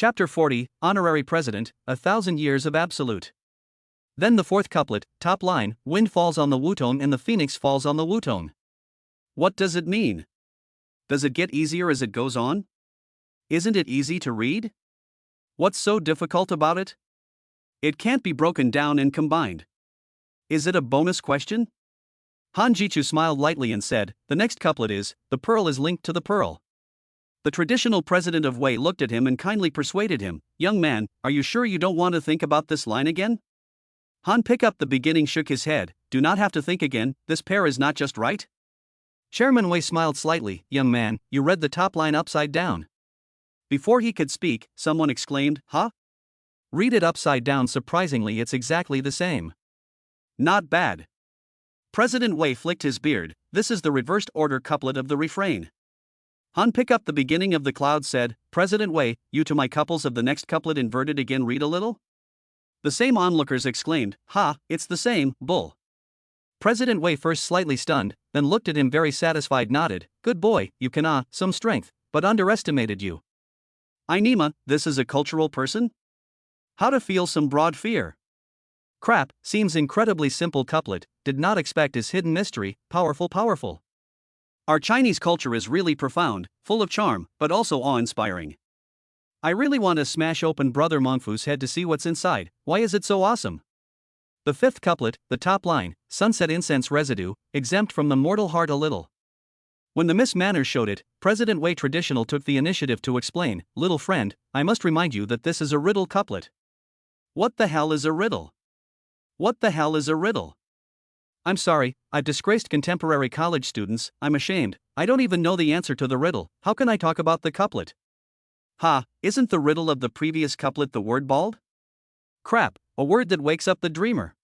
Chapter 40, Honorary President, 1,000 Years of Absolute. Then the fourth couplet, top line, wind falls on the wutong and the phoenix falls on the wutong. What does it mean? Does it get easier as it goes on? Isn't it easy to read? What's so difficult about it? It can't be broken down and combined. Is it a bonus question? Han Jichu smiled lightly and said, the next couplet is, the pearl is linked to the pearl. The traditional president of Wei looked at him and kindly persuaded him, young man, are you sure you don't want to think about this line again? Han pick up the beginning shook his head, do not have to think again, this pair is not just right? Chairman Wei smiled slightly, young man, you read the top line upside down. Before he could speak, someone exclaimed, huh? Read it upside down, surprisingly it's exactly the same. Not bad. President Wei flicked his beard, this is the reversed order couplet of the refrain. Han pick up the beginning of the cloud said, President Wei, you to my couples of the next couplet inverted again read a little? The same onlookers exclaimed, ha, it's the same, bull. President Wei first slightly stunned, then looked at him very satisfied nodded, good boy, you can some strength, but underestimated you. Nima, this is a cultural person? How to feel some broad fear. Crap, seems incredibly simple couplet, did not expect his hidden mystery, powerful. Our Chinese culture is really profound, full of charm, but also awe-inspiring. I really want to smash open Brother Mongfu's head to see what's inside, why is it so awesome? The fifth couplet, the top line, sunset incense residue, exempt from the mortal heart a little. When the Miss Manners showed it, President Wei Traditional took the initiative to explain, little friend, I must remind you that this is a riddle couplet. What the hell is a riddle? What the hell is a riddle? I'm sorry, I've disgraced contemporary college students, I'm ashamed, I don't even know the answer to the riddle, how can I talk about the couplet? Ha, isn't the riddle of the previous couplet the word bald? Crap, a word that wakes up the dreamer.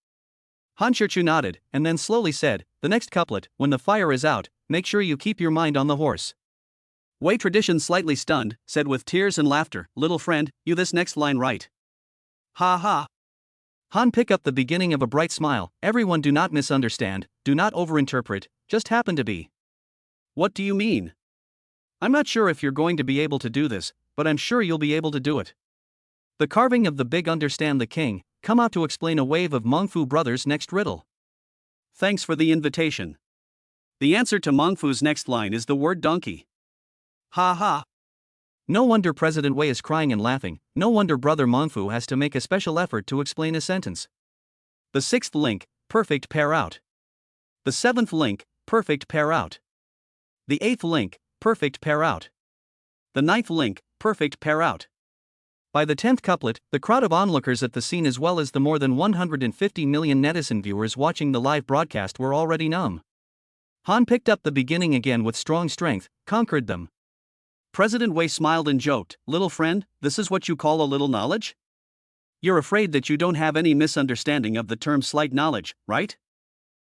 Han Shirchu nodded, and then slowly said, the next couplet, when the fire is out, make sure you keep your mind on the horse. Wei Tradition slightly stunned, said with tears and laughter, little friend, you this next line right. Ha ha. Han pick up the beginning of a bright smile, everyone do not misunderstand, do not overinterpret, just happen to be. What do you mean? I'm not sure if you're going to be able to do this, but I'm sure you'll be able to do it. The carving of the big understand the king, come out to explain a wave of Mongfu brothers' next riddle. Thanks for the invitation. The answer to Mongfu's next line is the word donkey. Ha ha. No wonder President Wei is crying and laughing, no wonder Brother Mongfu has to make a special effort to explain a sentence. The sixth link, perfect pair out. The seventh link, perfect pair out. The eighth link, perfect pair out. The ninth link, perfect pair out. By the 10th couplet, the crowd of onlookers at the scene as well as the more than 150 million netizen viewers watching the live broadcast were already numb. Han picked up the beginning again with strong strength, conquered them. President Wei smiled and joked, little friend, this is what you call a little knowledge? You're afraid that you don't have any misunderstanding of the term slight knowledge, right?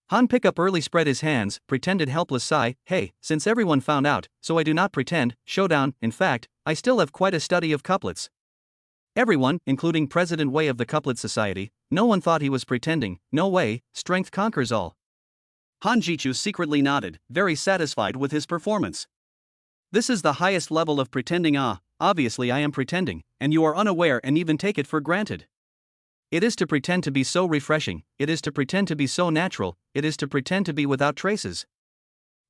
Han pick up early spread his hands, pretended helpless sigh, hey, since everyone found out, so I do not pretend, showdown, in fact, I still have quite a study of couplets. Everyone, including President Wei of the Couplet Society, no one thought he was pretending, no way, strength conquers all. Han Jichu secretly nodded, very satisfied with his performance. This is the highest level of pretending obviously I am pretending, and you are unaware and even take it for granted. It is to pretend to be so refreshing, it is to pretend to be so natural, it is to pretend to be without traces.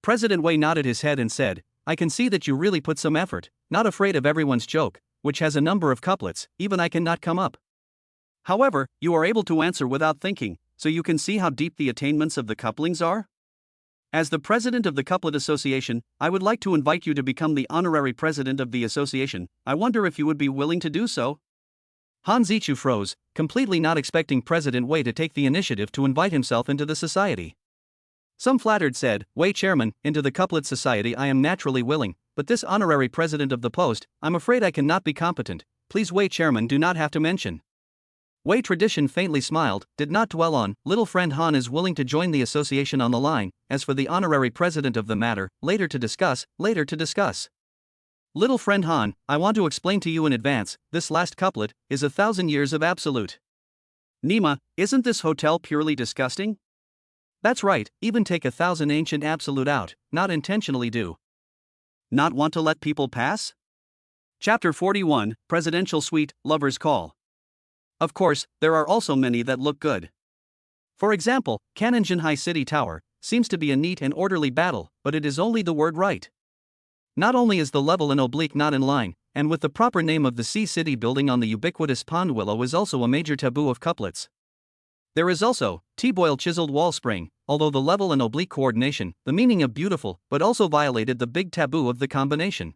President Wei nodded his head and said, I can see that you really put some effort, not afraid of everyone's joke, which has a number of couplets, even I cannot come up. However, you are able to answer without thinking, so you can see how deep the attainments of the couplings are? As the president of the Couplet Association, I would like to invite you to become the honorary president of the association. I wonder if you would be willing to do so? Han Zichu froze, completely not expecting President Wei to take the initiative to invite himself into the society. Some flattered said, Wei chairman, into the Couplet Society I am naturally willing, but this honorary president of the post, I'm afraid I cannot be competent, please Wei chairman do not have to mention. Wei Tradition faintly smiled, did not dwell on, little friend Han is willing to join the association on the line, as for the honorary president of the matter, later to discuss. Little friend Han, I want to explain to you in advance, this last couplet, is 1,000 years of absolute. Nima, isn't this hotel purely disgusting? That's right, even take 1,000 ancient absolute out, not intentionally do. Not want to let people pass? Chapter 41, Presidential Suite, Lover's Call. Of course, there are also many that look good. For example, Kananjinhai City Tower seems to be a neat and orderly battle, but it is only the word right. Not only is the level and oblique not in line, and with the proper name of the Sea City building on the ubiquitous pond willow is also a major taboo of couplets. There is also T-Boyle chiseled wall spring, although the level and oblique coordination, the meaning of beautiful, but also violated the big taboo of the combination.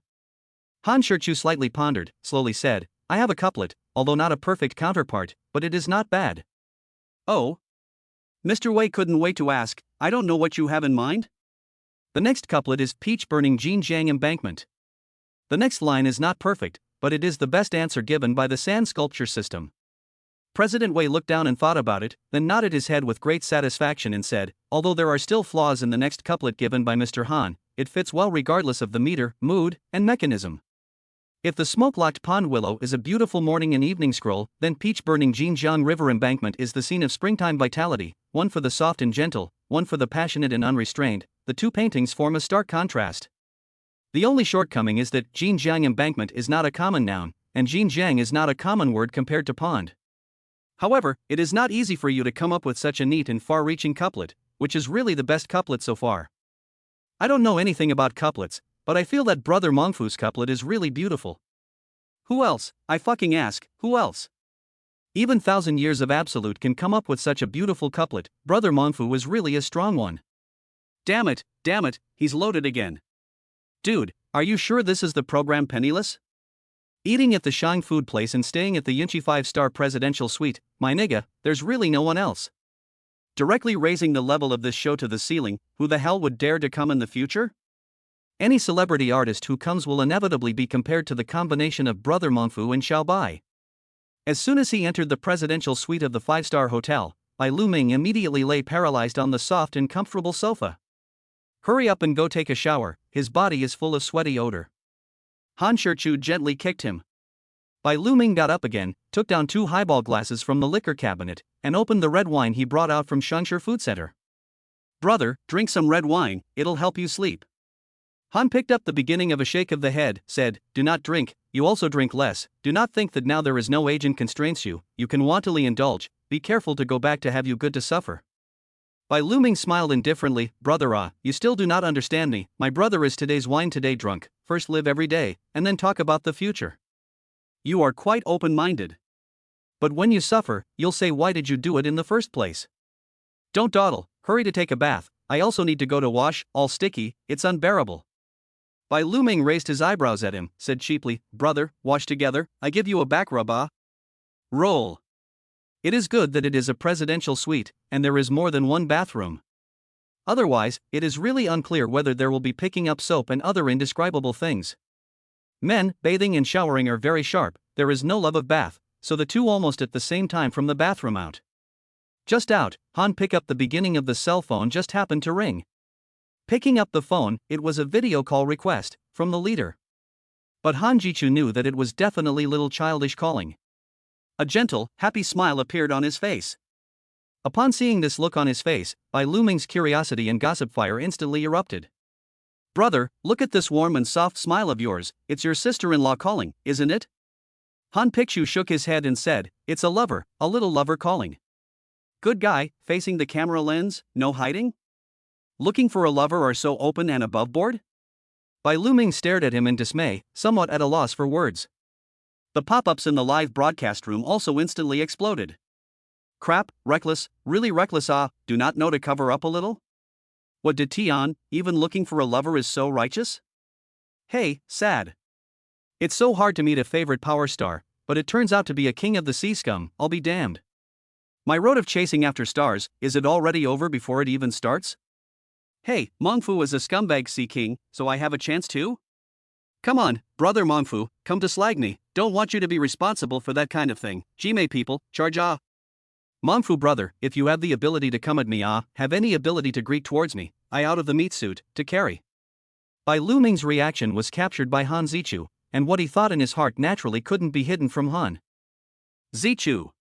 Han Shirchu slightly pondered, slowly said, I have a couplet, although not a perfect counterpart, but it is not bad. Oh? Mr. Wei couldn't wait to ask, I don't know what you have in mind? The next couplet is Peach burning Jinjiang embankment. The next line is not perfect, but it is the best answer given by the sand sculpture system. President Wei looked down and thought about it, then nodded his head with great satisfaction and said, although there are still flaws in the next couplet given by Mr. Han, it fits well regardless of the meter, mood, and mechanism. If the smoke-locked pond willow is a beautiful morning and evening scroll, then peach-burning Jinjiang River embankment is the scene of springtime vitality, one for the soft and gentle, one for the passionate and unrestrained. The two paintings form a stark contrast. The only shortcoming is that Jinjiang embankment is not a common noun, and Jinjiang is not a common word compared to pond. However, it is not easy for you to come up with such a neat and far-reaching couplet, which is really the best couplet so far. I don't know anything about couplets, but I feel that Brother Mongfu's couplet is really beautiful. Who else, I fucking ask, who else? Even 1,000 Years of Absolute can come up with such a beautiful couplet. Brother Mongfu was really a strong one. Damn it, he's loaded again. Dude, are you sure this is the program Penniless? Eating at the Shang food place and staying at the Yinchi 5-star presidential suite, my nigga, there's really no one else. Directly raising the level of this show to the ceiling, who the hell would dare to come in the future? Any celebrity artist who comes will inevitably be compared to the combination of Brother Mongfu and Xiao Bai. As soon as he entered the presidential suite of the 5-star hotel, Bai Luming immediately lay paralyzed on the soft and comfortable sofa. Hurry up and go take a shower, his body is full of sweaty odor. Han Shirchu gently kicked him. Bai Luming got up again, took down 2 highball glasses from the liquor cabinet, and opened the red wine he brought out from Shangshi Food Center. Brother, drink some red wine, it'll help you sleep. Han picked up the beginning of a shake of the head, said, do not drink, you also drink less, do not think that now there is no age and constraints you can wantonly indulge, be careful to go back to have you good to suffer. Bai Luming smiled indifferently, brother you still do not understand me, my brother is today's wine today drunk, first live every day, and then talk about the future. You are quite open-minded. But when you suffer, you'll say why did you do it in the first place? Don't dawdle, hurry to take a bath, I also need to go to wash, all sticky, it's unbearable. Bai Luming raised his eyebrows at him, said cheaply, brother, wash together, I give you a back rub Roll. It is good that it is a presidential suite, and there is more than one bathroom. Otherwise, it is really unclear whether there will be picking up soap and other indescribable things. Men, bathing and showering are very sharp, there is no love of bath, so the two almost at the same time from the bathroom out. Just out, Han picked up the beginning of the cell phone just happened to ring. Picking up the phone, it was a video call request, from the leader. But Han Jichu knew that it was definitely little childish calling. A gentle, happy smile appeared on his face. Upon seeing this look on his face, Bai Luming's curiosity and gossip fire instantly erupted. Brother, look at this warm and soft smile of yours, it's your sister-in-law calling, isn't it? Han Pichu shook his head and said, it's a lover, a little lover calling. Good guy, facing the camera lens, no hiding? Looking for a lover or so open and aboveboard? Bai Luming stared at him in dismay, somewhat at a loss for words. The pop-ups in the live broadcast room also instantly exploded. Crap, reckless, really reckless do not know to cover up a little? What did Tian, even looking for a lover is so righteous? Hey, sad. It's so hard to meet a favorite power star, but it turns out to be a king of the sea scum, I'll be damned. My road of chasing after stars, is it already over before it even starts? Hey, Mongfu is a scumbag sea king, so I have a chance too? Come on, brother Mongfu, come to slag me, don't want you to be responsible for that kind of thing, Jime people, charge Mongfu brother, if you have the ability to come at me have any ability to greet towards me, I out of the meat suit, to carry. Bai Luming's reaction was captured by Han Zichu, and what he thought in his heart naturally couldn't be hidden from Han. Zichu.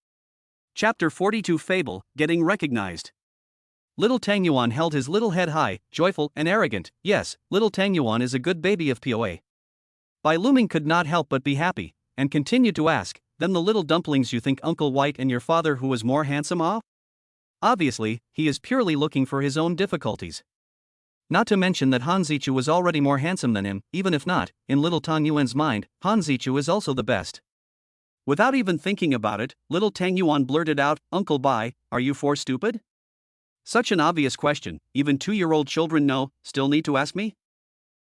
Chapter 42 Fable, Getting Recognized. Little Tang Yuan held his little head high, joyful and arrogant. Yes, little Tang Yuan is a good baby of POA. Bai Luming could not help but be happy, and continued to ask, then the little dumplings you think Uncle White and your father who was more handsome off? Obviously, he is purely looking for his own difficulties. Not to mention that Han Zichu was already more handsome than him, even if not, in little Tang Yuan's mind, Han Zichu is also the best. Without even thinking about it, little Tang Yuan blurted out, Uncle Bai, are you four stupid? Such an obvious question, even 2-year-old children know, still need to ask me?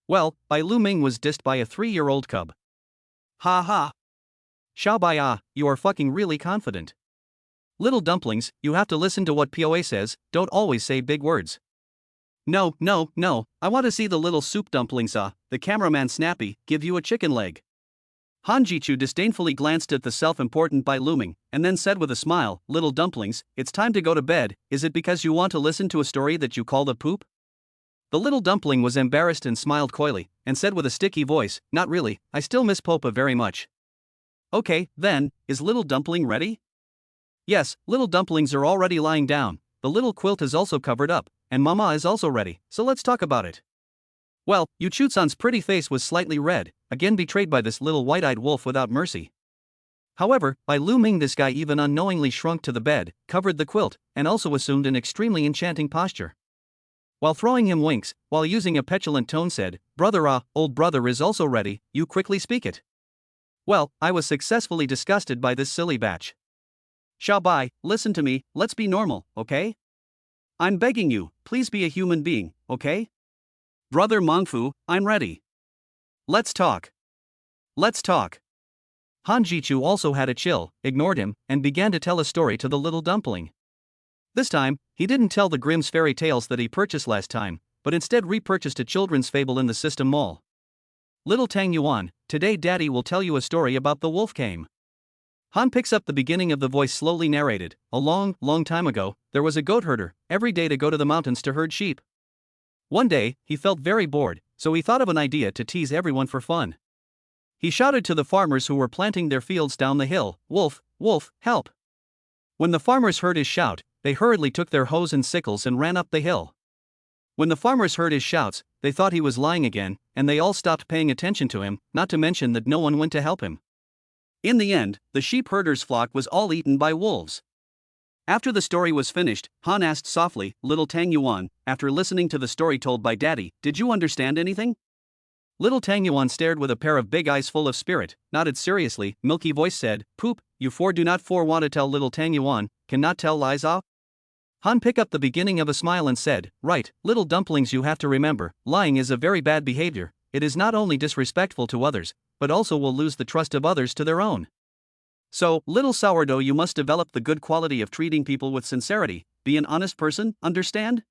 Well, Bai Luming was dissed by a 3-year-old cub. Ha ha. Xiao Bai you are fucking really confident. Little dumplings, you have to listen to what POA says, don't always say big words. No, I want to see the little soup dumplings the cameraman Snappy, give you a chicken leg. Han Jichu disdainfully glanced at the self-important Bai Luming, and then said with a smile, little dumplings, it's time to go to bed, is it because you want to listen to a story that you call the poop? The little dumpling was embarrassed and smiled coyly, and said with a sticky voice, not really, I still miss Popa very much. Okay, then, is little dumpling ready? Yes, little dumplings are already lying down, the little quilt is also covered up, and Mama is also ready, so let's talk about it. Well, Yu Chutsan's pretty face was slightly red, again betrayed by this little white-eyed wolf without mercy. However, by Luming this guy even unknowingly shrunk to the bed, covered the quilt, and also assumed an extremely enchanting posture. While throwing him winks, while using a petulant tone said, brother old brother is also ready, you quickly speak it. Well, I was successfully disgusted by this silly batch. Xiao Bai, listen to me, let's be normal, okay? I'm begging you, please be a human being, okay? Brother Mengfu, I'm ready. Let's talk. Let's talk. Han Jichu also had a chill, ignored him, and began to tell a story to the little dumpling. This time, he didn't tell the Grimm's fairy tales that he purchased last time, but instead repurchased a children's fable in the System Mall. Little Tang Yuan, today Daddy will tell you a story about the wolf came. Han picks up the beginning of the voice slowly narrated, a long time ago, there was a goat herder, every day to go to the mountains to herd sheep. One day, he felt very bored, so he thought of an idea to tease everyone for fun. He shouted to the farmers who were planting their fields down the hill, Wolf, wolf, help! When the farmers heard his shout, they hurriedly took their hoes and sickles and ran up the hill. When the farmers heard his shouts, they thought he was lying again, and they all stopped paying attention to him, not to mention that no one went to help him. In the end, the sheep herder's flock was all eaten by wolves. After the story was finished, Han asked softly, little Tang Yuan, after listening to the story told by Daddy, did you understand anything? Little Tang Yuan stared with a pair of big eyes full of spirit, nodded seriously, milky voice said, poop, you four do not want to tell little Tang Yuan, cannot tell lies off? Han picked up the beginning of a smile and said, right, little dumplings you have to remember, lying is a very bad behavior, it is not only disrespectful to others, but also will lose the trust of others to their own. So, little sourdough you must develop the good quality of treating people with sincerity, be an honest person, understand?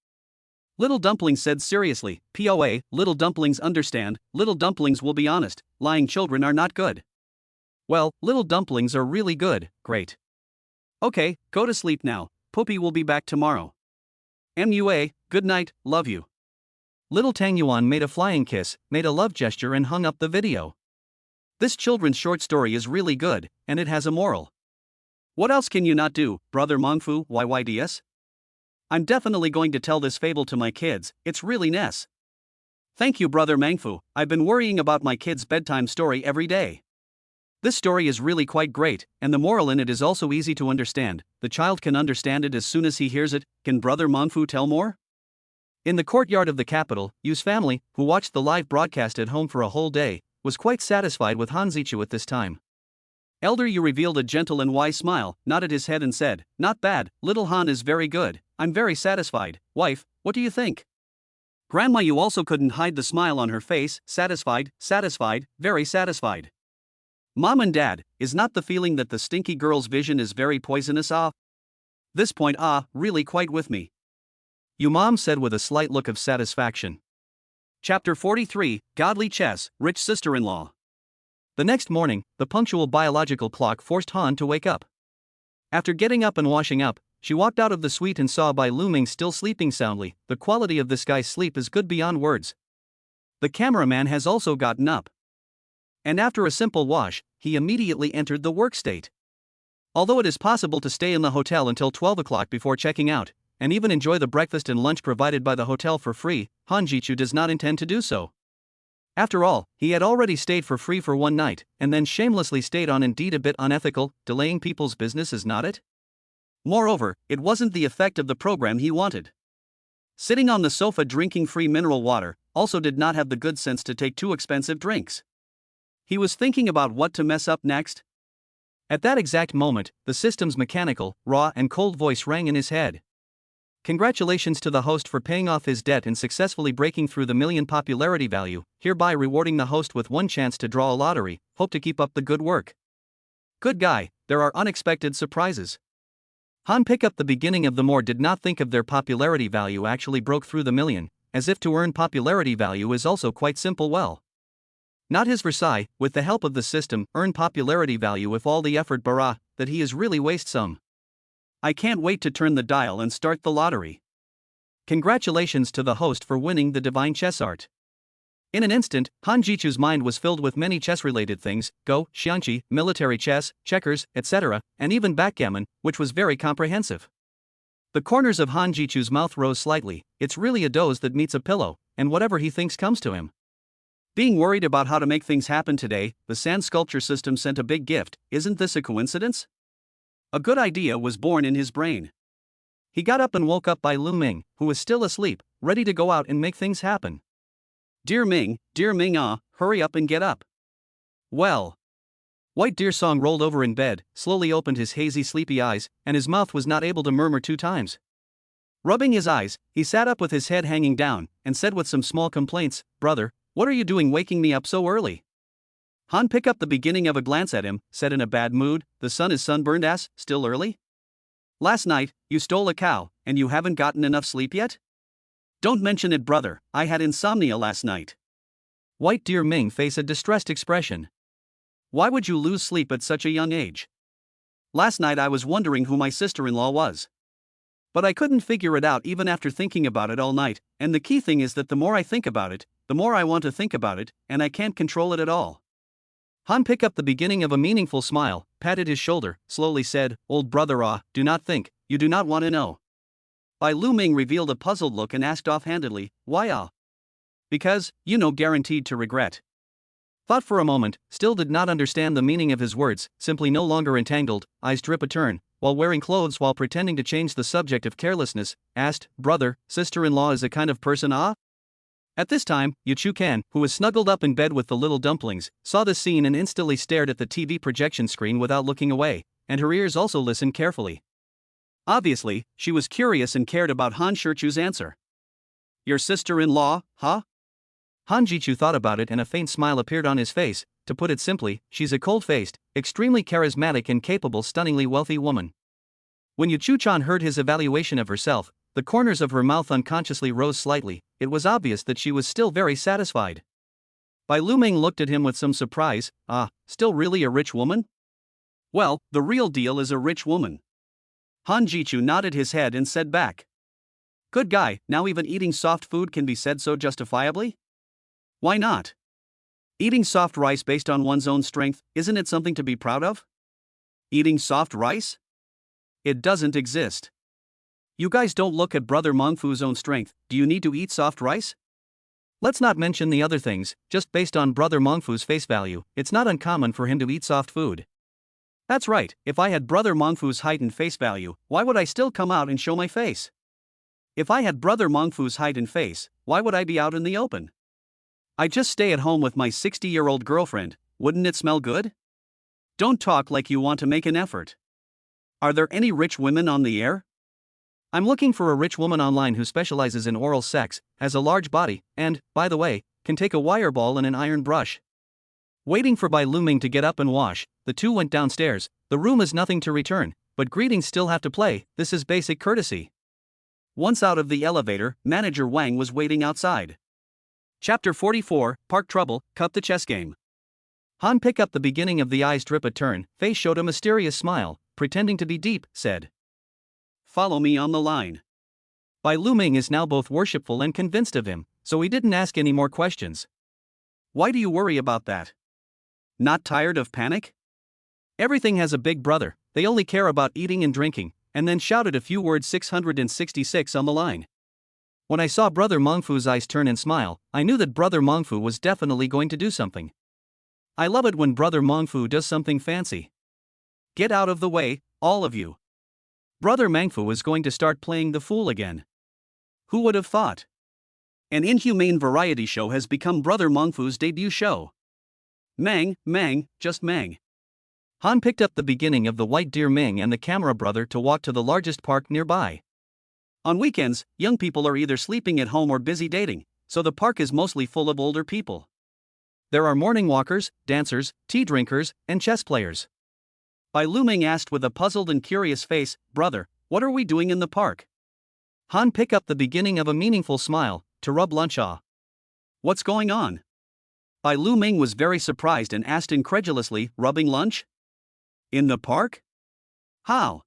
Little dumplings said seriously, POA, little dumplings understand, little dumplings will be honest, lying children are not good. Well, little dumplings are really good, great. Okay, go to sleep now, Poopy will be back tomorrow. MUA, good night, love you. Little Tang Yuan made a flying kiss, made a love gesture and hung up the video. This children's short story is really good, and it has a moral. What else can you not do, brother Mengfu, YYDS? I'm definitely going to tell this fable to my kids, it's really nice. Thank you brother Mengfu, I've been worrying about my kids' bedtime story every day. This story is really quite great, and the moral in it is also easy to understand, the child can understand it as soon as he hears it, can brother Mengfu tell more? In the courtyard of the capital, Yu's family, who watched the live broadcast at home for a whole day, was quite satisfied with Han Zichu at this time. Elder Yu revealed a gentle and wise smile, nodded his head and said, not bad, little Han is very good, I'm very satisfied, wife, what do you think? Grandma Yu also couldn't hide the smile on her face, satisfied, very satisfied. Mom and Dad, is not the feeling that the stinky girl's vision is very poisonous This point really quite with me. Yu Mom said with a slight look of satisfaction. Chapter 43, Godly Chess, Rich Sister-in-Law. The next morning, the punctual biological clock forced Han to wake up. After getting up and washing up, she walked out of the suite and saw Bai Luming still sleeping soundly. The quality of this guy's sleep is good beyond words. The cameraman has also gotten up. And after a simple wash, he immediately entered the work state. Although it is possible to stay in the hotel until 12 o'clock before checking out, and even enjoy the breakfast and lunch provided by the hotel for free, Han Jichu does not intend to do so. After all, he had already stayed for free for one night, and then shamelessly stayed on. Indeed a bit unethical, delaying people's business, is not it? Moreover, it wasn't the effect of the program he wanted. Sitting on the sofa drinking free mineral water, also did not have the good sense to take too expensive drinks. He was thinking about what to mess up next. At that exact moment, the system's mechanical, raw and cold voice rang in his head. Congratulations to the host for paying off his debt and successfully breaking through the million popularity value, hereby rewarding the host with one chance to draw a lottery. Hope to keep up the good work. Good guy, there are unexpected surprises. Han pick up the beginning of the more did not think of their popularity value actually broke through the million, as if to earn popularity value is also quite simple. Well, not his Versailles, with the help of the system, earn popularity value if all the effort bara, that he is really waste some. I can't wait to turn the dial and start the lottery. Congratulations to the host for winning the divine chess art. In an instant, Han Jichu's mind was filled with many chess-related things, Go, Xianqi, military chess, checkers, etc., and even backgammon, which was very comprehensive. The corners of Han Jichu's mouth rose slightly. It's really a doze that meets a pillow, and whatever he thinks comes to him. Being worried about how to make things happen today, the sand sculpture system sent a big gift. Isn't this a coincidence? A good idea was born in his brain. He got up and woke up by Lu Ming, who was still asleep, ready to go out and make things happen. Dear Ming, hurry up and get up. Well. White Deer Song rolled over in bed, slowly opened his hazy sleepy eyes, and his mouth was not able to murmur 2 times. Rubbing his eyes, he sat up with his head hanging down, and said with some small complaints, Brother, what are you doing waking me up so early? Han picked up the beginning of a glance at him, said in a bad mood, the sun is sunburned ass, still early? Last night, you stole a cow, and you haven't gotten enough sleep yet? Don't mention it, brother, I had insomnia last night. White Deer Ming faced a distressed expression. Why would you lose sleep at such a young age? Last night I was wondering who my sister-in-law was. But I couldn't figure it out even after thinking about it all night, and the key thing is that the more I think about it, the more I want to think about it, and I can't control it at all. Han picked up the beginning of a meaningful smile, patted his shoulder, slowly said, Old brother, do not think, you do not want to know. Bai Lu Ming revealed a puzzled look and asked offhandedly, why? Because, guaranteed to regret. Thought for a moment, still did not understand the meaning of his words, simply no longer entangled, eyes drip a turn, while wearing clothes while pretending to change the subject of carelessness, asked, Brother, sister-in-law is a kind of person, At this time, Yu Chu Kan, who was snuggled up in bed with the little dumplings, saw the scene and instantly stared at the TV projection screen without looking away, and her ears also listened carefully. Obviously, she was curious and cared about Han Shichu's answer. Your sister-in-law, huh? Han Jichu thought about it and a faint smile appeared on his face. To put it simply, she's a cold-faced, extremely charismatic and capable, stunningly wealthy woman. When Yu Chu Chan heard his evaluation of herself, the corners of her mouth unconsciously rose slightly. It was obvious that she was still very satisfied. Bai Lu Ming looked at him with some surprise. Still really a rich woman? Well, the real deal is a rich woman. Han Jichu nodded his head and said back. Good guy, now even eating soft food can be said so justifiably? Why not? Eating soft rice based on one's own strength, isn't it something to be proud of? Eating soft rice? It doesn't exist. You guys don't look at Brother Mengfu's own strength. Do you need to eat soft rice? Let's not mention the other things, just based on Brother Mengfu's face value, it's not uncommon for him to eat soft food. That's right, if I had Brother Mengfu's height and face value, why would I still come out and show my face? If I had Brother Mengfu's height and face, why would I be out in the open? I just stay at home with my 60-year-old girlfriend, wouldn't it smell good? Don't talk like you want to make an effort. Are there any rich women on the air? I'm looking for a rich woman online who specializes in oral sex, has a large body, and, by the way, can take a wire ball and an iron brush. Waiting for Bai Lu Ming to get up and wash, the two went downstairs. The room is nothing to return, but greetings still have to play, this is basic courtesy. Once out of the elevator, Manager Wang was waiting outside. Chapter 44, Park Trouble, Cut the Chess Game. Han picked up the beginning of the eyes drip a turn, face showed a mysterious smile, pretending to be deep, said. Follow me on the line. Bai Lu Ming is now both worshipful and convinced of him, so he didn't ask any more questions. Why do you worry about that? Not tired of panic? Everything has a big brother, they only care about eating and drinking, and then shouted a few words 666 on the line. When I saw Brother Mongfu's eyes turn and smile, I knew that Brother Mongfu was definitely going to do something. I love it when Brother Mongfu does something fancy. Get out of the way, all of you. Brother Mangfu is going to start playing the fool again. Who would have thought? An inhumane variety show has become Brother Mongfu's debut show. Mang, just Mang. Han picked up the beginning of the White Deer Ming and the camera brother to walk to the largest park nearby. On weekends, young people are either sleeping at home or busy dating, so the park is mostly full of older people. There are morning walkers, dancers, tea drinkers, and chess players. Bai Luming asked with a puzzled and curious face, "Brother, what are we doing in the park?" Han picked up the beginning of a meaningful smile, to rub lunch off. What's going on? Bai Luming was very surprised and asked incredulously, rubbing lunch? In the park? How?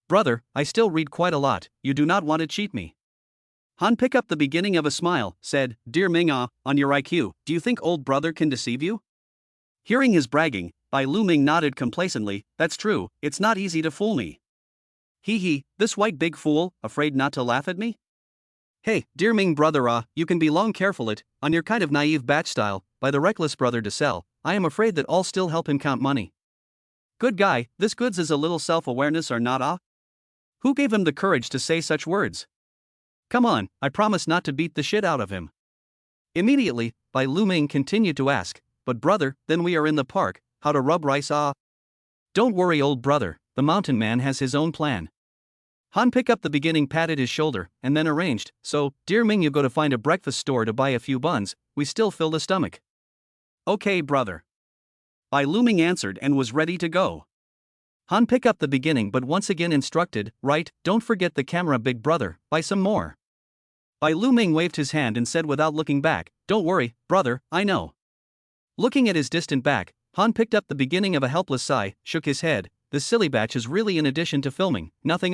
Brother, I still read quite a lot, you do not want to cheat me. Han picked up the beginning of a smile, said, "Dear Ming on your IQ, do you think old brother can deceive you?" Hearing his bragging, Bai Luming nodded complacently, "That's true, it's not easy to fool me." Hee, this white big fool, afraid not to laugh at me? Hey, dear Ming brother you can be long careful it, on your kind of naive batch style, by the reckless brother to sell, I am afraid that all still help him count money. Good guy, this goods is a little self-awareness or not Who gave him the courage to say such words? Come on, I promise not to beat the shit out of him. Immediately, Bai Luming continued to ask, "But brother, then we are in the park, how to rub rice Don't worry old brother, the mountain man has his own plan." Han picked up the beginning, patted his shoulder, and then arranged, "So, dear Ming, you go to find a breakfast store to buy a few buns, we still fill the stomach." Okay brother. Bai Luming answered and was ready to go. Han picked up the beginning but once again instructed, "Right, don't forget the camera big brother, buy some more." Bai Luming waved his hand and said without looking back, "Don't worry, brother, I know." Looking at his distant back, Han picked up the beginning of a helpless sigh, shook his head, "This silly batch is really in addition to filming, nothing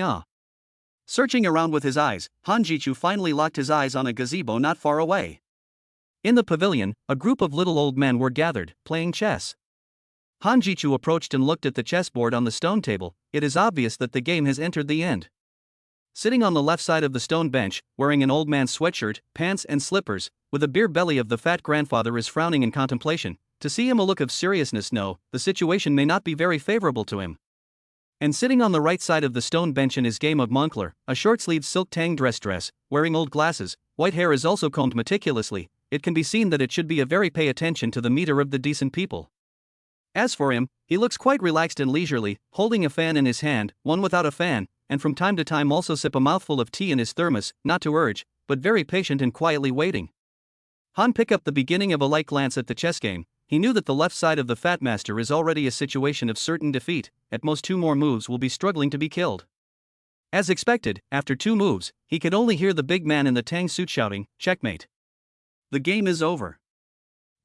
Searching around with his eyes, Han Jichu finally locked his eyes on a gazebo not far away. In the pavilion, a group of little old men were gathered, playing chess. Han Jichu approached and looked at the chessboard on the stone table. It is obvious that the game has entered the end. Sitting on the left side of the stone bench, wearing an old man's sweatshirt, pants and slippers, with a beer belly of the fat grandfather is frowning in contemplation. To see him a look of seriousness, no, the situation may not be very favorable to him. And sitting on the right side of the stone bench in his game of Moncler, a short-sleeved silk tang dress, wearing old glasses, white hair is also combed meticulously, it can be seen that it should be a very pay attention to the meter of the decent people. As for him, he looks quite relaxed and leisurely, holding a fan in his hand, one without a fan, and from time to time also sip a mouthful of tea in his thermos, not to urge, but very patient and quietly waiting. Han picked up the beginning of a light glance at the chess game. He knew that the left side of the Fat Master is already a situation of certain defeat, at most 2 more moves will be struggling to be killed. As expected, after 2 moves, he could only hear the big man in the tang suit shouting, "Checkmate. The game is over."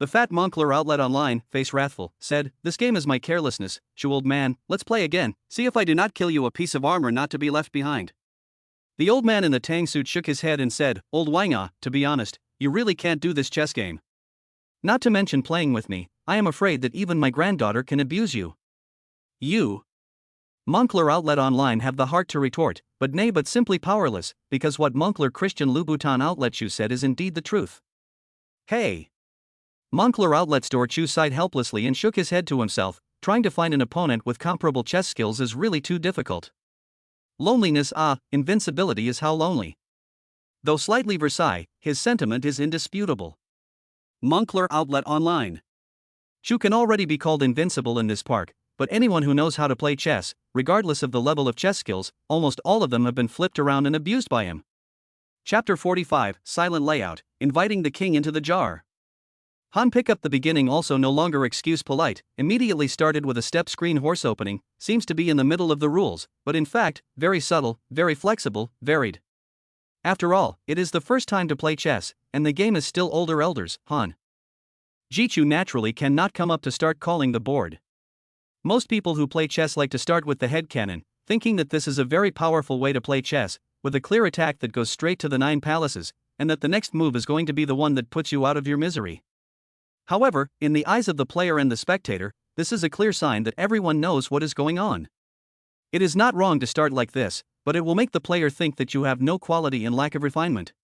The fat Moncler outlet online, face wrathful, said, "This game is my carelessness, shoo old man, let's play again, see if I do not kill you a piece of armor not to be left behind." The old man in the tang suit shook his head and said, "Old Wanga, to be honest, you really can't do this chess game. Not to mention playing with me, I am afraid that even my granddaughter can abuse you." You? Moncler outlet online have the heart to retort, but nay but simply powerless, because what Moncler Christian Louboutin outlet Chu said is indeed the truth. Hey! Moncler outlet store Chu sighed helplessly and shook his head to himself, trying to find an opponent with comparable chess skills is really too difficult. Loneliness invincibility is how lonely. Though slightly Versailles, his sentiment is indisputable. Moncler outlet online. Chu can already be called invincible in this park, but anyone who knows how to play chess, regardless of the level of chess skills, almost all of them have been flipped around and abused by him. Chapter 45, Silent Layout, Inviting the King into the Jar. Han pick up the beginning also no longer excuse polite, immediately started with a step screen horse opening, seems to be in the middle of the rules, but in fact, very subtle, very flexible, varied. After all, it is the first time to play chess, and the game is still older elders, Han Jichu naturally cannot come up to start calling the board. Most people who play chess like to start with the headcanon, thinking that this is a very powerful way to play chess, with a clear attack that goes straight to the 9 palaces, and that the next move is going to be the one that puts you out of your misery. However, in the eyes of the player and the spectator, this is a clear sign that everyone knows what is going on. It is not wrong to start like this, but it will make the player think that you have no quality and lack of refinement.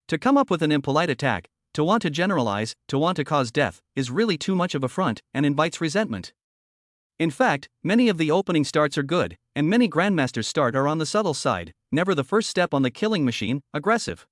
To come up with an impolite attack, to want to generalize, to want to cause death, is really too much of a front and invites resentment. In fact, many of the opening starts are good, and many grandmasters' start are on the subtle side, never the first step on the killing machine, aggressive.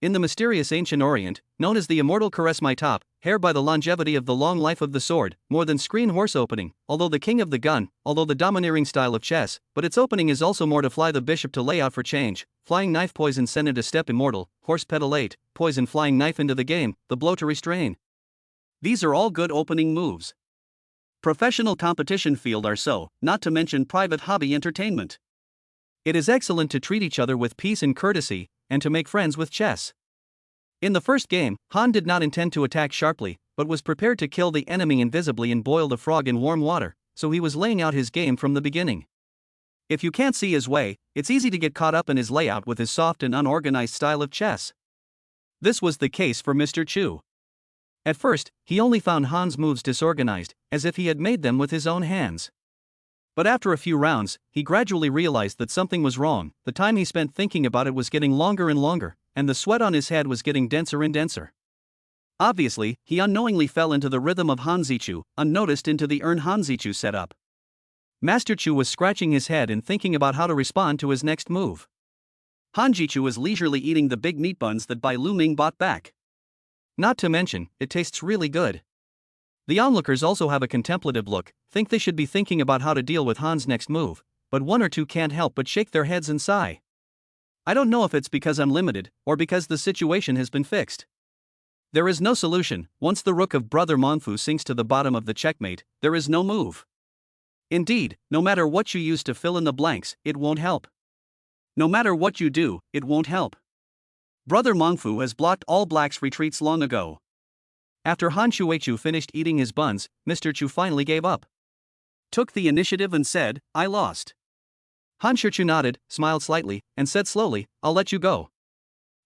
In the mysterious ancient Orient, known as the immortal caress my top, hair by the longevity of the long life of the sword, more than screen horse opening, although the king of the gun, although the domineering style of chess, but its opening is also more to fly the bishop to lay out for change, flying knife poison send into step immortal, horse pedal 8, poison flying knife into the game, the blow to restrain. These are all good opening moves. Professional competition field are so, not to mention private hobby entertainment. It is excellent to treat each other with peace and courtesy, and to make friends with chess. In the first game, Han did not intend to attack sharply, but was prepared to kill the enemy invisibly and boil the frog in warm water, so he was laying out his game from the beginning. If you can't see his way, it's easy to get caught up in his layout with his soft and unorganized style of chess. This was the case for Mr. Chu. At first, he only found Han's moves disorganized, as if he had made them with his own hands. But after a few rounds, he gradually realized that something was wrong. The time he spent thinking about it was getting longer and longer, and the sweat on his head was getting denser and denser. Obviously, he unknowingly fell into the rhythm of Han Zichu, unnoticed into the Han Zichu setup. Master Chu was scratching his head and thinking about how to respond to his next move. Han Zichu was leisurely eating the big meat buns that Bai Lu Ming bought back. Not to mention, it tastes really good. The onlookers also have a contemplative look, think they should be thinking about how to deal with Han's next move, but one or two can't help but shake their heads and sigh. I don't know if it's because I'm limited, or because the situation has been fixed. There is no solution. Once the rook of Brother Monfu sinks to the bottom of the checkmate, there is no move. Indeed, no matter what you use to fill in the blanks, it won't help. No matter what you do, it won't help. Brother Monfu has blocked all black's retreats long ago. After Han Shuichu finished eating his buns, Mr. Chu finally gave up. Took the initiative and said, "I lost." Han Shuichu nodded, smiled slightly, and said slowly, "I'll let you go."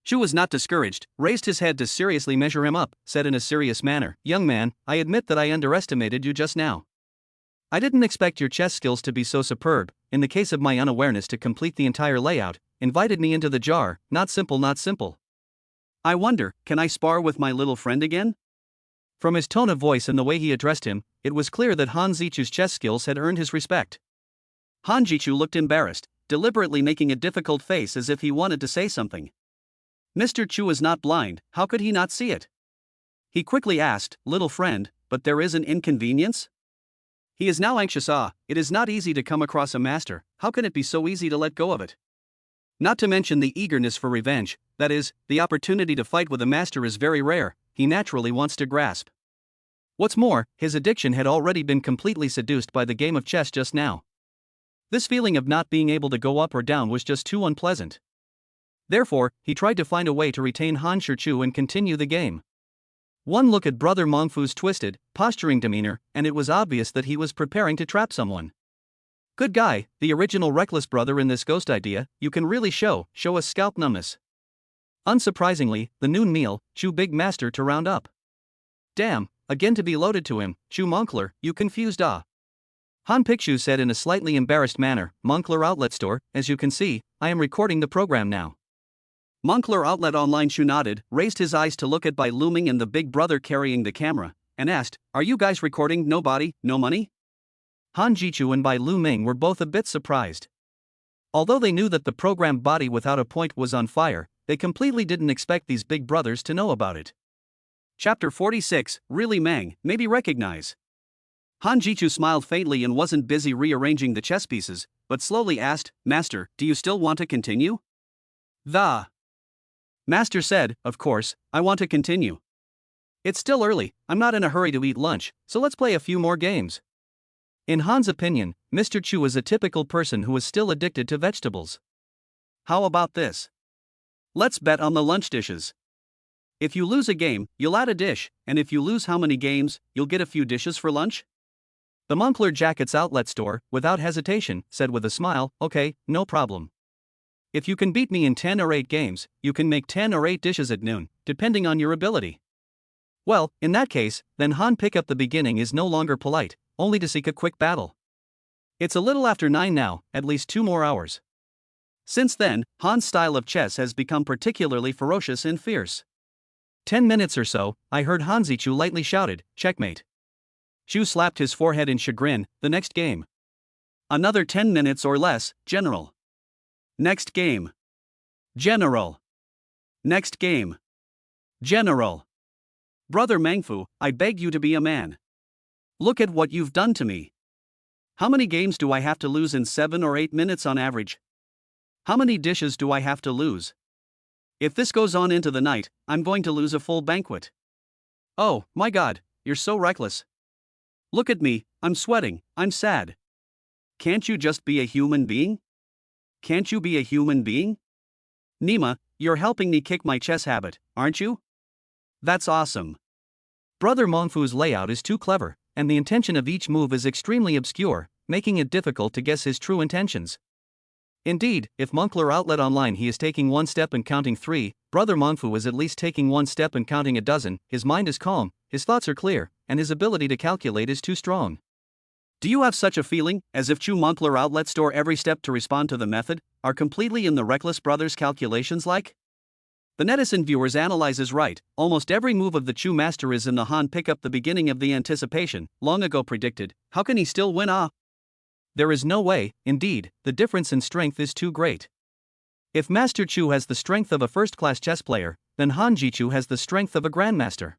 Chu was not discouraged, raised his head to seriously measure him up, said in a serious manner, "Young man, I admit that I underestimated you just now. I didn't expect your chess skills to be so superb. In the case of my unawareness to complete the entire layout, invited me into the jar, not simple, not simple. I wonder, can I spar with my little friend again?" From his tone of voice and the way he addressed him, it was clear that Han Zichu's chess skills had earned his respect. Han Zichu looked embarrassed, deliberately making a difficult face as if he wanted to say something. Mr. Chu is not blind, how could he not see it? He quickly asked, "Little friend, but there is an inconvenience?" He is now anxious. It is not easy to come across a master, how can it be so easy to let go of it? Not to mention the eagerness for revenge, that is, the opportunity to fight with a master is very rare, he naturally wants to grasp. What's more, his addiction had already been completely seduced by the game of chess just now. This feeling of not being able to go up or down was just too unpleasant. Therefore, he tried to find a way to retain Han Shuichu and continue the game. One look at Brother Mongfu's twisted, posturing demeanor, and it was obvious that he was preparing to trap someone. Good guy, the original reckless brother in this ghost idea, you can really show us scalp numbness. Unsurprisingly, the noon meal, Chu Big Master to round up. Damn, again to be loaded to him, Chu Moncler, you confused Han Pikshu said in a slightly embarrassed manner, Moncler Outlet Store, as you can see, I am recording the program now. Moncler Outlet Online Chu nodded, raised his eyes to look at Bai Lu Ming and the big brother carrying the camera, and asked, "Are you guys recording? No body, no money?" Han Zichu and Bai Lu Ming were both a bit surprised. Although they knew that the program Body Without a Point was on fire, they completely didn't expect these big brothers to know about it. Chapter 46, Really Mang, Maybe Recognize. Han Zichu smiled faintly and wasn't busy rearranging the chess pieces, but slowly asked, "Master, do you still want to continue?" The Master said, "Of course, I want to continue. It's still early, I'm not in a hurry to eat lunch, so let's play a few more games." In Han's opinion, Mr. Chu is a typical person who is still addicted to vegetables. How about this? Let's bet on the lunch dishes. If you lose a game, you'll add a dish, and if you lose how many games, you'll get a few dishes for lunch? The Moncler Jackets Outlet Store, without hesitation, said with a smile, "Okay, no problem. If you can beat me in 10 or 8 games, you can make 10 or 8 dishes at noon, depending on your ability." Well, in that case, then Han pick up the beginning is no longer polite, only to seek a quick battle. It's a little after 9 now, at least 2 more hours. Since then, Han's style of chess has become particularly ferocious and fierce. 10 minutes or so, I heard Han Zichu lightly shouted, "Checkmate." Chu slapped his forehead in chagrin. The next game. Another 10 minutes or less, General. Next game. General. Next game. General. Brother Mangfu, I beg you to be a man. Look at what you've done to me. How many games do I have to lose in 7 or 8 minutes on average? How many dishes do I have to lose? If this goes on into the night, I'm going to lose a full banquet. Oh, my God, you're so reckless. Look at me, I'm sweating, I'm sad. Can't you just be a human being? Can't you be a human being? Nima, you're helping me kick my chess habit, aren't you? That's awesome. Brother Mongfu's layout is too clever, and the intention of each move is extremely obscure, making it difficult to guess his true intentions. Indeed, if Moncler Outlet Online he is taking one step and counting 3, Brother Mongfu is at least taking one step and counting a dozen. His mind is calm, his thoughts are clear, and his ability to calculate is too strong. Do you have such a feeling, as if Chu Moncler Outlet Store every step to respond to the method, are completely in the Reckless Brothers calculations like? The netizen viewers analyzes right, almost every move of the Chu master is in the Han pick up the beginning of the anticipation, long ago predicted. How can he still win? There is no way, indeed, the difference in strength is too great. If Master Chu has the strength of a first-class chess player, then Han Jichu has the strength of a grandmaster.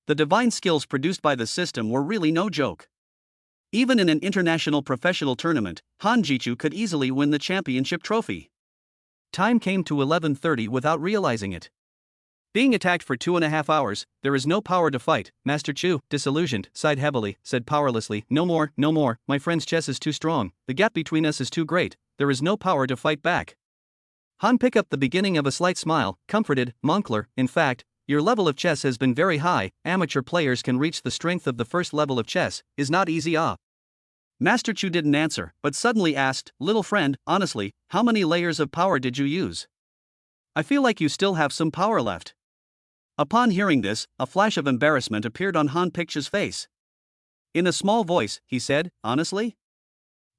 The divine skills produced by the system were really no joke. Even in an international professional tournament, Han Jichu could easily win the championship trophy. Time came to 11:30 without realizing it. Being attacked for 2.5 hours, there is no power to fight. Master Chu, disillusioned, sighed heavily, said powerlessly, no more, my friend's chess is too strong, the gap between us is too great, there is no power to fight back. Han picked up the beginning of a slight smile, comforted, Moncler, in fact, your level of chess has been very high, amateur players can reach the strength of the first level of chess, is not easy. Master Chu didn't answer, but suddenly asked, little friend, honestly, how many layers of power did you use? I feel like you still have some power left. Upon hearing this, a flash of embarrassment appeared on Han Picchu's face. In a small voice, he said, honestly?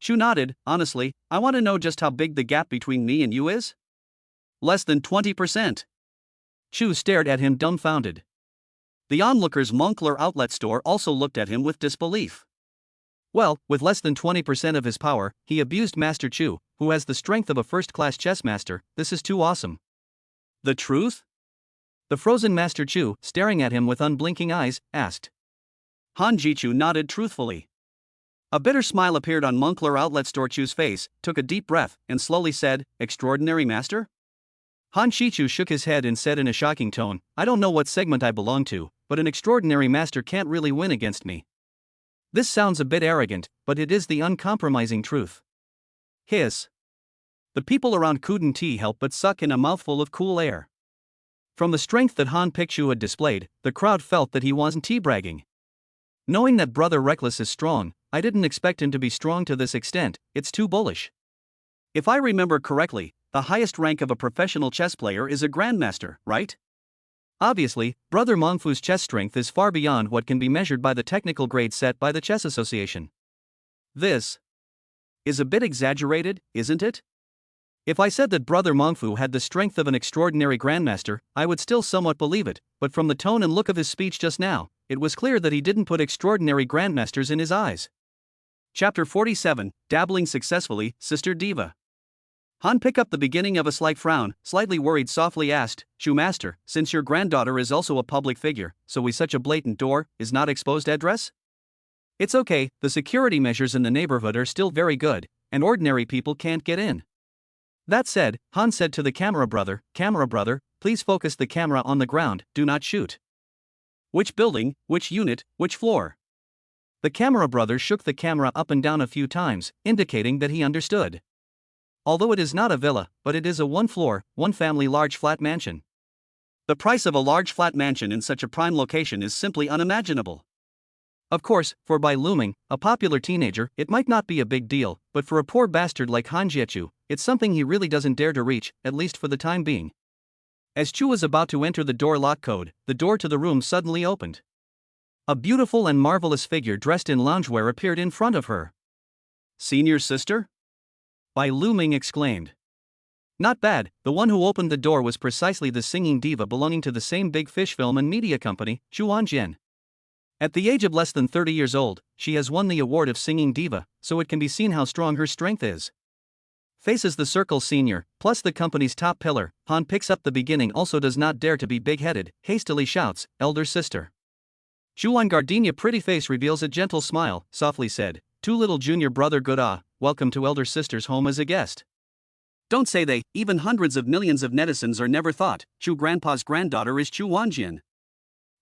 Chu nodded, honestly, I want to know just how big the gap between me and you is? Less than 20%. Chu stared at him dumbfounded. The onlookers' Moncler Outlet Store also looked at him with disbelief. Well, with less than 20% of his power, he abused Master Chu, who has the strength of a first-class chess master. This is too awesome. The truth? The frozen Master Chu, staring at him with unblinking eyes, asked. Han Jichu nodded truthfully. A bitter smile appeared on Moncler Outlet Store Chu's face, took a deep breath, and slowly said, Extraordinary Master? Han Shichu shook his head and said in a shocking tone, I don't know what segment I belong to, but an extraordinary master can't really win against me. This sounds a bit arrogant, but it is the uncompromising truth. Hiss. The people around couldn't help but suck in a mouthful of cool air. From the strength that Han Picchu had displayed, the crowd felt that he wasn't tea-bragging. Knowing that Brother Reckless is strong, I didn't expect him to be strong to this extent, it's too bullish. If I remember correctly, the highest rank of a professional chess player is a grandmaster, right? Obviously, Brother Mongfu's chess strength is far beyond what can be measured by the technical grade set by the Chess Association. This is a bit exaggerated, isn't it? If I said that Brother Mongfu had the strength of an extraordinary grandmaster, I would still somewhat believe it, but from the tone and look of his speech just now, it was clear that he didn't put extraordinary grandmasters in his eyes. Chapter 47, Dabbling Successfully, Sister Diva. Han picked up the beginning of a slight frown, slightly worried softly asked, Chu Master, since your granddaughter is also a public figure, so we such a blatant door, is not exposed address? It's okay, the security measures in the neighborhood are still very good, and ordinary people can't get in. That said, Han said to the camera brother, please focus the camera on the ground, do not shoot. Which building, which unit, which floor? The camera brother shook the camera up and down a few times, indicating that he understood. Although it is not a villa, but it is a one-floor, one-family large flat mansion. The price of a large flat mansion in such a prime location is simply unimaginable. Of course, for Bai Luming, a popular teenager, it might not be a big deal, but for a poor bastard like Han Jiechu, it's something he really doesn't dare to reach, at least for the time being. As Chu was about to enter the door lock code, the door to the room suddenly opened. A beautiful and marvelous figure dressed in loungewear appeared in front of her. Senior sister? Bai Luming exclaimed. Not bad, the one who opened the door was precisely the singing diva belonging to the same big fish film and media company, Zhu Wanjian. At the age of less than 30 years old, she has won the award of Singing Diva, so it can be seen how strong her strength is. Faces the circle senior, plus the company's top pillar. Han picks up the beginning, also does not dare to be big-headed, hastily shouts, elder sister. Zhuan Gardenia pretty face reveals a gentle smile, softly said, "Too little junior brother good welcome to elder sister's home as a guest." Don't say they, even hundreds of millions of netizens are never thought, Chu grandpa's granddaughter is Chu Wanjian.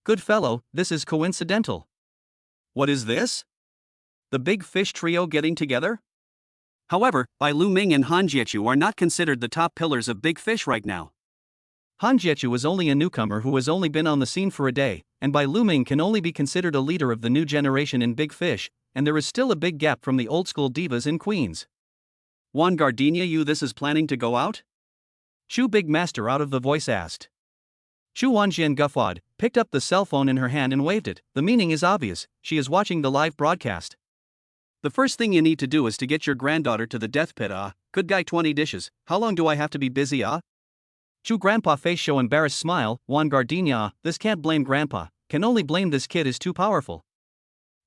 Good fellow, this is coincidental. What is this? The big fish trio getting together? However, Bai Lu Ming and Han Jiechu are not considered the top pillars of Big Fish right now. Han Jiechu is only a newcomer who has only been on the scene for a day, and Bai Lu Ming can only be considered a leader of the new generation in Big Fish, and there is still a big gap from the old-school divas in Queens. Juan Gardenia, you this is planning to go out? Chu Big Master out of the voice asked. Chu Wanjian guffawed, picked up the cell phone in her hand and waved it. The meaning is obvious, she is watching the live broadcast. The first thing you need to do is to get your granddaughter to the death pit. Good guy, 20 dishes, how long do I have to be busy? Chu grandpa face show embarrassed smile. Juan Gardenia, this can't blame grandpa, can only blame this kid is too powerful.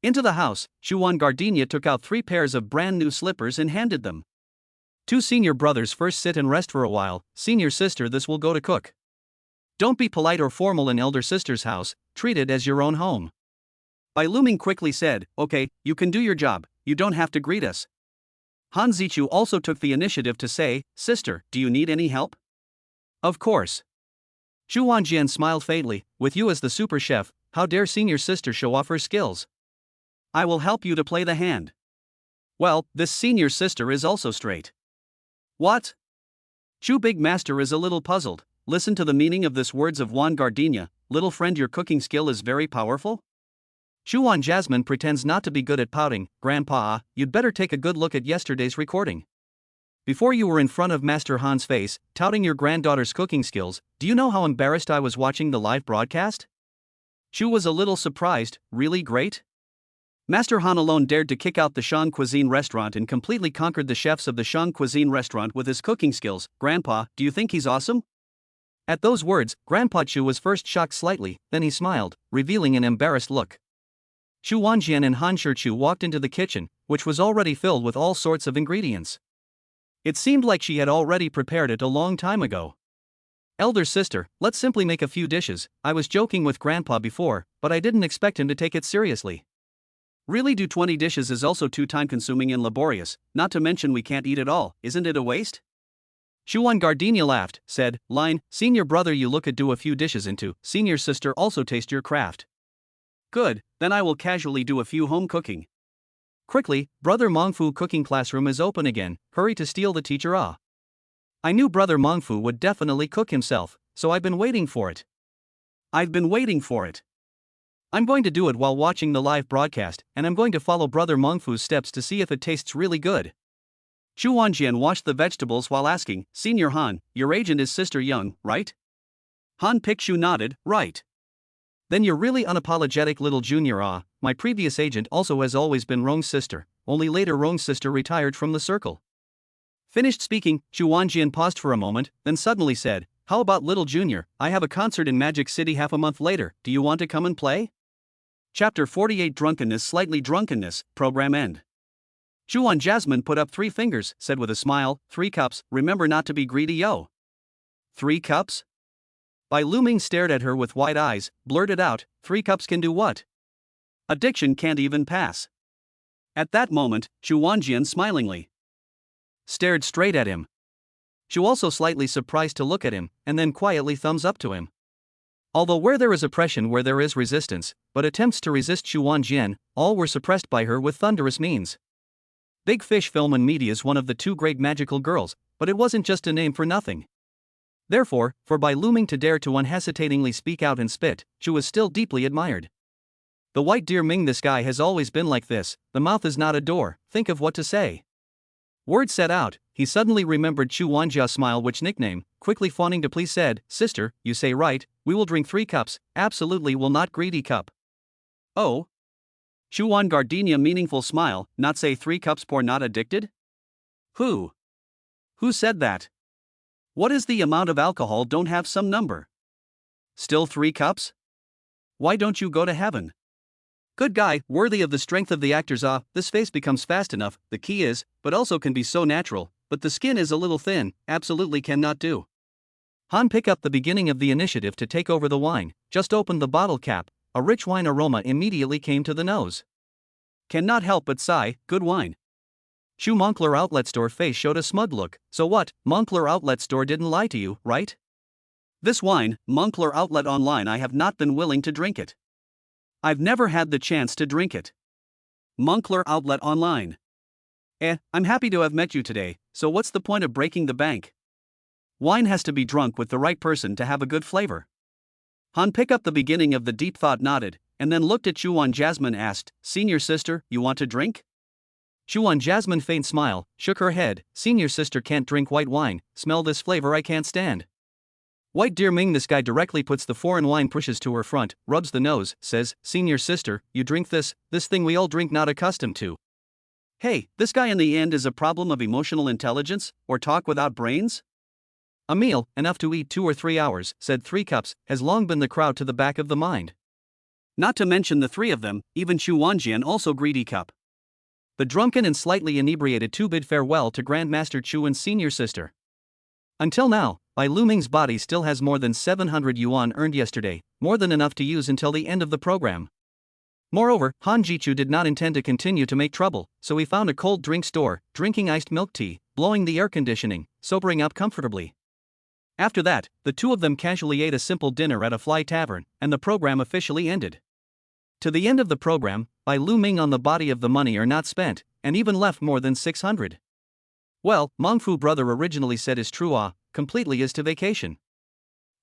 Into the house, Chu Juan Gardenia took out 3 pairs of brand new slippers and handed them. 2 senior brothers first sit and rest for a while, senior sister this will go to cook. Don't be polite or formal in elder sister's house, treat it as your own home. Bai Luming quickly said, okay, you can do your job, you don't have to greet us. Han Zichu also took the initiative to say, sister, do you need any help? Of course. Zhu Wanjian smiled faintly, with you as the super chef, how dare senior sister show off her skills? I will help you to play the hand. Well, this senior sister is also straight. What? Chu Big Master is a little puzzled. Listen to the meaning of this words of Juan Gardenia, little friend your cooking skill is very powerful? Chuan Jasmine pretends not to be good at pouting, Grandpa, you'd better take a good look at yesterday's recording. Before you were in front of Master Han's face, touting your granddaughter's cooking skills, do you know how embarrassed I was watching the live broadcast? Chu was a little surprised, really great? Master Han alone dared to kick out the Shang Cuisine restaurant and completely conquered the chefs of the Shang Cuisine restaurant with his cooking skills. Grandpa, do you think he's awesome? At those words, Grandpa Chu was first shocked slightly, then he smiled, revealing an embarrassed look. Chu Wanjian and Han Shichu walked into the kitchen, which was already filled with all sorts of ingredients. It seemed like she had already prepared it a long time ago. Elder sister, let's simply make a few dishes. I was joking with Grandpa before, but I didn't expect him to take it seriously. Really, do 20 dishes is also too time-consuming and laborious, not to mention we can't eat it all, isn't it a waste? Chuan Gardenia laughed, said, line, senior brother you look at do a few dishes into, senior sister also taste your craft. Good, then I will casually do a few home cooking. Quickly, Brother Mongfu cooking classroom is open again, hurry to steal the teacher I knew Brother Mongfu would definitely cook himself, so I've been waiting for it. I've been waiting for it. I'm going to do it while watching the live broadcast, and I'm going to follow Brother Mongfu's steps to see if it tastes really good. Chu Wanjian washed the vegetables while asking, Senior Han, your agent is Sister Young, right? Han Pikshu nodded, right. Then you're really unapologetic little junior my previous agent also has always been Rong's sister, only later Rong's sister retired from the circle. Finished speaking, Chu Wanjian paused for a moment, then suddenly said, how about little junior, I have a concert in Magic City half a month later, do you want to come and play? Chapter 48 Drunkenness Slightly Drunkenness, Program End. Chuan Jasmine put up 3 fingers, said with a smile, 3 cups, remember not to be greedy yo. 3 cups? Bai Luming stared at her with wide eyes, blurted out, 3 cups can do what? Addiction can't even pass. At that moment, Chu Wanjian smilingly stared straight at him. Chu also slightly surprised to look at him, and then quietly thumbs up to him. Although where there is oppression where there is resistance, but attempts to resist Chu Wanjian, all were suppressed by her with thunderous means. Big Fish Film and Media is one of the 2 great magical girls, but it wasn't just a name for nothing. Therefore, for Bai Luming to dare to unhesitatingly speak out and spit, Chu was still deeply admired. The white deer Ming this guy has always been like this, the mouth is not a door, think of what to say. Word set out, he suddenly remembered Chu Wanjia's smile which nickname, quickly fawning to please said, sister, you say right, we will drink 3 cups, absolutely will not greedy cup. Oh? Chu Wan Gardenia meaningful smile, not say 3 cups pour not addicted? Who? Who said that? What is the amount of alcohol? Don't have some number. Still 3 cups? Why don't you go to heaven? Good guy, worthy of the strength of the actors. This face becomes fast enough, the key is, but also can be so natural, but the skin is a little thin, absolutely cannot do. Han pick up the beginning of the initiative to take over the wine, just opened the bottle cap, a rich wine aroma immediately came to the nose. Cannot help but sigh, good wine. Chu Moncler outlet store face showed a smug look, so what, Moncler outlet store didn't lie to you, right? This wine, Moncler outlet online, I have not been willing to drink it. I've never had the chance to drink it. Moncler outlet online. I'm happy to have met you today, so what's the point of breaking the bank? Wine has to be drunk with the right person to have a good flavor. Han pick up the beginning of the deep thought, nodded, and then looked at Chuan. Jasmine asked, Senior sister, you want to drink? Chuan. Jasmine faint smile, shook her head, Senior sister can't drink white wine, smell this flavor I can't stand. White dear Ming, this guy directly puts the foreign wine, pushes to her front, rubs the nose, says, Senior sister, you drink this thing we all drink, not accustomed to. Hey, this guy in the end is a problem of emotional intelligence, or talk without brains? A meal, enough to eat 2 or 3 hours, said 3 cups, has long been the crowd to the back of the mind. Not to mention the 3 of them, even Chu Wanjian also greedy cup. The drunken and slightly inebriated 2 bid farewell to Grandmaster Chuan's senior sister. Until now, Bai Luming's body still has more than 700 yuan earned yesterday, more than enough to use until the end of the program. Moreover, Han Jichu did not intend to continue to make trouble, so he found a cold drink store, drinking iced milk tea, blowing the air conditioning, sobering up comfortably. After that, the 2 of them casually ate a simple dinner at a fly tavern, and the program officially ended. To the end of the program, Bai Luming on the body of the money are not spent, and even left more than 600. Well, Mengfu brother originally said is true, completely is to vacation.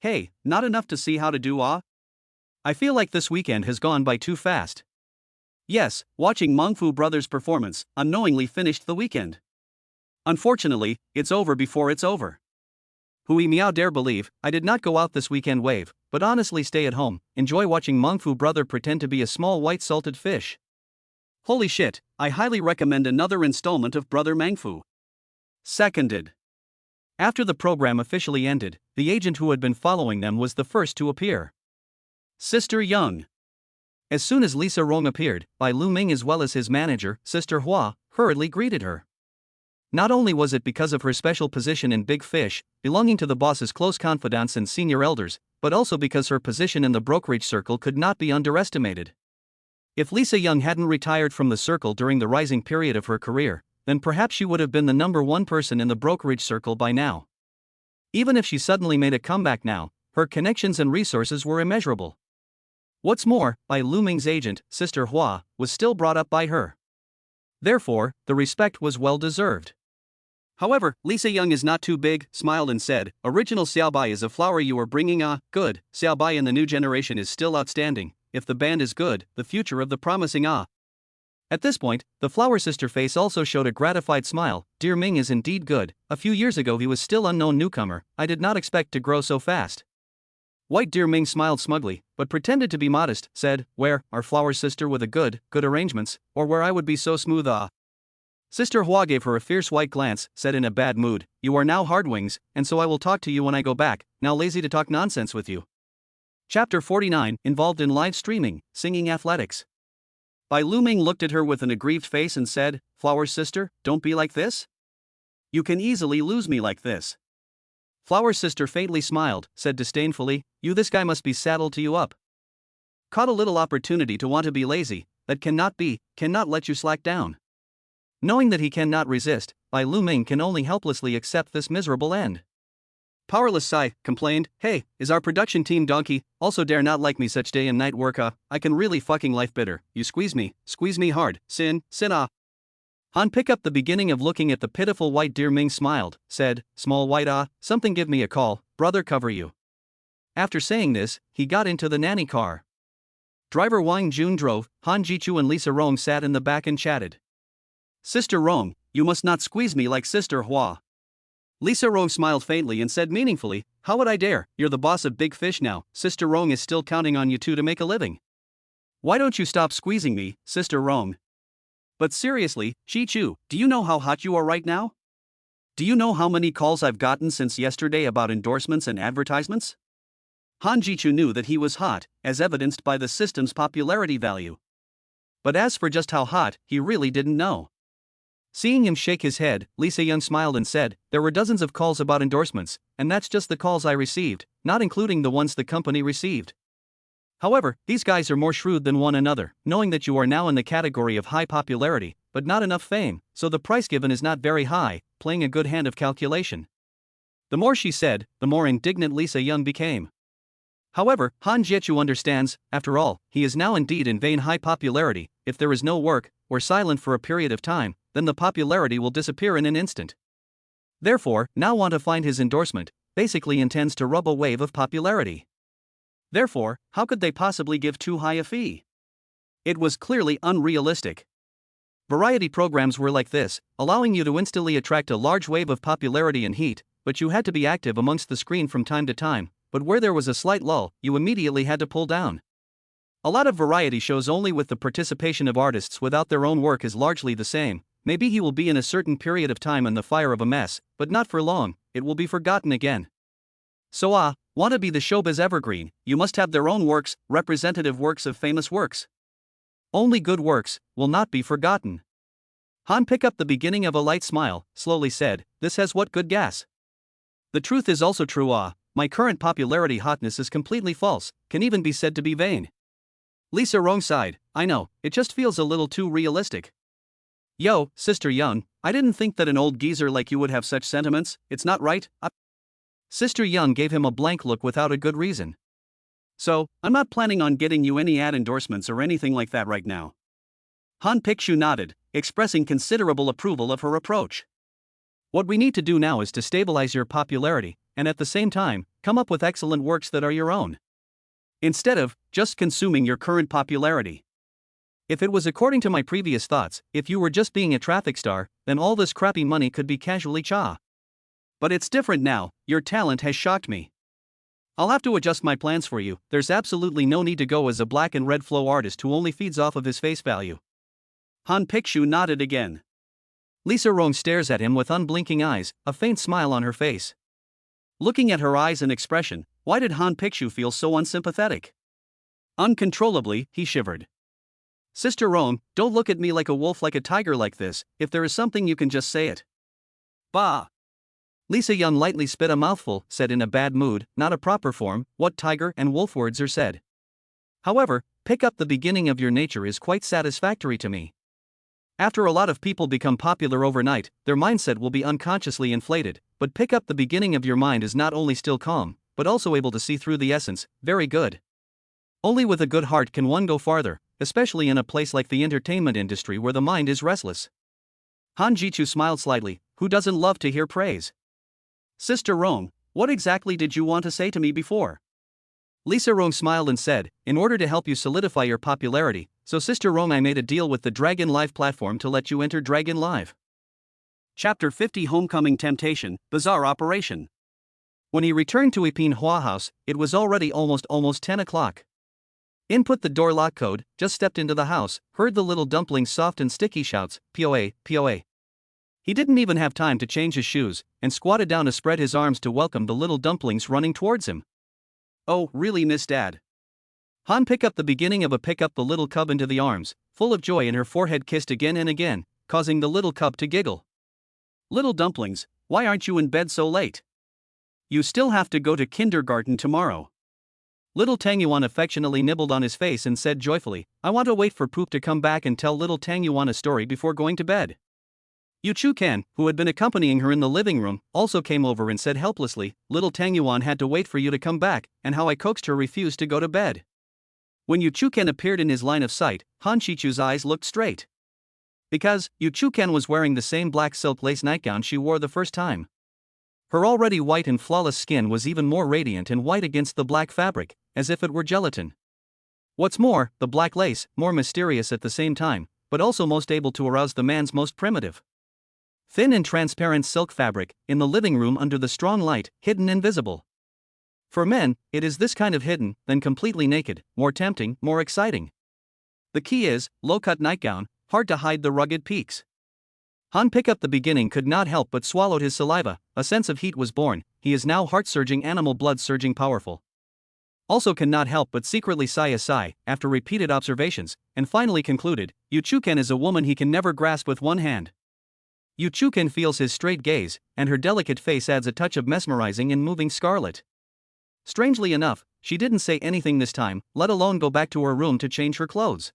Hey, not enough to see how to do I feel like this weekend has gone by too fast. Yes, watching Mengfu brothers' performance unknowingly finished the weekend. Unfortunately, it's over before it's over. Hui Miao dare believe I did not go out this weekend wave, but honestly stay at home, enjoy watching Mengfu brother pretend to be a small white salted fish. Holy shit, I highly recommend another installment of Brother Mengfu. Seconded. After the program officially ended, the agent who had been following them was the first to appear. Sister Young. As soon as Lisa Rong appeared, Bai Luming as well as his manager, Sister Hua, hurriedly greeted her. Not only was it because of her special position in Big Fish, belonging to the boss's close confidants and senior elders, but also because her position in the brokerage circle could not be underestimated. If Lisa Young hadn't retired from the circle during the rising period of her career, then perhaps she would have been the #1 person in the brokerage circle by now. Even if she suddenly made a comeback now, her connections and resources were immeasurable. What's more, Bai Luming's agent, Sister Hua, was still brought up by her. Therefore, the respect was well deserved. However, Lisa Young is not too big, smiled and said, Original Xiaobai is a flower you are bringing, good, Xiaobai in the new generation is still outstanding, if the band is good, the future of the promising At this point, the flower sister face also showed a gratified smile, Dear Ming is indeed good, a few years ago he was still unknown newcomer, I did not expect to grow so fast. White Dear Ming smiled smugly, but pretended to be modest, said, Where, our flower sister with a good arrangements, or where I would be so smooth Sister Hua gave her a fierce white glance, said in a bad mood, You are now hardwings, and so I will talk to you when I go back, now lazy to talk nonsense with you. Chapter 49, involved in live streaming, singing athletics. Bai Luming looked at her with an aggrieved face and said, Flower sister, don't be like this. You can easily lose me like this. Flower sister faintly smiled, said disdainfully, You this guy must be saddled to you up. Caught a little opportunity to want to be lazy, that cannot let you slack down. Knowing that he cannot resist, Bai Luming can only helplessly accept this miserable end. Powerless Sai complained, Hey, is our production team donkey, also dare not like me such day and night work I can really fucking life bitter, you squeeze me hard, sin Han pick up the beginning of looking at the pitiful white Dear Ming smiled, said, Small white something give me a call, brother cover you. After saying this, he got into the nanny car. Driver Wang Jun drove, Han Jichu and Lisa Rong sat in the back and chatted. Sister Rong, you must not squeeze me like Sister Hua. Lisa Rong smiled faintly and said meaningfully, How would I dare, you're the boss of Big Fish now, Sister Rong is still counting on you two to make a living. Why don't you stop squeezing me, Sister Rong? But seriously, Chi Chu, do you know how hot you are right now? Do you know how many calls I've gotten since yesterday about endorsements and advertisements? Han Jichu knew that he was hot, as evidenced by the system's popularity value. But as for just how hot, he really didn't know. Seeing him shake his head, Lisa Young smiled and said, "There were dozens of calls about endorsements, and that's just the calls I received, not including the ones the company received. However, these guys are more shrewd than one another, knowing that you are now in the category of high popularity, but not enough fame, so the price given is not very high, playing a good hand of calculation." The more she said, the more indignant Lisa Young became. However, Han Jiechu understands, after all, he is now indeed in vain high popularity. If there is no work, or silent for a period of time, then the popularity will disappear in an instant. Therefore, now want to find his endorsement, basically intends to rub a wave of popularity. Therefore, how could they possibly give too high a fee? It was clearly unrealistic. Variety programs were like this, allowing you to instantly attract a large wave of popularity and heat, but you had to be active amongst the screen from time to time, but where there was a slight lull, you immediately had to pull down. A lot of variety shows only with the participation of artists without their own work is largely the same. Maybe he will be in a certain period of time in the fire of a mess, but not for long, it will be forgotten again. So want to be the showbiz evergreen, you must have their own works, representative works of famous works. Only good works will not be forgotten. Han picked up the beginning of a light smile, slowly said, "This has what good gas. The truth is also true. My current popularity hotness is completely false, can even be said to be vain." Lisa Rong sighed, "I know, it just feels a little too realistic." "Yo, Sister Young, I didn't think that an old geezer like you would have such sentiments, it's not right." Sister Young gave him a blank look without a good reason. "So, I'm not planning on getting you any ad endorsements or anything like that right now." Han Pikshu nodded, expressing considerable approval of her approach. "What we need to do now is to stabilize your popularity, and at the same time, come up with excellent works that are your own. Instead of just consuming your current popularity. If it was according to my previous thoughts, if you were just being a traffic star, then all this crappy money could be casually cha. But it's different now, your talent has shocked me. I'll have to adjust my plans for you, there's absolutely no need to go as a black and red flow artist who only feeds off of his face value." Han Pikshu nodded again. Lisa Rong stares at him with unblinking eyes, a faint smile on her face. Looking at her eyes and expression, why did Han Pikshu feel so unsympathetic? Uncontrollably, he shivered. "Sister Rong, don't look at me like a wolf like a tiger like this, if there is something you can just say it." "Bah!" Lisa Young lightly spit a mouthful, said in a bad mood, not a proper form, what tiger and wolf words are said. However, pick up the beginning of your nature is quite satisfactory to me. After a lot of people become popular overnight, their mindset will be unconsciously inflated, but pick up the beginning of your mind is not only still calm, but also able to see through the essence, very good. Only with a good heart can one go farther, especially in a place like the entertainment industry where the mind is restless. Han Jichu smiled slightly, who doesn't love to hear praise? "Sister Rong, what exactly did you want to say to me before?" Lisa Rong smiled and said, "In order to help you solidify your popularity, so Sister Rong, I made a deal with the Dragon Live platform to let you enter Dragon Live." Chapter 50 Homecoming Temptation, Bizarre Operation. When he returned to Ipin Hua House, it was already almost 10 o'clock. Input the door lock code, just stepped into the house, heard the little dumpling's soft and sticky shouts, "POA, POA." He didn't even have time to change his shoes, and squatted down to spread his arms to welcome the little dumplings running towards him. "Oh, really, Miss Dad?" Han picked up the beginning of a pick up the little cub into the arms, full of joy, and her forehead kissed again and again, causing the little cub to giggle. "Little dumplings, why aren't you in bed so late? You still have to go to kindergarten tomorrow." Little Tang Yuan affectionately nibbled on his face and said joyfully, "I want to wait for Poop to come back and tell little Tang Yuan a story before going to bed." Yu Chu Kan, who had been accompanying her in the living room, also came over and said helplessly, "Little Tang Yuan had to wait for you to come back, and how I coaxed her refused to go to bed." When Yu Chu Kan appeared in his line of sight, Han Shichu's eyes looked straight. Because Yu Chu Kan was wearing the same black silk lace nightgown she wore the first time. Her already white and flawless skin was even more radiant and white against the black fabric, as if it were gelatin. What's more, the black lace, more mysterious at the same time, but also most able to arouse the man's most primitive. Thin and transparent silk fabric, in the living room under the strong light, hidden invisible. For men, it is this kind of hidden, then completely naked, more tempting, more exciting. The key is, low-cut nightgown, hard to hide the rugged peaks. Han Pickup the beginning could not help but swallowed his saliva, a sense of heat was born, he is now heart-surging animal blood surging powerful. Also cannot help but secretly sigh a sigh, after repeated observations, and finally concluded, Yuchuken is a woman he can never grasp with one hand. Yuchuken feels his straight gaze, and her delicate face adds a touch of mesmerizing and moving scarlet. Strangely enough, she didn't say anything this time, let alone go back to her room to change her clothes.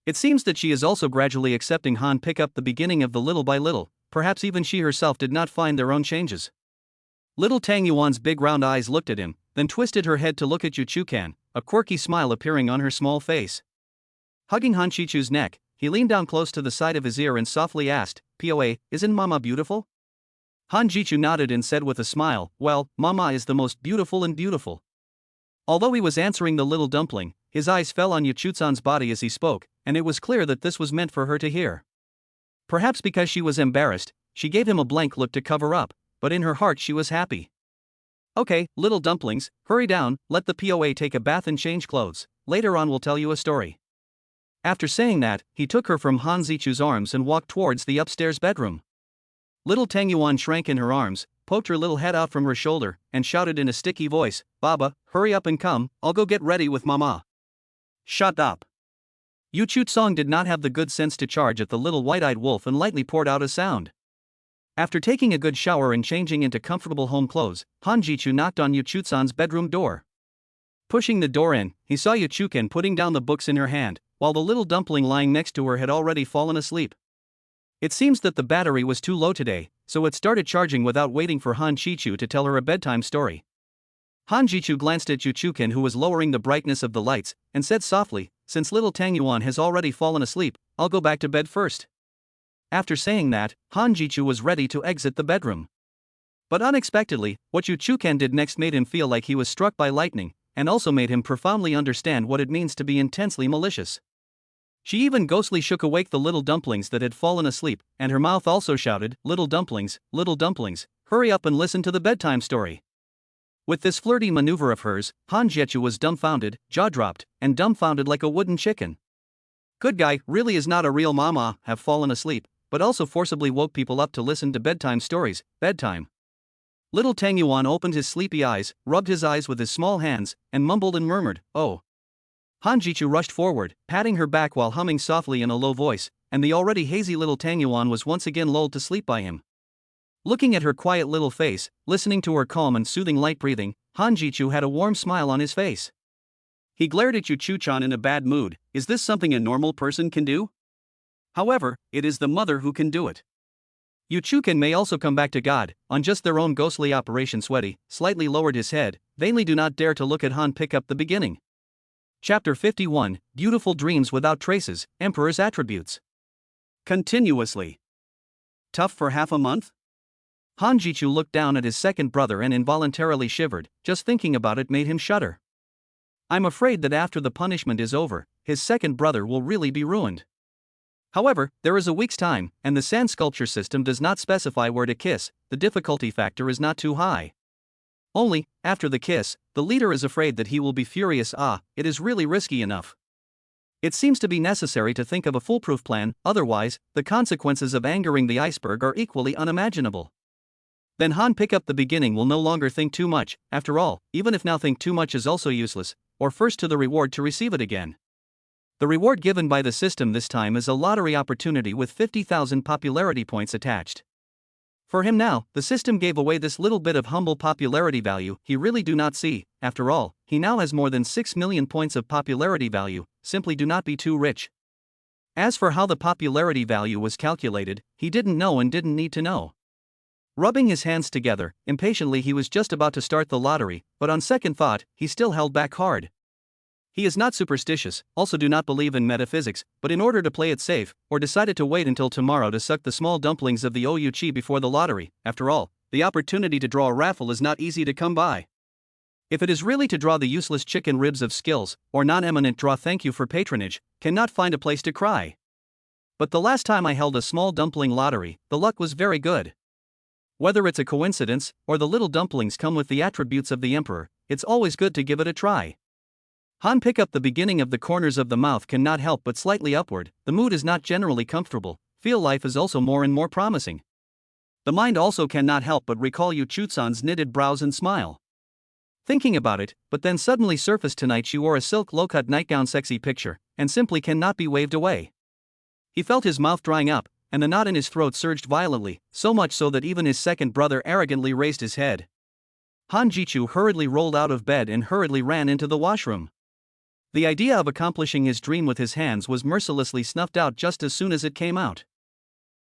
It seems that she is also gradually accepting Han Pickup the beginning of the little by little, perhaps even she herself did not find their own changes. Little Tang Yuan's big round eyes looked at him, then twisted her head to look at Yuchukan, a quirky smile appearing on her small face. Hugging Han Chichu's neck, he leaned down close to the side of his ear and softly asked, "Poa, isn't Mama beautiful?" Han Jichu nodded and said with a smile, "Well, Mama is the most beautiful and beautiful." Although he was answering the little dumpling, his eyes fell on Yuchutsan's body as he spoke, and it was clear that this was meant for her to hear. Perhaps because she was embarrassed, she gave him a blank look to cover up, but in her heart she was happy. "Okay, little dumplings, hurry down, let the POA take a bath and change clothes, later on we'll tell you a story." After saying that, he took her from Han Zichu's arms and walked towards the upstairs bedroom. Little Tang Yuan shrank in her arms, poked her little head out from her shoulder, and shouted in a sticky voice, "Baba, hurry up and come, I'll go get ready with Mama." "Shut up." Yu Chutsong did not have the good sense to charge at the little white-eyed wolf and lightly poured out a sound. After taking a good shower and changing into comfortable home clothes, Han Jichu knocked on Yu Chutsan's bedroom door. Pushing the door in, he saw Yu Chuken putting down the books in her hand, while the little dumpling lying next to her had already fallen asleep. It seems that the battery was too low today, so it started charging without waiting for Han Chichu to tell her a bedtime story. Han Jichu glanced at Yuchuken, who was lowering the brightness of the lights, and said softly, "Since little Tang Yuan has already fallen asleep, I'll go back to bed first." After saying that, Han Jichu was ready to exit the bedroom. But unexpectedly, what Yuchuken did next made him feel like he was struck by lightning, and also made him profoundly understand what it means to be intensely malicious. She even ghostly shook awake the little dumplings that had fallen asleep, and her mouth also shouted, little dumplings, hurry up and listen to the bedtime story." With this flirty maneuver of hers, Han Jiechu was dumbfounded, jaw-dropped, and dumbfounded like a wooden chicken. Good guy really is not a real mama, have fallen asleep, but also forcibly woke people up to listen to bedtime stories, bedtime. Little Tang Yuan opened his sleepy eyes, rubbed his eyes with his small hands, and mumbled and murmured, "Oh." Han Jichu rushed forward, patting her back while humming softly in a low voice, and the already hazy little Tang Yuan was once again lulled to sleep by him. Looking at her quiet little face, listening to her calm and soothing light breathing, Han Jichu had a warm smile on his face. He glared at Yu Chuchan in a bad mood. Is this something a normal person can do? However, it is the mother who can do it. Yu Chuken may also come back to God, on just their own ghostly operation. Sweaty slightly lowered his head, vainly do not dare to look at Han Pickup the beginning. Chapter 51, Beautiful Dreams Without Traces, Emperor's Attributes. Continuously. Tough for half a month? Han Jichu looked down at his second brother and involuntarily shivered, just thinking about it made him shudder. I'm afraid that after the punishment is over, his second brother will really be ruined. However, there is a week's time, and the sand sculpture system does not specify where to kiss, the difficulty factor is not too high. Only, after the kiss, the leader is afraid that he will be furious. It is really risky enough. It seems to be necessary to think of a foolproof plan, otherwise, the consequences of angering the iceberg are equally unimaginable. Then Han Pickup the beginning will no longer think too much, after all, even if now think too much is also useless, or first to the reward to receive it again. The reward given by the system this time is a lottery opportunity with 50,000 popularity points attached. For him now, the system gave away this little bit of humble popularity value he really do not see. After all, he now has more than 6 million points of popularity value, simply do not be too rich. As for how the popularity value was calculated, he didn't know and didn't need to know. Rubbing his hands together, impatiently he was just about to start the lottery, but on second thought, he still held back hard. He is not superstitious, also do not believe in metaphysics, but in order to play it safe, or decided to wait until tomorrow to suck the small dumplings of the Ouchi before the lottery. After all, the opportunity to draw a raffle is not easy to come by. If it is really to draw the useless chicken ribs of skills, or non-eminent draw thank you for patronage, cannot find a place to cry. But the last time I held a small dumpling lottery, the luck was very good. Whether it's a coincidence, or the little dumplings come with the attributes of the emperor, it's always good to give it a try. Han Pickup the beginning of the corners of the mouth cannot help but slightly upward, the mood is not generally comfortable, feel life is also more and more promising. The mind also cannot help but recall Yu Chutsan's knitted brows and smile. Thinking about it, but then suddenly surfaced tonight she wore a silk low-cut nightgown sexy picture, and simply cannot be waved away. He felt his mouth drying up, and the knot in his throat surged violently, so much so that even his second brother arrogantly raised his head. Han Jichu hurriedly rolled out of bed and hurriedly ran into the washroom. The idea of accomplishing his dream with his hands was mercilessly snuffed out just as soon as it came out.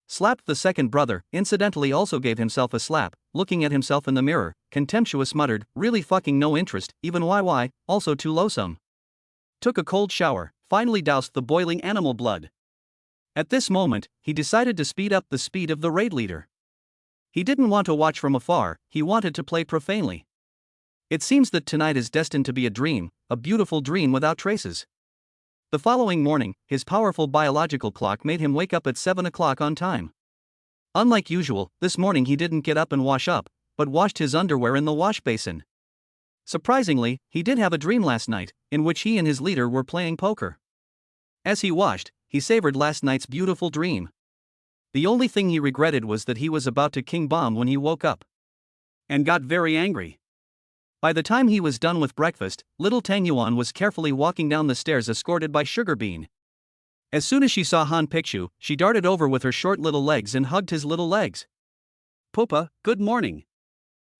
Slapped the second brother, incidentally also gave himself a slap, looking at himself in the mirror, contemptuous muttered, really fucking no interest, even YY, also too low-some. Took a cold shower, finally doused the boiling animal blood. At this moment, he decided to speed up the speed of the raid leader. He didn't want to watch from afar, he wanted to play profanely. It seems that tonight is destined to be a dream, a beautiful dream without traces. The following morning, his powerful biological clock made him wake up at 7 o'clock on time. Unlike usual, this morning he didn't get up and wash up, but washed his underwear in the wash basin. Surprisingly, he did have a dream last night, in which he and his leader were playing poker. As he washed, he savored last night's beautiful dream. The only thing he regretted was that he was about to king bomb when he woke up. And got very angry. By the time he was done with breakfast, little Tang Yuan was carefully walking down the stairs escorted by Sugar Bean. As soon as she saw Han Picchu, she darted over with her short little legs and hugged his little legs. Papa, good morning.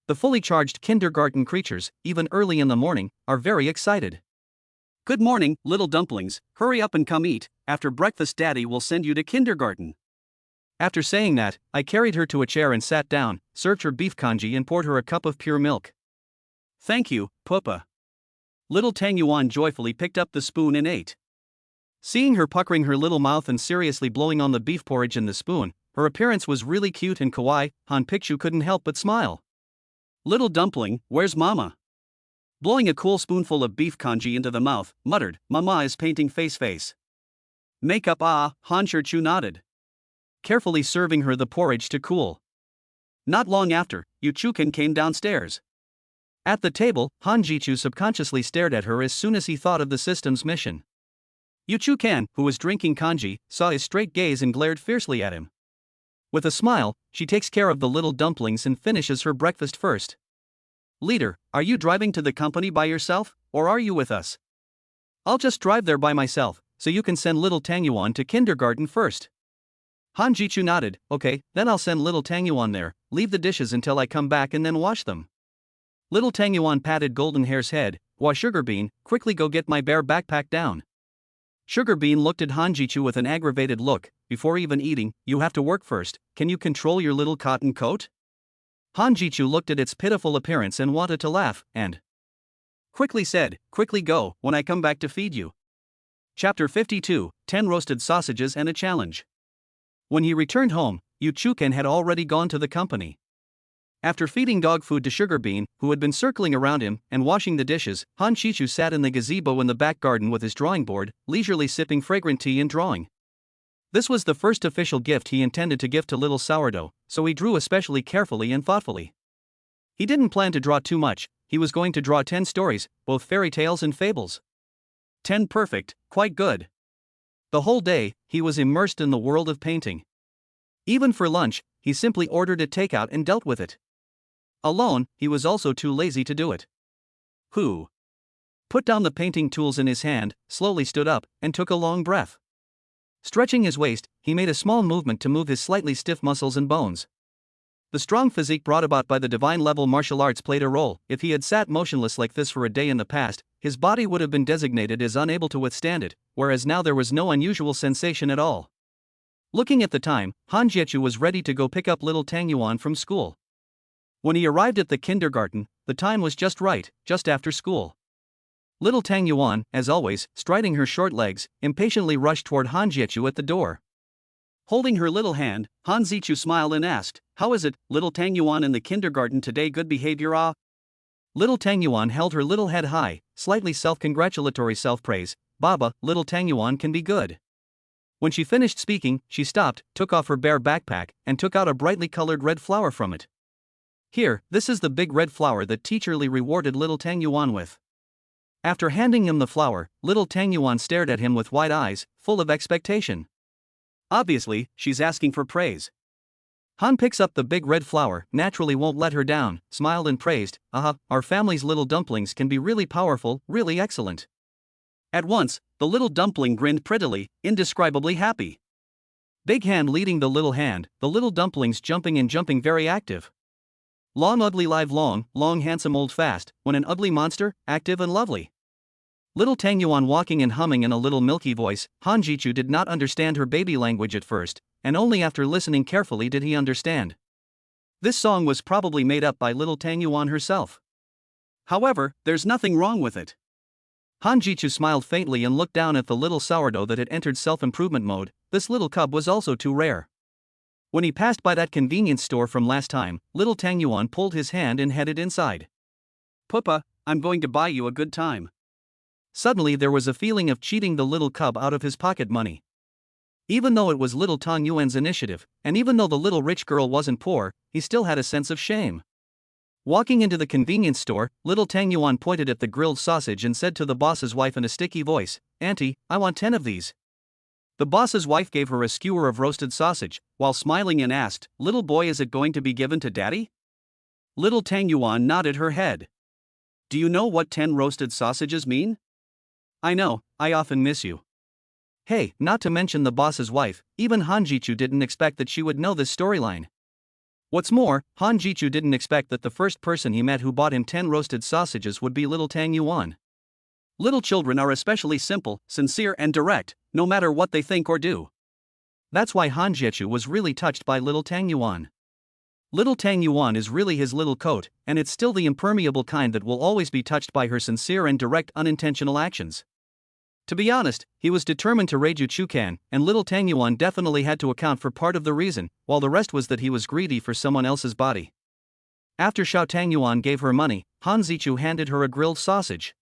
The fully charged kindergarten creatures, even early in the morning, are very excited. Good morning, little dumplings, hurry up and come eat, after breakfast daddy will send you to kindergarten. After saying that, I carried her to a chair and sat down, served her beef congee and poured her a cup of pure milk. Thank you, Papa. Little Tang Yuan joyfully picked up the spoon and ate. Seeing her puckering her little mouth and seriously blowing on the beef porridge in the spoon, her appearance was really cute and kawaii. Han Picchu couldn't help but smile. Little dumpling, where's Mama? Blowing a cool spoonful of beef congee into the mouth, muttered, Mama is painting face. Makeup Han Chu nodded. Carefully serving her the porridge to cool. Not long after, Yu Chukan came downstairs. At the table, Han Jichu subconsciously stared at her as soon as he thought of the system's mission. Yu Chukan, who was drinking congee, saw his straight gaze and glared fiercely at him. With a smile, she takes care of the little dumplings and finishes her breakfast first. Leader, are you driving to the company by yourself, or are you with us? I'll just drive there by myself, so you can send little Tang Yuan to kindergarten first. Han Jichu nodded, okay, then I'll send little Tang Yuan there, leave the dishes until I come back and then wash them. Little Tang Yuan patted Golden Hair's head, while Sugar Bean, quickly go get my bear backpack down. Sugar Bean looked at Han Jichu with an aggravated look, before even eating, you have to work first, can you control your little cotton coat? Han Jichu looked at its pitiful appearance and wanted to laugh, and quickly said, quickly go, when I come back to feed you. Chapter 52, 10 Roasted Sausages and a Challenge. When he returned home, Yu Chukan had already gone to the company. After feeding dog food to Sugar Bean, who had been circling around him, and washing the dishes, Han Chichu sat in the gazebo in the back garden with his drawing board, leisurely sipping fragrant tea and drawing. This was the first official gift he intended to give to little Sourdough, so he drew especially carefully and thoughtfully. He didn't plan to draw too much, he was going to draw 10 stories, both fairy tales and fables. 10 perfect, quite good. The whole day, he was immersed in the world of painting. Even for lunch, he simply ordered a takeout and dealt with it. Alone, he was also too lazy to do it. Who put down the painting tools in his hand, slowly stood up, and took a long breath. Stretching his waist, he made a small movement to move his slightly stiff muscles and bones. The strong physique brought about by the divine-level martial arts played a role. If he had sat motionless like this for a day in the past, his body would have been designated as unable to withstand it, whereas now there was no unusual sensation at all. Looking at the time, Han Jiechu was ready to go pick up little Tang Yuan from school. When he arrived at the kindergarten, the time was just right, just after school. Little Tang Yuan, as always, striding her short legs, impatiently rushed toward Han Jiechu at the door. Holding her little hand, Han Zichu smiled and asked, "How is it, little Tang Yuan in the kindergarten today? Good behavior, ah?" Little Tang Yuan held her little head high, slightly self-congratulatory self-praise, "Baba, little Tang Yuan can be good." When she finished speaking, she stopped, took off her bear backpack, and took out a brightly colored red flower from it. "Here, this is the big red flower that teacherly rewarded little Tang Yuan with." After handing him the flower, little Tang Yuan stared at him with wide eyes, full of expectation. Obviously, she's asking for praise. Han picks up the big red flower, naturally won't let her down, smiled and praised, our family's little dumplings can be really powerful, really excellent. At once, the little dumpling grinned prettily, indescribably happy. Big hand leading the little dumplings jumping and jumping very active. Long ugly live long handsome old fast, when an ugly monster, active and lovely. Little Tang Yuan walking and humming in a little milky voice. Han Jichu did not understand her baby language at first, and only after listening carefully did he understand. This song was probably made up by little Tang Yuan herself. However, there's nothing wrong with it. Han Jichu smiled faintly and looked down at the little sourdough that had entered self-improvement mode. This little cub was also too rare. When he passed by that convenience store from last time, little Tang Yuan pulled his hand and headed inside. Papa, I'm going to buy you a good time. Suddenly there was a feeling of cheating the little cub out of his pocket money. Even though it was little Tang Yuan's initiative, and even though the little rich girl wasn't poor, he still had a sense of shame. Walking into the convenience store, little Tang Yuan pointed at the grilled sausage and said to the boss's wife in a sticky voice, "Auntie, I want 10 of these." The boss's wife gave her a skewer of roasted sausage, while smiling and asked, "Little boy, is it going to be given to daddy?" Little Tang Yuan nodded her head. "Do you know what 10 roasted sausages mean?" "I know, I often miss you." Hey, not to mention the boss's wife, even Han Jichu didn't expect that she would know this storyline. What's more, Han Jichu didn't expect that the first person he met who bought him 10 roasted sausages would be little Tang Yuan. Little children are especially simple, sincere and direct, no matter what they think or do. That's why Han Jichu was really touched by little Tang Yuan. Little Tang Yuan is really his little coat, and it's still the impermeable kind that will always be touched by her sincere and direct unintentional actions. To be honest, he was determined to raid Chukan, and little Tang Yuan definitely had to account for part of the reason, while the rest was that he was greedy for someone else's body. After Xiao Tang Yuan gave her money, Han Zichu handed her a grilled sausage.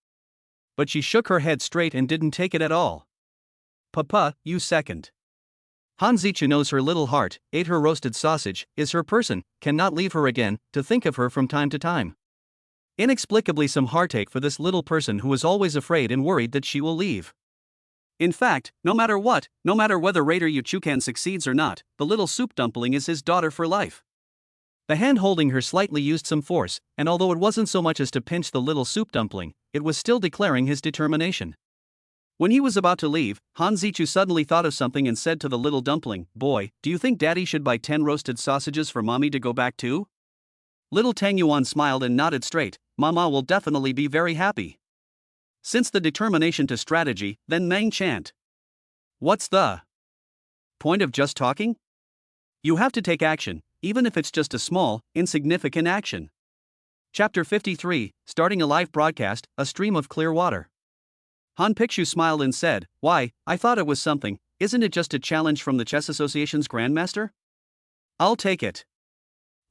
But she shook her head straight and didn't take it at all. "Papa, you second." Han Zichu knows her little heart, ate her roasted sausage, is her person, cannot leave her again, to think of her from time to time. Inexplicably some heartache for this little person who is always afraid and worried that she will leave. In fact, no matter what, no matter whether Raider Yuchukan succeeds or not, the little soup dumpling is his daughter for life. The hand holding her slightly used some force, and although it wasn't so much as to pinch the little soup dumpling, it was still declaring his determination. When he was about to leave, Han Zichu suddenly thought of something and said to the little dumpling, "Boy, do you think Daddy should buy 10 roasted sausages for Mommy to go back to?" Little Tang Yuan smiled and nodded straight. "Mama will definitely be very happy." Since the determination to strategy, then main chant. What's the point of just talking? You have to take action, even if it's just a small, insignificant action. Chapter 53, starting a live broadcast, a stream of clear water. Han Pikshu smiled and said, "Why, I thought it was something, isn't it just a challenge from the Chess Association's Grandmaster? I'll take it."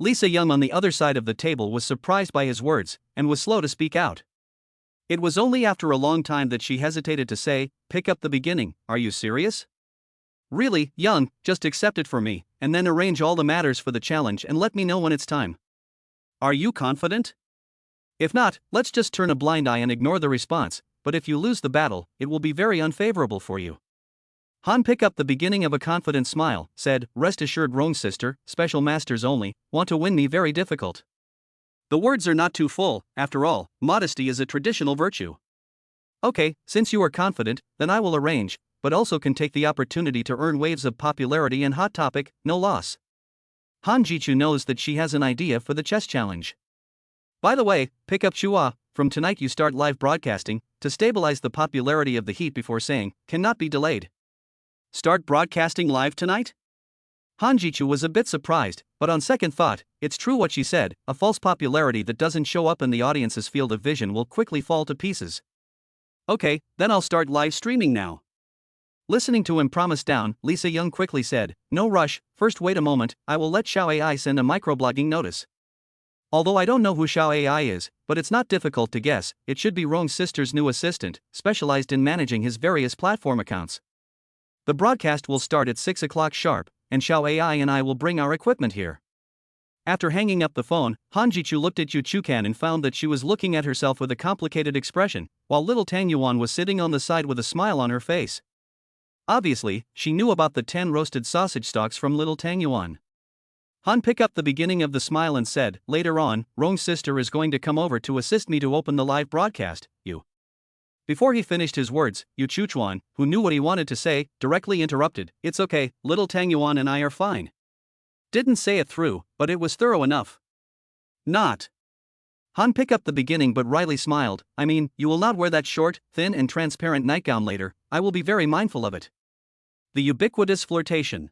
Lisa Young on the other side of the table was surprised by his words, and was slow to speak out. It was only after a long time that she hesitated to say, "Pick up the beginning, are you serious?" "Really, Young, just accept it for me, and then arrange all the matters for the challenge and let me know when it's time." "Are you confident?" "If not, let's just turn a blind eye and ignore the response, but if you lose the battle, it will be very unfavorable for you." Han picked up the beginning of a confident smile, said, "Rest assured, wrong sister, special masters only, want to win me very difficult." The words are not too full, after all, modesty is a traditional virtue. "Okay, since you are confident, then I will arrange, but also can take the opportunity to earn waves of popularity and hot topic, no loss." Han Jichu knows that she has an idea for the chess challenge. "By the way, pick up Chua, from tonight you start live broadcasting, to stabilize the popularity of the heat before saying, cannot be delayed." Start broadcasting live tonight? Han Jichu was a bit surprised, but on second thought, it's true what she said, a false popularity that doesn't show up in the audience's field of vision will quickly fall to pieces. "Okay, then I'll start live streaming now." Listening to him promise down, Lisa Young quickly said, "No rush, first wait a moment, I will let Xiao AI send a microblogging notice." Although I don't know who Xiao AI is, but it's not difficult to guess, it should be Rong's sister's new assistant, specialized in managing his various platform accounts. The broadcast will start at 6 o'clock sharp, and Xiao AI and I will bring our equipment here. After hanging up the phone, Han Jichu looked at Yu Chukan and found that she was looking at herself with a complicated expression, while little Tang Yuan was sitting on the side with a smile on her face. Obviously, she knew about the 10 roasted sausage stalks from little Tang Yuan. Han picked up the beginning of the smile and said, later on, Rong's sister is going to come over to assist me to open the live broadcast, you. Before he finished his words, Yu Chuchuan, who knew what he wanted to say, directly interrupted, it's okay, little Tang Yuan and I are fine. Didn't say it through, but it was thorough enough. Not. Han picked up the beginning but wryly smiled, I mean, you will not wear that short, thin and transparent nightgown later, I will be very mindful of it. The ubiquitous flirtation.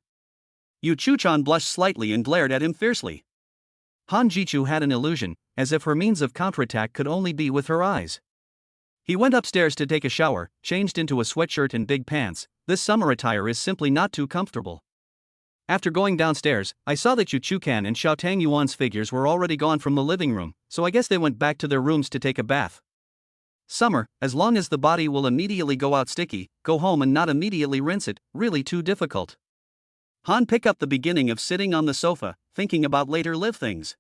Yu Chuchan blushed slightly and glared at him fiercely. Han Jichu had an illusion, as if her means of counterattack could only be with her eyes. He went upstairs to take a shower, changed into a sweatshirt and big pants. This summer attire is simply not too comfortable. After going downstairs, I saw that Yu Chukan and Xiao Tang Yuan's figures were already gone from the living room, so I guess they went back to their rooms to take a bath. Summer, as long as the body will immediately go out sticky, go home and not immediately rinse it, really too difficult. Han picked up the beginning of sitting on the sofa, thinking about later live things.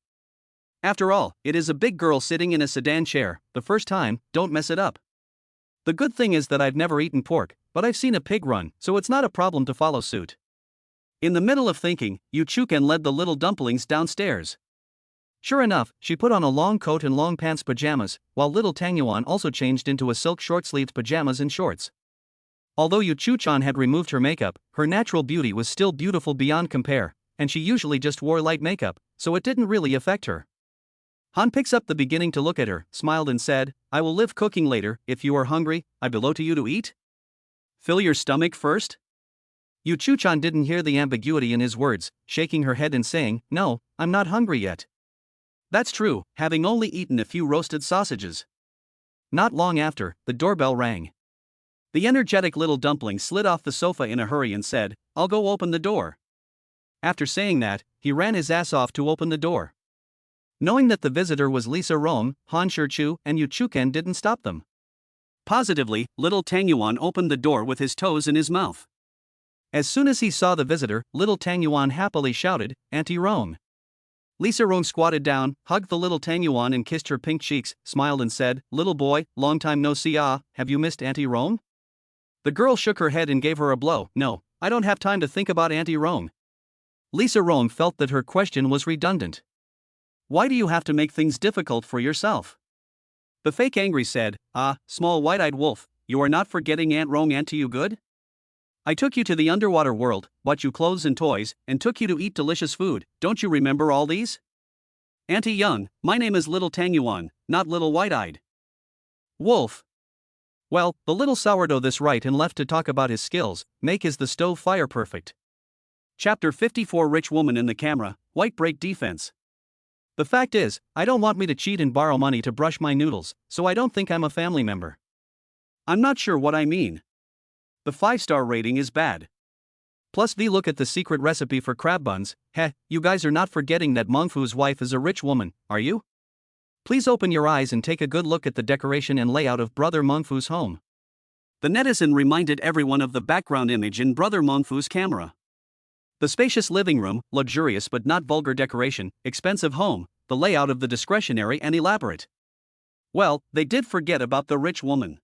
After all, it is a big girl sitting in a sedan chair, the first time, don't mess it up. The good thing is that I've never eaten pork, but I've seen a pig run, so it's not a problem to follow suit. In the middle of thinking, Yu Chukan led the little dumplings downstairs. Sure enough, she put on a long coat and long pants pajamas, while little Tang Yuan also changed into a silk short-sleeved pajamas and shorts. Although Yu Chuchan had removed her makeup, her natural beauty was still beautiful beyond compare, and she usually just wore light makeup, so it didn't really affect her. Han picks up the beginning to look at her, smiled and said, I will live cooking later, if you are hungry, I below to you to eat? Fill your stomach first? Yu Chuchan didn't hear the ambiguity in his words, shaking her head and saying, no, I'm not hungry yet. That's true, having only eaten a few roasted sausages. Not long after, the doorbell rang. The energetic little dumpling slid off the sofa in a hurry and said, I'll go open the door. After saying that, he ran his ass off to open the door. Knowing that the visitor was Lisa Rome, Han Shichu and Yu Chukan didn't stop them. Positively, little Tang Yuan opened the door with his toes in his mouth. As soon as he saw the visitor, little Tang Yuan happily shouted, Auntie Rome. Lisa Rome squatted down, hugged the little Tang Yuan and kissed her pink cheeks, smiled and said, little boy, long time no see have you missed Auntie Rome? The girl shook her head and gave her a blow, no, I don't have time to think about Auntie Rome. Lisa Rome felt that her question was redundant. Why do you have to make things difficult for yourself? The fake angry said, small white-eyed wolf, you are not forgetting Aunt Rome Auntie you good? I took you to the underwater world, bought you clothes and toys, and took you to eat delicious food, don't you remember all these? Auntie Young, my name is Little Tang Yuan, not Little White-Eyed Wolf. Well, the little sourdough this right and left to talk about his skills, make his the stove fire perfect. Chapter 54 Rich Woman in the Camera, White Break Defense. The fact is, I don't want me to cheat and borrow money to brush my noodles, so I don't think I'm a family member. I'm not sure what I mean. The 5-star rating is bad. Plus look at the secret recipe for crab buns, you guys are not forgetting that Mengfu's wife is a rich woman, are you? Please open your eyes and take a good look at the decoration and layout of Brother Mengfu's home. The netizen reminded everyone of the background image in Brother Mengfu's camera. The spacious living room, luxurious but not vulgar decoration, expensive home, the layout of the discretionary and elaborate. Well, they did forget about the rich woman.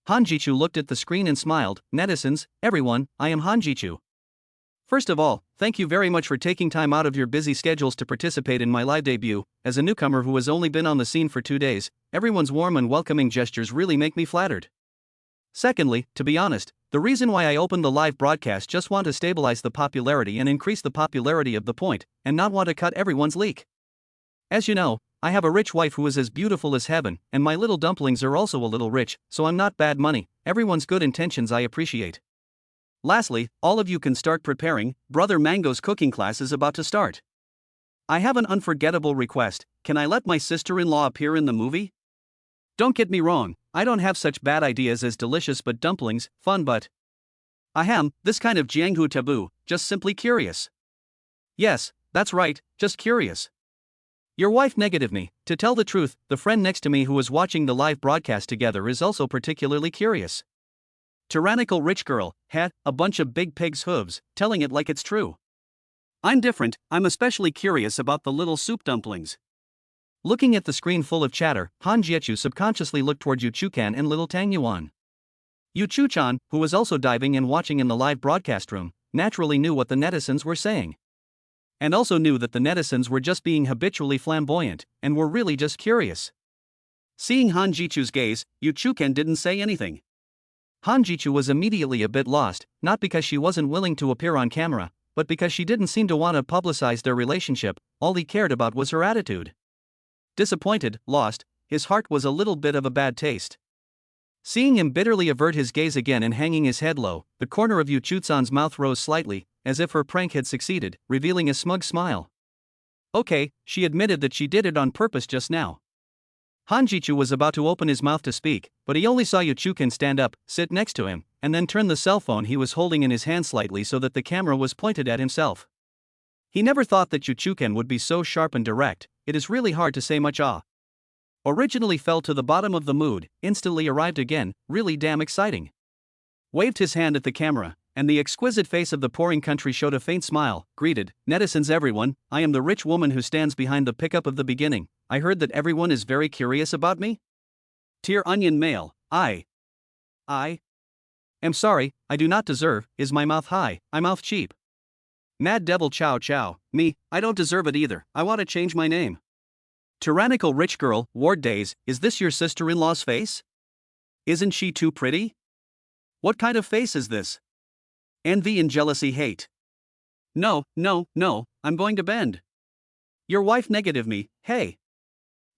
Han Jichu looked at the screen and smiled, netizens, everyone, I am Han Jichu. First of all, thank you very much for taking time out of your busy schedules to participate in my live debut. As a newcomer who has only been on the scene for 2 days, everyone's warm and welcoming gestures really make me flattered. Secondly, to be honest, the reason why I opened the live broadcast just want to stabilize the popularity and increase the popularity of the point, and not want to cut everyone's leak. As you know, I have a rich wife who is as beautiful as heaven, and my little dumplings are also a little rich, so I'm not bad money, everyone's good intentions I appreciate. Lastly, all of you can start preparing, Brother Mango's cooking class is about to start. I have an unforgettable request, can I let my sister-in-law appear in the movie? Don't get me wrong, I don't have such bad ideas as delicious but dumplings, fun but... Ahem, this kind of Jianghu taboo, just simply curious. Yes, that's right, just curious. Your wife negative me, to tell the truth, the friend next to me who was watching the live broadcast together is also particularly curious. Tyrannical rich girl, a bunch of big pig's hooves, telling it like it's true. I'm different, I'm especially curious about the little soup dumplings. Looking at the screen full of chatter, Han Jiechu subconsciously looked toward Yu Chukan and little Tang Yuan. Yu-Chu-chan, who was also diving and watching in the live broadcast room, naturally knew what the netizens were saying. And also knew that the netizens were just being habitually flamboyant, and were really just curious. Seeing Han Jichu's gaze, Yu-Chu-ken didn't say anything. Han Jichu was immediately a bit lost, not because she wasn't willing to appear on camera, but because she didn't seem to want to publicize their relationship. All he cared about was her attitude. Disappointed, lost, his heart was a little bit of a bad taste. Seeing him bitterly avert his gaze again and hanging his head low, the corner of Yu-Chu-san's mouth rose slightly, as if her prank had succeeded, revealing a smug smile. Okay, she admitted that she did it on purpose just now. Han Jichu was about to open his mouth to speak, but he only saw Yu-Chu-ken stand up, sit next to him, and then turn the cell phone he was holding in his hand slightly so that the camera was pointed at himself. He never thought that Yu-Chu-ken would be so sharp and direct. It is really hard to say much. Originally fell to the bottom of the mood, instantly arrived again, really damn exciting. Waved his hand at the camera, and the exquisite face of the pouring country showed a faint smile, greeted, netizens everyone, I am the rich woman who stands behind the pickup of the beginning. I heard that everyone is very curious about me? Tear onion mail, I am sorry, I do not deserve, is my mouth high, I mouth cheap. Mad devil chow chow, me, I don't deserve it either, I want to change my name. Tyrannical rich girl, Ward Days, is this your sister-in-law's face? Isn't she too pretty? What kind of face is this? Envy and jealousy hate. No, I'm going to bend. Your wife negative me, hey.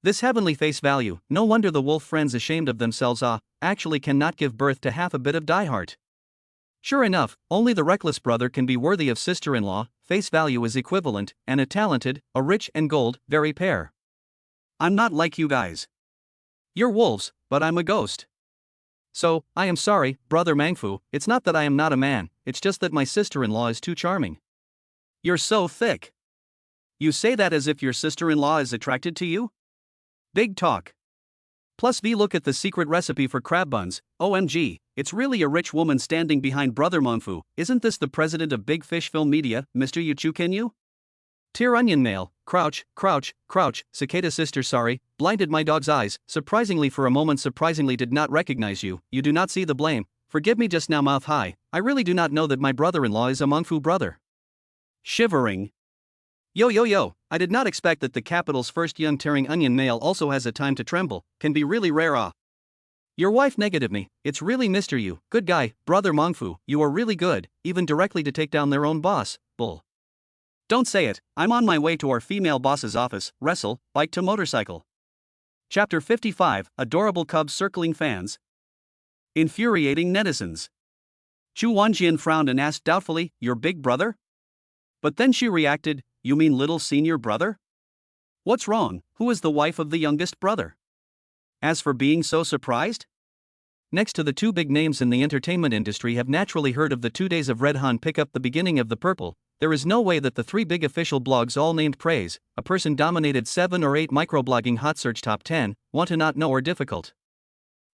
This heavenly face value, no wonder the wolf friends ashamed of themselves actually cannot give birth to half a bit of dieheart. Sure enough, only the reckless brother can be worthy of sister-in-law, face value is equivalent, and a talented, a rich and gold, very pair. I'm not like you guys. You're wolves, but I'm a ghost. So, I am sorry, brother Mangfu, it's not that I am not a man, it's just that my sister-in-law is too charming. You're so thick. You say that as if your sister-in-law is attracted to you? Big talk. Plus look at the secret recipe for crab buns, OMG, it's really a rich woman standing behind brother Mangfu, isn't this the president of Big Fish Film Media, Mr. Yu-Chu-ken? Tear onion mail, crouch, cicada sister sorry, blinded my dog's eyes, surprisingly for a moment surprisingly did not recognize you, you do not see the blame, forgive me just now mouth high, I really do not know that my brother-in-law is a Mangfu brother. Shivering. Yo, I did not expect that the capital's first young tearing onion male also has a time to tremble, can be really rare Your wife negative me, it's really Mr. You, good guy, brother Mangfu, you are really good, even directly to take down their own boss, bull. Don't say it, I'm on my way to our female boss's office, wrestle, bike to motorcycle. Chapter 55, Adorable Cubs Circling Fans. Infuriating netizens. Chu Wanjian frowned and asked doubtfully, your big brother? But then she reacted, you mean little senior brother? What's wrong, who is the wife of the youngest brother? As for being so surprised? Next to the two big names in the entertainment industry have naturally heard of the 2 days of Red Han pick up the beginning of the purple, there is no way that the three big official blogs all named praise, a person-dominated 7 or 8 microblogging hot search top 10, want to not know or difficult.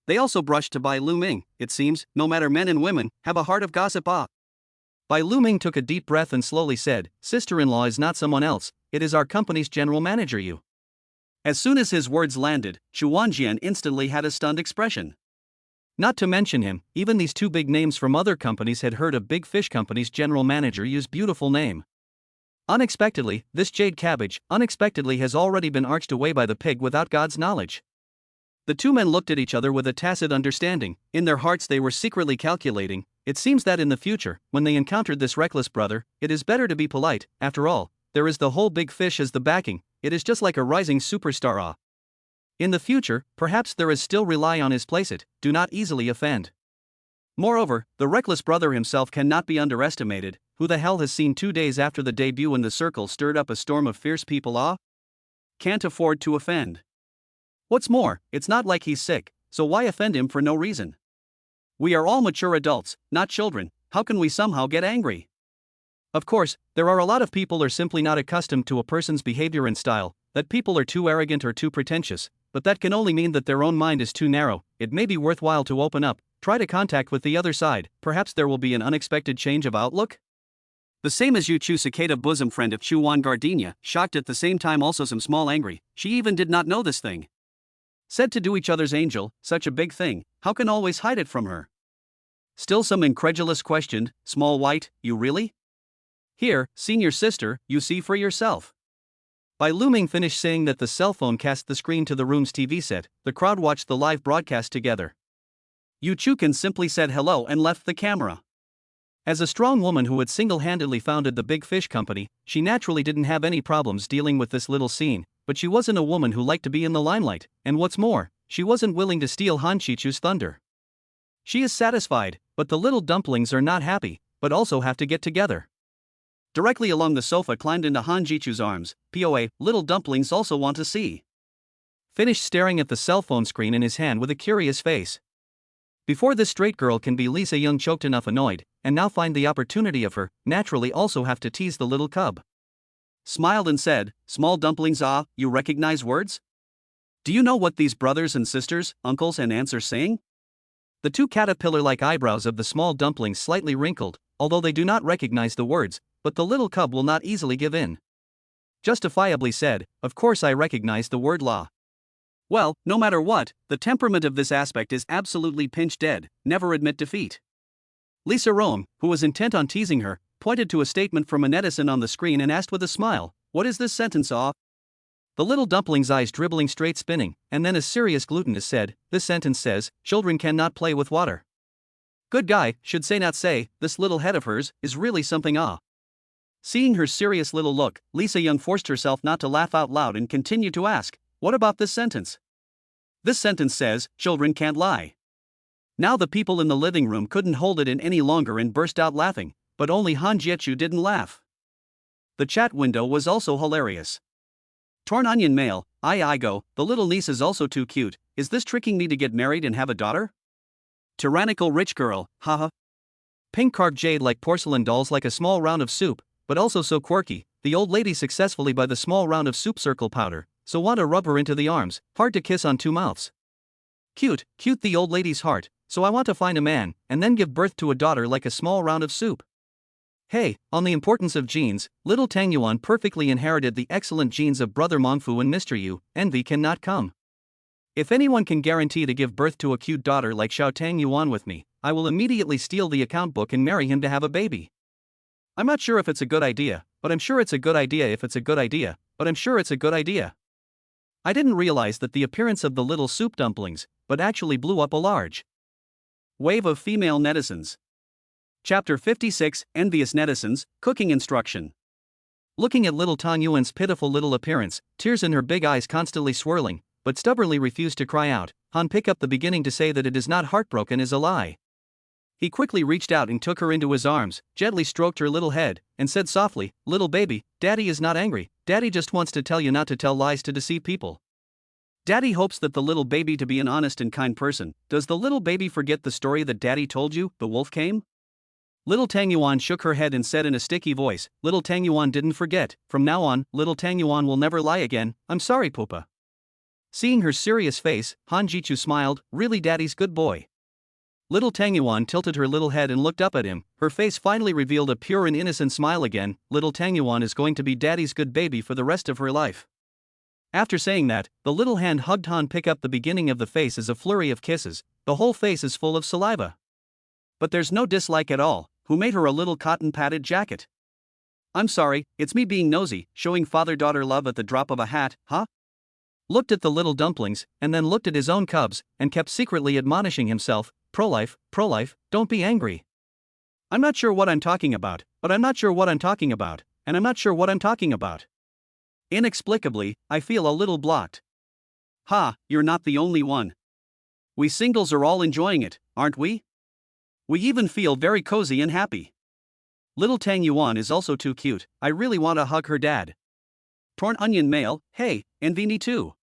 They also brushed to Bai Luming, it seems, no matter men and women, have a heart of gossip Bai Luming took a deep breath and slowly said, sister-in-law is not someone else, it is our company's general manager you. As soon as his words landed, Chu Wanjian instantly had a stunned expression. Not to mention him, even these two big names from other companies had heard of Big Fish Company's general manager use beautiful name. Unexpectedly, this jade cabbage, unexpectedly has already been arched away by the pig without God's knowledge. The two men looked at each other with a tacit understanding, in their hearts they were secretly calculating, it seems that in the future, when they encountered this reckless brother, it is better to be polite, after all, there is the whole Big Fish as the backing, it is just like a rising superstar In the future, perhaps there is still rely on his placeit, do not easily offend. Moreover, the reckless brother himself cannot be underestimated, who the hell has seen 2 days after the debut in the circle stirred up a storm of fierce people Can't afford to offend. What's more, it's not like he's sick, so why offend him for no reason? We are all mature adults, not children, how can we somehow get angry? Of course, there are a lot of people are simply not accustomed to a person's behavior and style, that people are too arrogant or too pretentious, but that can only mean that their own mind is too narrow, it may be worthwhile to open up, try to contact with the other side, perhaps there will be an unexpected change of outlook? The same as Yu-Chu cicada bosom friend of Chu Wan Gardenia, shocked at the same time also some small angry, she even did not know this thing. Said to do each other's angel, such a big thing, how can always hide it from her? Still some incredulous questioned, small white, you really? Here, senior sister, you see for yourself. By Looming finished saying that the cell phone cast the screen to the room's TV set, the crowd watched the live broadcast together. Yu Chukin simply said hello and left the camera. As a strong woman who had single-handedly founded the Big Fish Company, she naturally didn't have any problems dealing with this little scene, but she wasn't a woman who liked to be in the limelight, and what's more, she wasn't willing to steal Han Chichu's thunder. She is satisfied, but the little dumplings are not happy, but also have to get together. Directly along the sofa climbed into Han Jichu's arms. POA, little dumplings also want to see. Finished staring at the cell phone screen in his hand with a curious face. Before this straight girl can be Lisa Young choked enough annoyed, and now find the opportunity of her, naturally also have to tease the little cub. Smiled and said, small dumplings you recognize words? Do you know what these brothers and sisters, uncles and aunts are saying? The two caterpillar-like eyebrows of the small dumplings slightly wrinkled, although they do not recognize the words, but the little cub will not easily give in. Justifiably said, of course I recognize the word law. Well, no matter what, the temperament of this aspect is absolutely pinch dead, never admit defeat. Lisa Rome, who was intent on teasing her, pointed to a statement from a netizen on the screen and asked with a smile, what is this sentence The little dumpling's eyes dribbling straight spinning, and then a serious glutinous said, this sentence says, children cannot play with water. Good guy, should say not say, this little head of hers, is really something Seeing her serious little look, Lisa Young forced herself not to laugh out loud and continued to ask, what about this sentence? This sentence says, children can't lie. Now the people in the living room couldn't hold it in any longer and burst out laughing, but only Han Jiechu didn't laugh. The chat window was also hilarious. Torn Onion Mail, I go, the little niece is also too cute, is this tricking me to get married and have a daughter? Tyrannical rich girl, haha. Pink carved jade like porcelain dolls like a small round of soup, but also so quirky, the old lady successfully by the small round of soup circle powder, so want to rub her into the arms, hard to kiss on two mouths. Cute the old lady's heart, so I want to find a man, and then give birth to a daughter like a small round of soup. Hey, on the importance of genes, little Tang Yuan perfectly inherited the excellent genes of brother Mongfu and Mr. Yu, envy cannot come. If anyone can guarantee to give birth to a cute daughter like Xiao Tang Yuan with me, I will immediately steal the account book and marry him to have a baby. I'm not sure if it's a good idea, but I'm sure it's a good idea if it's a good idea, but I'm sure it's a good idea. I didn't realize that the appearance of the little soup dumplings, but actually blew up a large wave of female netizens. Chapter 56, Envious Netizens, Cooking Instruction. Looking at little Tang Yuan's pitiful little appearance, tears in her big eyes constantly swirling, but stubbornly refused to cry out, Han picked up the beginning to say that it is not heartbroken is a lie. He quickly reached out and took her into his arms, gently stroked her little head, and said softly, little baby, Daddy is not angry, Daddy just wants to tell you not to tell lies to deceive people. Daddy hopes that the little baby to be an honest and kind person. Does the little baby forget the story that Daddy told you, the wolf came? Little Tang Yuan shook her head and said in a sticky voice, little Tang Yuan didn't forget, from now on, little Tang Yuan will never lie again, I'm sorry Poopa. Seeing her serious face, Han Jichu smiled, really Daddy's good boy. Little Tang Yuan tilted her little head and looked up at him, her face finally revealed a pure and innocent smile again, little Tang Yuan is going to be Daddy's good baby for the rest of her life. After saying that, the little hand hugged Han pick up the beginning of the face as a flurry of kisses, the whole face is full of saliva. But there's no dislike at all, who made her a little cotton padded jacket. I'm sorry, it's me being nosy, showing father-daughter love at the drop of a hat, huh? Looked at the little dumplings, and then looked at his own cubs, and kept secretly admonishing himself, pro-life, don't be angry. I'm not sure what I'm talking about, but I'm not sure what I'm talking about, and I'm not sure what I'm talking about. Inexplicably, I feel a little blocked. Ha, you're not the only one. We singles are all enjoying it, aren't we? We even feel very cozy and happy. Little Tang Yuan is also too cute, I really want to hug her dad. Torn Onion Mail, hey, envy me too.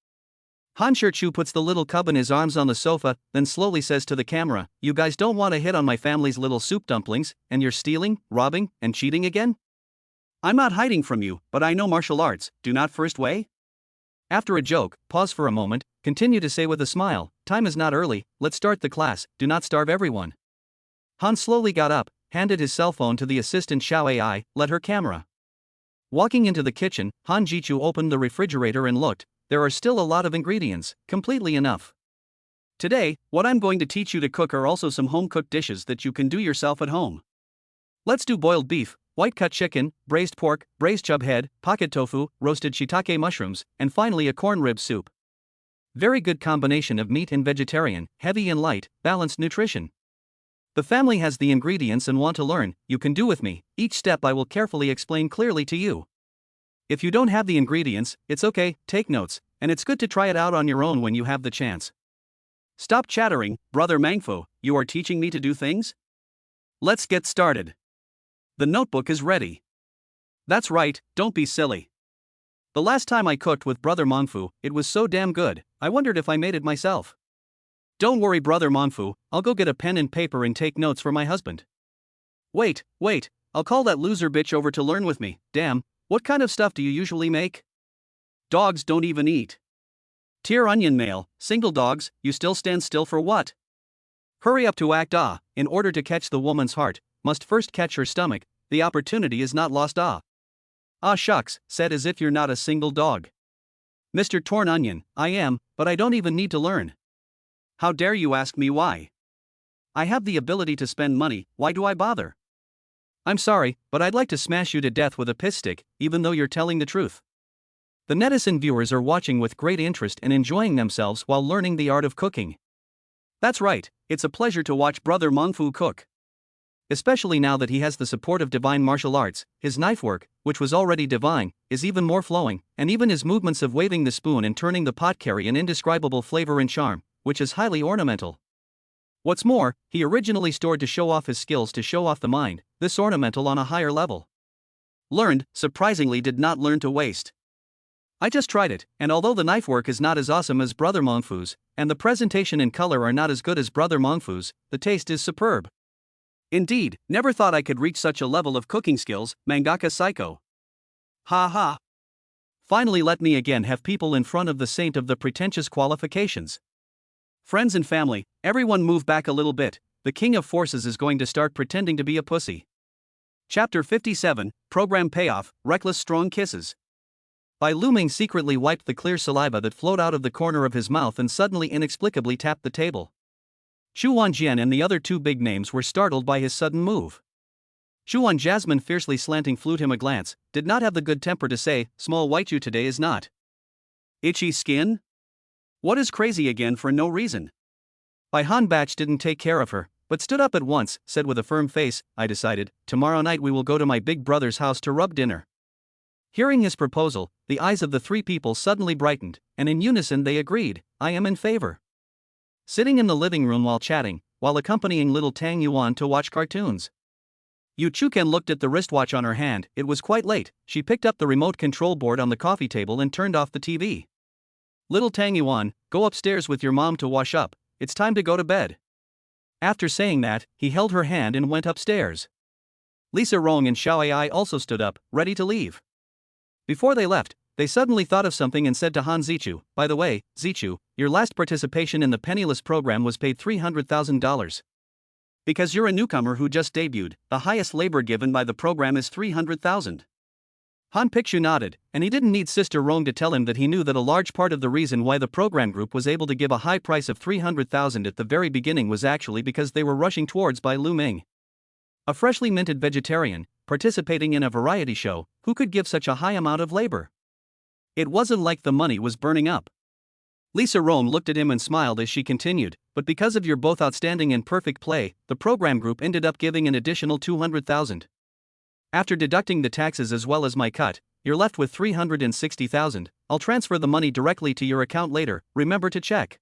Han Shichu puts the little cub in his arms on the sofa, then slowly says to the camera, you guys don't want to hit on my family's little soup dumplings, and you're stealing, robbing, and cheating again? I'm not hiding from you, but I know martial arts, do not first way? After a joke, pause for a moment, continue to say with a smile, time is not early, let's start the class, do not starve everyone. Han slowly got up, handed his cell phone to the assistant Xiao AI, let her camera. Walking into the kitchen, Han Jichu opened the refrigerator and looked, there are still a lot of ingredients, completely enough. Today, what I'm going to teach you to cook are also some home-cooked dishes that you can do yourself at home. Let's do boiled beef, white-cut chicken, braised pork, braised chub head, pocket tofu, roasted shiitake mushrooms, and finally a corn rib soup. Very good combination of meat and vegetarian, heavy and light, balanced nutrition. The family has the ingredients and want to learn, you can do with me. Each step I will carefully explain clearly to you. If you don't have the ingredients, it's okay, take notes, and it's good to try it out on your own when you have the chance. Stop chattering, Brother Mangfu, you are teaching me to do things? Let's get started. The notebook is ready. That's right, don't be silly. The last time I cooked with Brother Mangfu, it was so damn good, I wondered if I made it myself. Don't worry, Brother Mangfu, I'll go get a pen and paper and take notes for my husband. Wait, I'll call that loser bitch over to learn with me. Damn, what kind of stuff do you usually make? Dogs don't even eat. Tier onion male, single dogs, you still stand still for what? Hurry up to act ah, in order to catch the woman's heart, must first catch her stomach, the opportunity is not lost ah. Ah shucks, said as if you're not a single dog. Mr. Torn Onion, I am, but I don't even need to learn. How dare you ask me why? I have the ability to spend money, why do I bother? I'm sorry, but I'd like to smash you to death with a piss stick, even though you're telling the truth. The netizen viewers are watching with great interest and enjoying themselves while learning the art of cooking. That's right, it's a pleasure to watch Brother Mangfu cook. Especially now that he has the support of divine martial arts, his knife work, which was already divine, is even more flowing, and even his movements of waving the spoon and turning the pot carry an indescribable flavor and charm, which is highly ornamental. What's more, he originally stored to show off his skills to show off the mind, this ornamental on a higher level. Learned, surprisingly did not learn to waste. I just tried it, and although the knife work is not as awesome as Brother Mangfu's, and the presentation and color are not as good as Brother Mangfu's, the taste is superb. Indeed, never thought I could reach such a level of cooking skills, mangaka psycho. Ha ha. Finally let me again have people in front of the saint of the pretentious qualifications. Friends and family, everyone move back a little bit, the king of forces is going to start pretending to be a pussy. Chapter 57, Program Payoff, Reckless Strong Kisses. Bai Luming secretly wiped the clear saliva that flowed out of the corner of his mouth and suddenly inexplicably tapped the table. Xu Wanjian and the other two big names were startled by his sudden move. Xu Wan Jasmine fiercely slanting flewed him a glance, did not have the good temper to say, small white you today is not. Itchy skin? What is crazy again for no reason? Bai Han Batch didn't take care of her, but stood up at once, said with a firm face, I decided, tomorrow night we will go to my big brother's house to rub dinner. Hearing his proposal, the eyes of the three people suddenly brightened, and in unison they agreed, I am in favor. Sitting in the living room while chatting, while accompanying little Tang Yuan to watch cartoons. Yu Chuken looked at the wristwatch on her hand, it was quite late, she picked up the remote control board on the coffee table and turned off the TV. Little Tang Yuan, go upstairs with your mom to wash up, it's time to go to bed. After saying that, he held her hand and went upstairs. Lisa Rong and Xiao Ai also stood up, ready to leave. Before they left, they suddenly thought of something and said to Han Zichu, by the way, Zichu, your last participation in the Penniless program was paid $300,000. Because you're a newcomer who just debuted, the highest labor given by the program is $300,000. Han Picchu nodded, and he didn't need Sister Rong to tell him that he knew that a large part of the reason why the program group was able to give a high price of $300,000 at the very beginning was actually because they were rushing towards Bai Luming. A freshly minted vegetarian, participating in a variety show, who could give such a high amount of labor? It wasn't like the money was burning up. Lisa Rome looked at him and smiled as she continued, but because of your both outstanding and perfect play, the program group ended up giving an additional $200,000. After deducting the taxes as well as my cut, you're left with $360,000. I'll transfer the money directly to your account later, remember to check.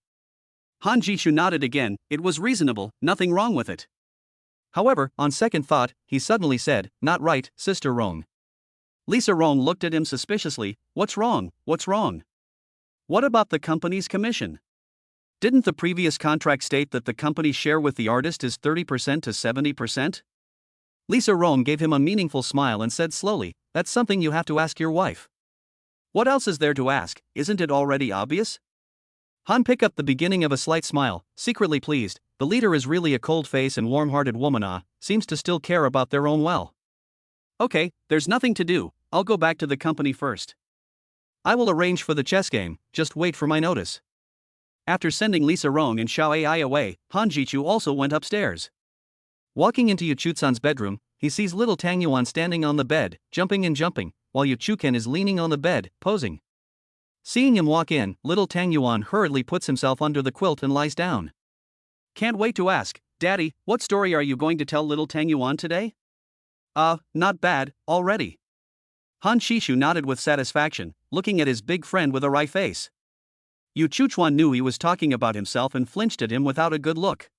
Han Jishu nodded again, it was reasonable, nothing wrong with it. However, on second thought, he suddenly said, not right, Sister Rong. Lisa Rong looked at him suspiciously, what's wrong, what's wrong? What about the company's commission? Didn't the previous contract state that the company's share with the artist is 30% to 70%? Lisa Rong gave him a meaningful smile and said slowly, that's something you have to ask your wife. What else is there to ask, isn't it already obvious? Han picked up the beginning of a slight smile, secretly pleased, the leader is really a cold face and warm-hearted woman seems to still care about their own well. Okay, there's nothing to do, I'll go back to the company first. I will arrange for the chess game, just wait for my notice. After sending Lisa Rong and Xiao Ai away, Han Jichu also went upstairs. Walking into Yuchutsan's bedroom, he sees little Tang Yuan standing on the bed, jumping and jumping, while Yuchuken is leaning on the bed, posing. Seeing him walk in, little Tang Yuan hurriedly puts himself under the quilt and lies down. Can't wait to ask, Daddy, what story are you going to tell little Tang Yuan today? Not bad, already. Han Shishu nodded with satisfaction, looking at his big friend with a wry face. Yu Chuchuan knew he was talking about himself and flinched at him without a good look.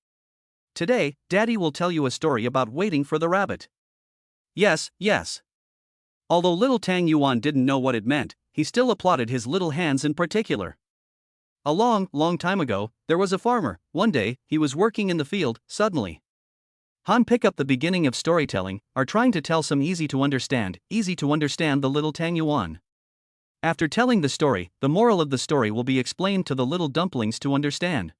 Today, Daddy will tell you a story about waiting for the rabbit. Yes, yes. Although little Tang Yuan didn't know what it meant, he still applauded his little hands in particular. A long, long time ago, there was a farmer. One day, he was working in the field. Suddenly, Han pick up the beginning of storytelling, are trying to tell some easy to understand the little Tang Yuan. After telling the story, the moral of the story will be explained to the little dumplings to understand.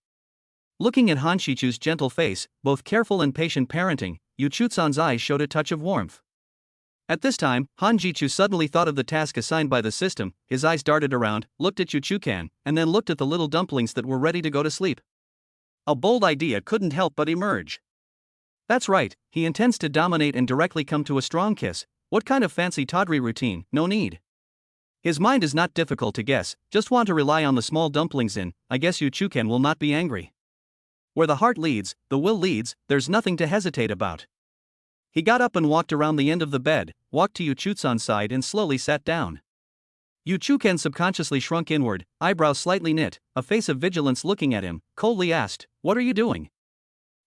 Looking at Han Shichu's gentle face, both careful and patient parenting, Yu Chutsan's eyes showed a touch of warmth. At this time, Han Jichu suddenly thought of the task assigned by the system. His eyes darted around, looked at Yuchukan, and then looked at the little dumplings that were ready to go to sleep. A bold idea couldn't help but emerge. That's right, he intends to dominate and directly come to a strong kiss. What kind of fancy tawdry routine? No need. His mind is not difficult to guess, just want to rely on the small dumplings in. I guess Yuchukan will not be angry. Where the heart leads, the will leads, there's nothing to hesitate about. He got up and walked around the end of the bed, walked to Yuchutsan's side and slowly sat down. Yuchuken subconsciously shrunk inward, eyebrows slightly knit, a face of vigilance looking at him, coldly asked, "What are you doing?"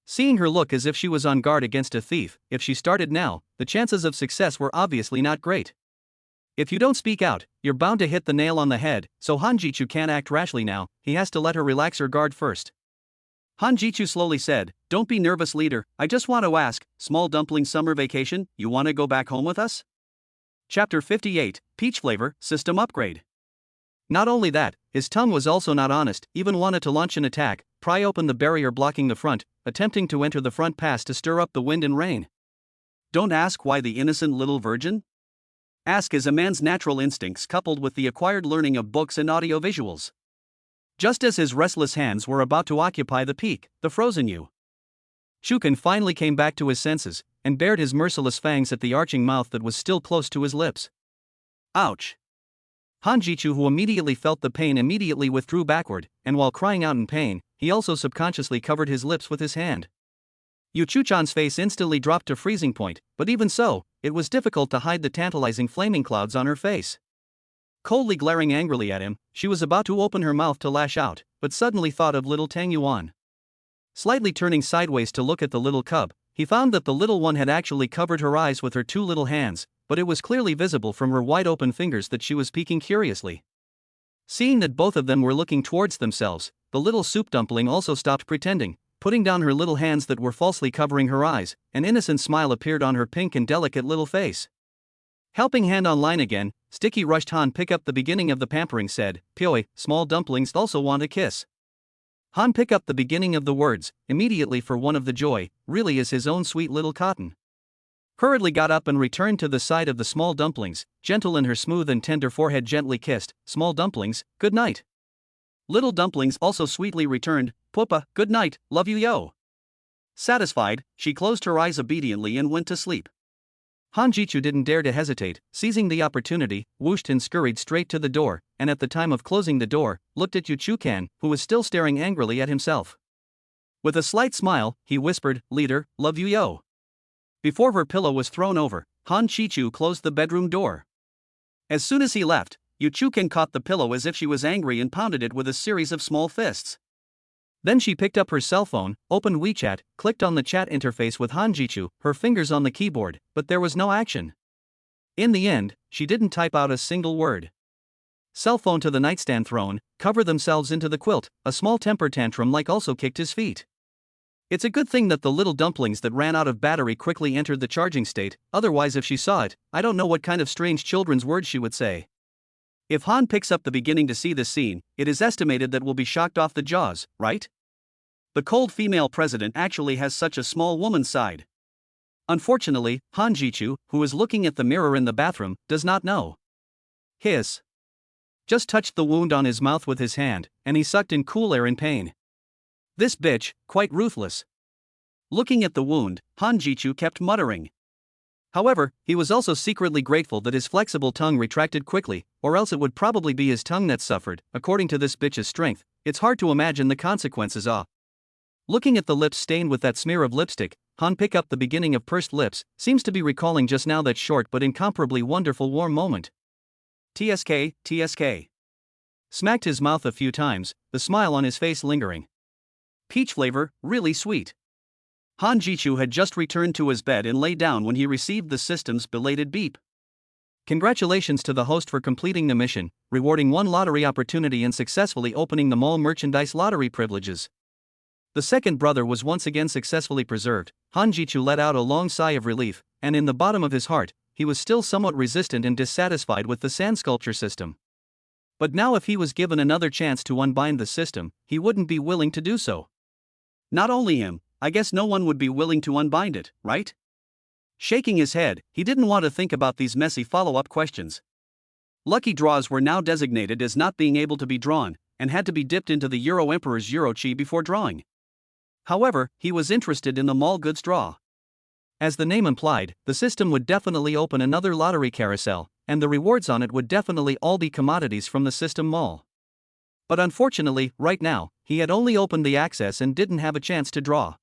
Seeing her look as if she was on guard against a thief, if she started now, the chances of success were obviously not great. If you don't speak out, you're bound to hit the nail on the head, so Han Jichu can't act rashly now, he has to let her relax her guard first. Han Jichu slowly said, "Don't be nervous, leader, I just want to ask, small dumpling summer vacation, you want to go back home with us?" Chapter 58, Peach Flavor, System Upgrade. Not only that, his tongue was also not honest, even wanted to launch an attack, pry open the barrier blocking the front, attempting to enter the front pass to stir up the wind and rain. Don't ask why the innocent little virgin? Ask is a man's natural instincts coupled with the acquired learning of books and audiovisuals. Just as his restless hands were about to occupy the peak, the frozen Yu Chukan finally came back to his senses, and bared his merciless fangs at the arching mouth that was still close to his lips. Ouch! Han Jichu, who immediately felt the pain, immediately withdrew backward, and while crying out in pain, he also subconsciously covered his lips with his hand. Yu Chuchan's face instantly dropped to freezing point, but even so, it was difficult to hide the tantalizing flaming clouds on her face. Coldly glaring angrily at him, she was about to open her mouth to lash out, but suddenly thought of little Tang Yuan. Slightly turning sideways to look at the little cub, he found that the little one had actually covered her eyes with her two little hands, but it was clearly visible from her wide-open fingers that she was peeking curiously. Seeing that both of them were looking towards themselves, the little soup dumpling also stopped pretending, putting down her little hands that were falsely covering her eyes. An innocent smile appeared on her pink and delicate little face. Helping hand on line again, Sticky rushed Han pick up the beginning of the pampering said, "Pyoi, small dumplings also want a kiss." Han pick up the beginning of the words, immediately for one of the joy, really is his own sweet little cotton. Hurriedly got up and returned to the side of the small dumplings, gentle in her smooth and tender forehead gently kissed, "Small dumplings, good night." Little dumplings also sweetly returned, "Pupa, good night, love you yo." Satisfied, she closed her eyes obediently and went to sleep. Han Jichu didn't dare to hesitate, seizing the opportunity, whooshed and scurried straight to the door, and at the time of closing the door, looked at Yu Chukan, who was still staring angrily at himself. With a slight smile, he whispered, "Leader, love you yo." Before her pillow was thrown over, Han Chichu closed the bedroom door. As soon as he left, Yu Chukan caught the pillow as if she was angry and pounded it with a series of small fists. Then she picked up her cell phone, opened WeChat, clicked on the chat interface with Han Jichu, her fingers on the keyboard, but there was no action. In the end, she didn't type out a single word. Cell phone to the nightstand thrown, cover themselves into the quilt, a small temper tantrum like also kicked his feet. It's a good thing that the little dumplings that ran out of battery quickly entered the charging state, otherwise if she saw it, I don't know what kind of strange children's words she would say. If Han picks up the beginning to see this scene, it is estimated that we'll be shocked off the jaws, right? The cold female president actually has such a small woman's side. Unfortunately, Han Jichu, who is looking at the mirror in the bathroom, does not know. Hiss. Just touched the wound on his mouth with his hand, and he sucked in cool air in pain. This bitch, quite ruthless. Looking at the wound, Han Jichu kept muttering. However, he was also secretly grateful that his flexible tongue retracted quickly, or else it would probably be his tongue that suffered. According to this bitch's strength, it's hard to imagine the consequences. Looking at the lips stained with that smear of lipstick, Han picked up the beginning of pursed lips, seems to be recalling just now that short but incomparably wonderful warm moment. TSK, TSK. Smacked his mouth a few times, the smile on his face lingering. Peach flavor, really sweet. Han Jichu had just returned to his bed and lay down when he received the system's belated beep. Congratulations to the host for completing the mission, rewarding one lottery opportunity and successfully opening the mall merchandise lottery privileges. The second brother was once again successfully preserved. Han Jichu let out a long sigh of relief, and in the bottom of his heart, he was still somewhat resistant and dissatisfied with the sand sculpture system. But now if he was given another chance to unbind the system, he wouldn't be willing to do so. Not only him, I guess no one would be willing to unbind it, right? Shaking his head, he didn't want to think about these messy follow-up questions. Lucky draws were now designated as not being able to be drawn, and had to be dipped into the Euro Emperor's Euro Chi before drawing. However, he was interested in the mall goods draw. As the name implied, the system would definitely open another lottery carousel, and the rewards on it would definitely all be commodities from the system mall. But unfortunately, right now, he had only opened the access and didn't have a chance to draw.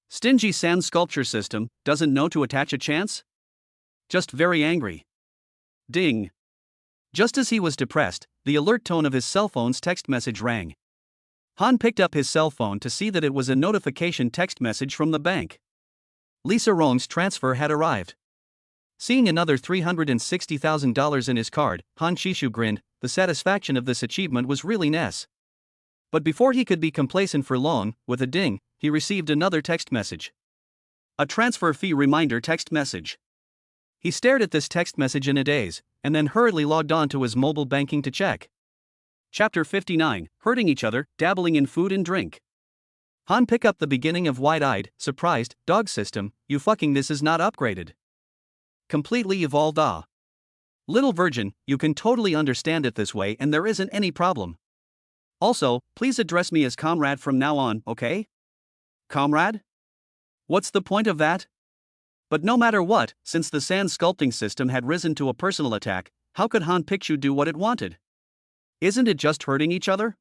Stingy sand sculpture system, doesn't know to attach a chance? Just very angry. Ding. Just as he was depressed, the alert tone of his cell phone's text message rang. Han picked up his cell phone to see that it was a notification text message from the bank. Lisa Rong's transfer had arrived. Seeing another $360,000 in his card, Han Jichu grinned. The satisfaction of this achievement was really nice. But before he could be complacent for long, with a ding, he received another text message. A transfer fee reminder text message. He stared at this text message in a daze, and then hurriedly logged on to his mobile banking to check. Chapter 59, Hurting Each Other, Dabbling in Food and Drink. Han picked up the beginning of wide-eyed, surprised, dog system, you fucking this is not upgraded. Completely evolved Little virgin, you can totally understand it this way and there isn't any problem. Also, please address me as comrade from now on, okay? Comrade? What's the point of that? But no matter what, since the sand sculpting system had risen to a personal attack, how could Han Jichu do what it wanted? Isn't it just hurting each other?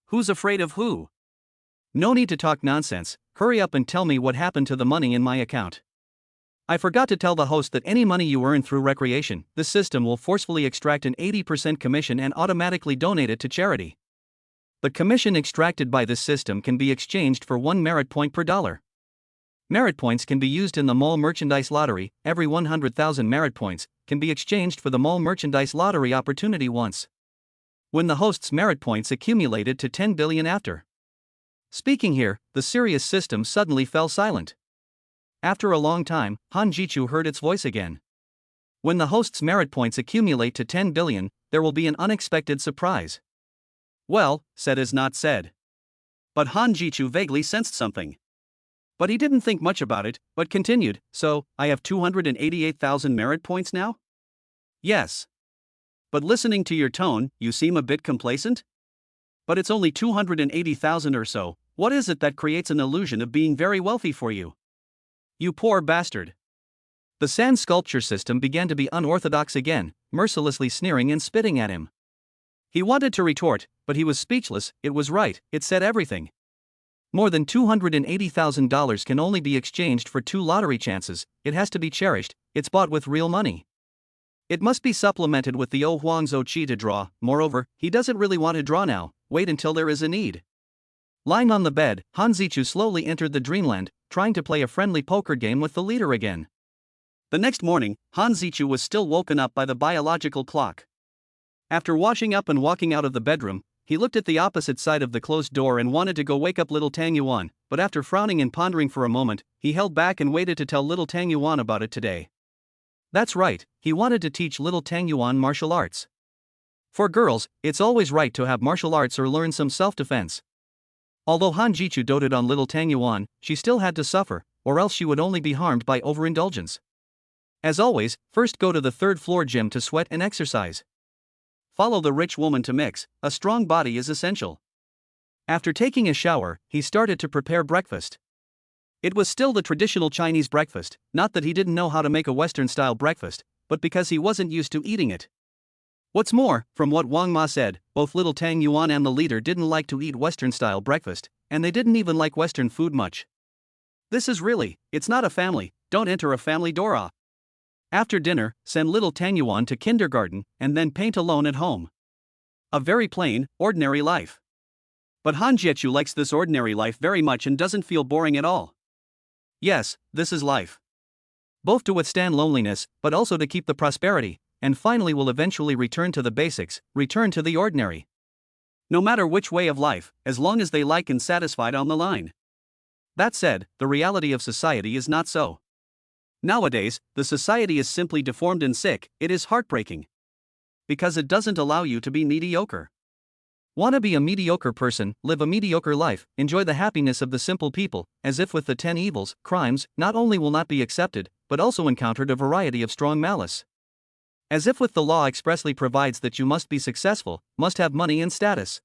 Who's afraid of who? No need to talk nonsense, hurry up and tell me what happened to the money in my account. I forgot to tell the host that any money you earn through recreation, this system will forcefully extract an 80% commission and automatically donate it to charity. The commission extracted by this system can be exchanged for 1 merit point per dollar. Merit points can be used in the mall merchandise lottery. Every 100,000 merit points can be exchanged for the mall merchandise lottery opportunity once. When the host's merit points accumulated to 10 billion after. Speaking here, the serious system suddenly fell silent. After a long time, Han Jichu heard its voice again. When the host's merit points accumulate to 10 billion, there will be an unexpected surprise. Well, said as not said. But Han Jichu vaguely sensed something. But he didn't think much about it, but continued, so, I have 288,000 merit points now? Yes. But listening to your tone, you seem a bit complacent? But it's only 280,000 or so, what is it that creates an illusion of being very wealthy for you? You poor bastard. The sand sculpture system began to be unorthodox again, mercilessly sneering and spitting at him. He wanted to retort, but he was speechless. It was right, it said everything. More than $280,000 can only be exchanged for 2 lottery chances, it has to be cherished, it's bought with real money. It must be supplemented with the O Huang's O Chi to draw. Moreover, he doesn't really want to draw now, wait until there is a need. Lying on the bed, Han Jichu slowly entered the dreamland, trying to play a friendly poker game with the leader again. The next morning, Han Jichu was still woken up by the biological clock. After washing up and walking out of the bedroom, he looked at the opposite side of the closed door and wanted to go wake up little Tang Yuan, but after frowning and pondering for a moment, he held back and waited to tell little Tang Yuan about it today. That's right, he wanted to teach little Tang Yuan martial arts. For girls, it's always right to have martial arts or learn some self-defense. Although Han Jichu doted on little Tang Yuan, she still had to suffer, or else she would only be harmed by overindulgence. As always, first go to the 3rd floor gym to sweat and exercise. follow the rich woman to mix, a strong body is essential. After taking a shower, he started to prepare breakfast. It was still the traditional Chinese breakfast, not that he didn't know how to make a Western-style breakfast, but because he wasn't used to eating it. What's more, from what Wang Ma said, both little Tang Yuan and the leader didn't like to eat Western-style breakfast, and they didn't even like Western food much. This is really, it's not a family, don't enter a family door. After dinner, send little Tang Yuan to kindergarten, and then paint alone at home. A very plain, ordinary life. But Han Jiechu likes this ordinary life very much and doesn't feel boring at all. Yes, this is life. Both to withstand loneliness, but also to keep the prosperity, and finally will eventually return to the basics, return to the ordinary. No matter which way of life, as long as they like and satisfied on the line. That said, the reality of society is not so. Nowadays, the society is simply deformed and sick, it is heartbreaking. Because it doesn't allow you to be mediocre. Wanna be a mediocre person, live a mediocre life, enjoy the happiness of the simple people, as if with the 10 evils, crimes, not only will not be accepted, but also encountered a variety of strong malice. As if with the law expressly provides that you must be successful, must have money and status.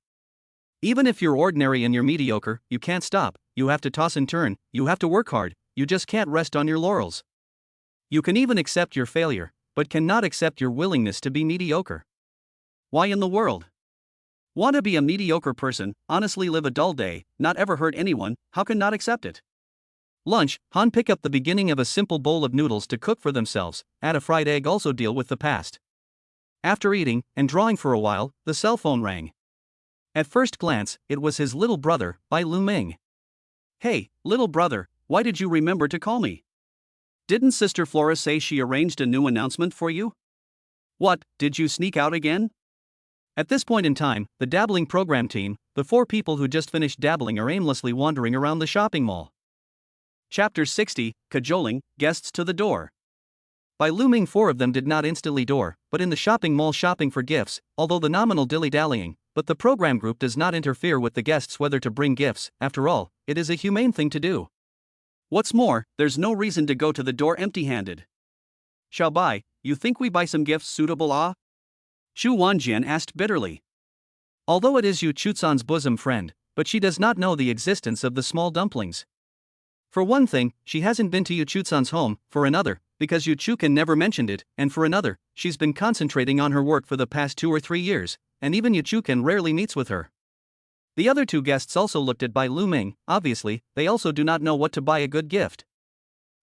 Even if you're ordinary and you're mediocre, you can't stop, you have to toss and turn, you have to work hard, you just can't rest on your laurels. You can even accept your failure, but cannot accept your willingness to be mediocre. Why in the world? Want to be a mediocre person, honestly live a dull day, not ever hurt anyone, how can not accept it? Lunch, Han pick up the beginning of a simple bowl of noodles to cook for themselves, add a fried egg also deal with the past. After eating, and drawing for a while, the cell phone rang. At first glance, it was his little brother, Bai Luming. Hey, little brother, why did you remember to call me? Didn't Sister Flora say she arranged a new announcement for you? What, did you sneak out again? At this point in time, the dabbling program team, the 4 people who just finished dabbling are aimlessly wandering around the shopping mall. Chapter 60, Cajoling, Guests to the Door. By looming 4 of them did not instantly door, but in the shopping mall shopping for gifts, although the nominal dilly-dallying, but the program group does not interfere with the guests whether to bring gifts, after all, it is a humane thing to do. What's more, there's no reason to go to the door empty-handed. Xiaobai, you think we buy some gifts suitable? Xu Wanjian asked bitterly. Although it is Yu Chuzan's bosom friend, but she does not know the existence of the small dumplings. For one thing, she hasn't been to Yu Chuzan's home, for another, because Yu Chukan never mentioned it, and for another, she's been concentrating on her work for the past 2 or 3 years, and even Yu Chukan rarely meets with her. The other 2 guests also looked at Bai Luming, obviously, they also do not know what to buy a good gift.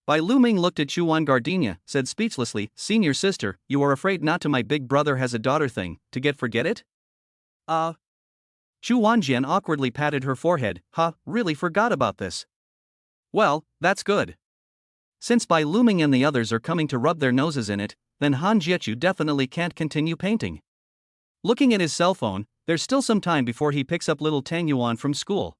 Bai Luming looked at Chuan Gardenia, said speechlessly, Senior sister, you are afraid not to my big brother has a daughter thing, to forget it? Chu Wanjian awkwardly patted her forehead, really forgot about this. Well, that's good. Since Bai Luming and the others are coming to rub their noses in it, then Han Jiechu definitely can't continue painting. Looking at his cell phone, there's still some time before he picks up little Tang Yuan from school.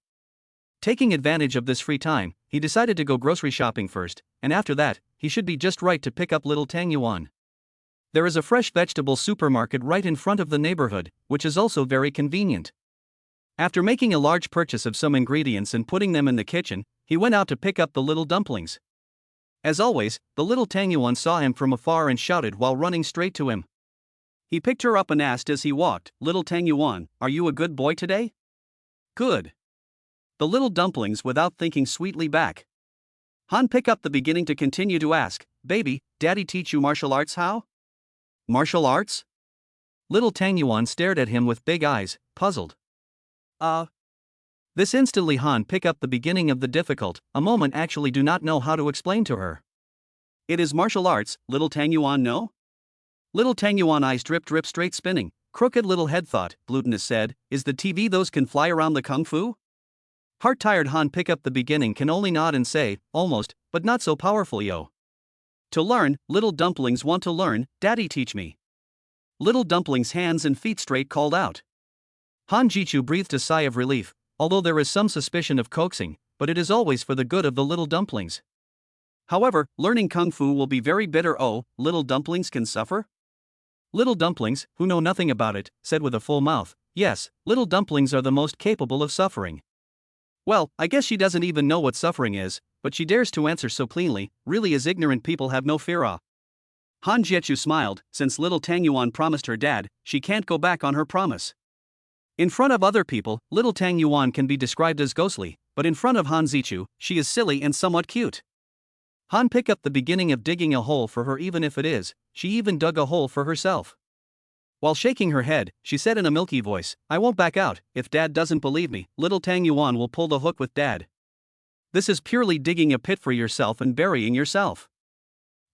Taking advantage of this free time, he decided to go grocery shopping first, and after that, he should be just right to pick up little Tang Yuan. There is a fresh vegetable supermarket right in front of the neighborhood, which is also very convenient. After making a large purchase of some ingredients and putting them in the kitchen, he went out to pick up the little dumplings. As always, the little Tang Yuan saw him from afar and shouted while running straight to him. He picked her up and asked as he walked, Little Tang Yuan, are you a good boy today? Good. The little dumplings without thinking sweetly back. Han pick up the beginning to continue to ask, Baby, Daddy teach you martial arts how? Martial arts? Little Tang Yuan stared at him with big eyes, puzzled. This instantly Han pick up the beginning of the difficult, a moment actually do not know how to explain to her. It is martial arts, little Tang Yuan no? Little Tang Yuan eyes drip straight spinning, crooked little head thought, glutinous said, is the TV those can fly around the kung fu? Heart-tired Han pick up the beginning can only nod and say, almost, but not so powerful yo. To learn, little dumplings want to learn, Daddy teach me. Little dumplings hands and feet straight called out. Han Jichu breathed a sigh of relief, although there is some suspicion of coaxing, but it is always for the good of the little dumplings. However, learning kung fu will be very bitter. Little dumplings can suffer? Little dumplings, who know nothing about it, said with a full mouth, yes, little dumplings are the most capable of suffering. Well, I guess she doesn't even know what suffering is, but she dares to answer so cleanly, really as ignorant people have no fear. Han Jiechu smiled, since little Tang Yuan promised her dad, she can't go back on her promise. In front of other people, little Tang Yuan can be described as ghostly, but in front of Han Zichu, she is silly and somewhat cute. Han picked up the beginning of digging a hole for her, even if it is, she even dug a hole for herself. While shaking her head, she said in a milky voice, I won't back out. If dad doesn't believe me, little Tang Yuan will pull the hook with dad. This is purely digging a pit for yourself and burying yourself.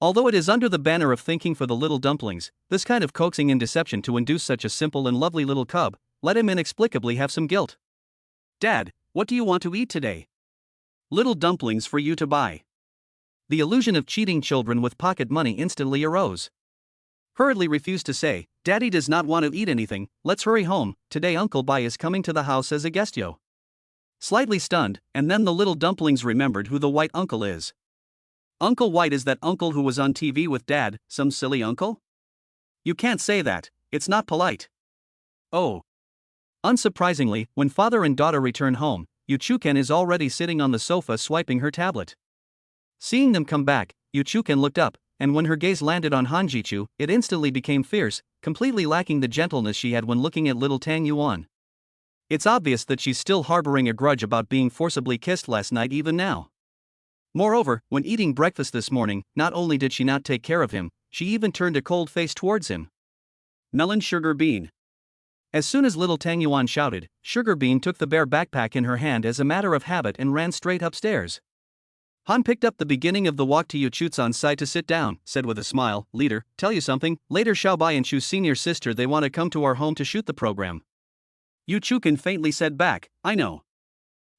Although it is under the banner of thinking for the little dumplings, this kind of coaxing and deception to induce such a simple and lovely little cub, let him inexplicably have some guilt. Dad, what do you want to eat today? Little dumplings for you to buy. The illusion of cheating children with pocket money instantly arose. Hurriedly refused to say, Daddy does not want to eat anything, let's hurry home, today Uncle Bai is coming to the house as a guest yo. Slightly stunned, and then the little dumplings remembered who the white uncle is. Uncle White is that uncle who was on TV with Dad, some silly uncle? You can't say that, it's not polite. Oh. Unsurprisingly, when father and daughter return home, Yu Chuken is already sitting on the sofa swiping her tablet. Seeing them come back, Yu Chuken looked up, and when her gaze landed on Han Jichu, it instantly became fierce, completely lacking the gentleness she had when looking at little Tang Yuan. It's obvious that she's still harboring a grudge about being forcibly kissed last night even now. Moreover, when eating breakfast this morning, not only did she not take care of him, she even turned a cold face towards him. Melon Sugar Bean. As soon as little Tang Yuan shouted, Sugar Bean took the bare backpack in her hand as a matter of habit and ran straight upstairs. Han picked up the beginning of the walk to Yu Chutsan's side to sit down, said with a smile, Leader, tell you something, later Xiaobai and Chu's senior sister they want to come to our home to shoot the program. Yu Chuken faintly said back, I know.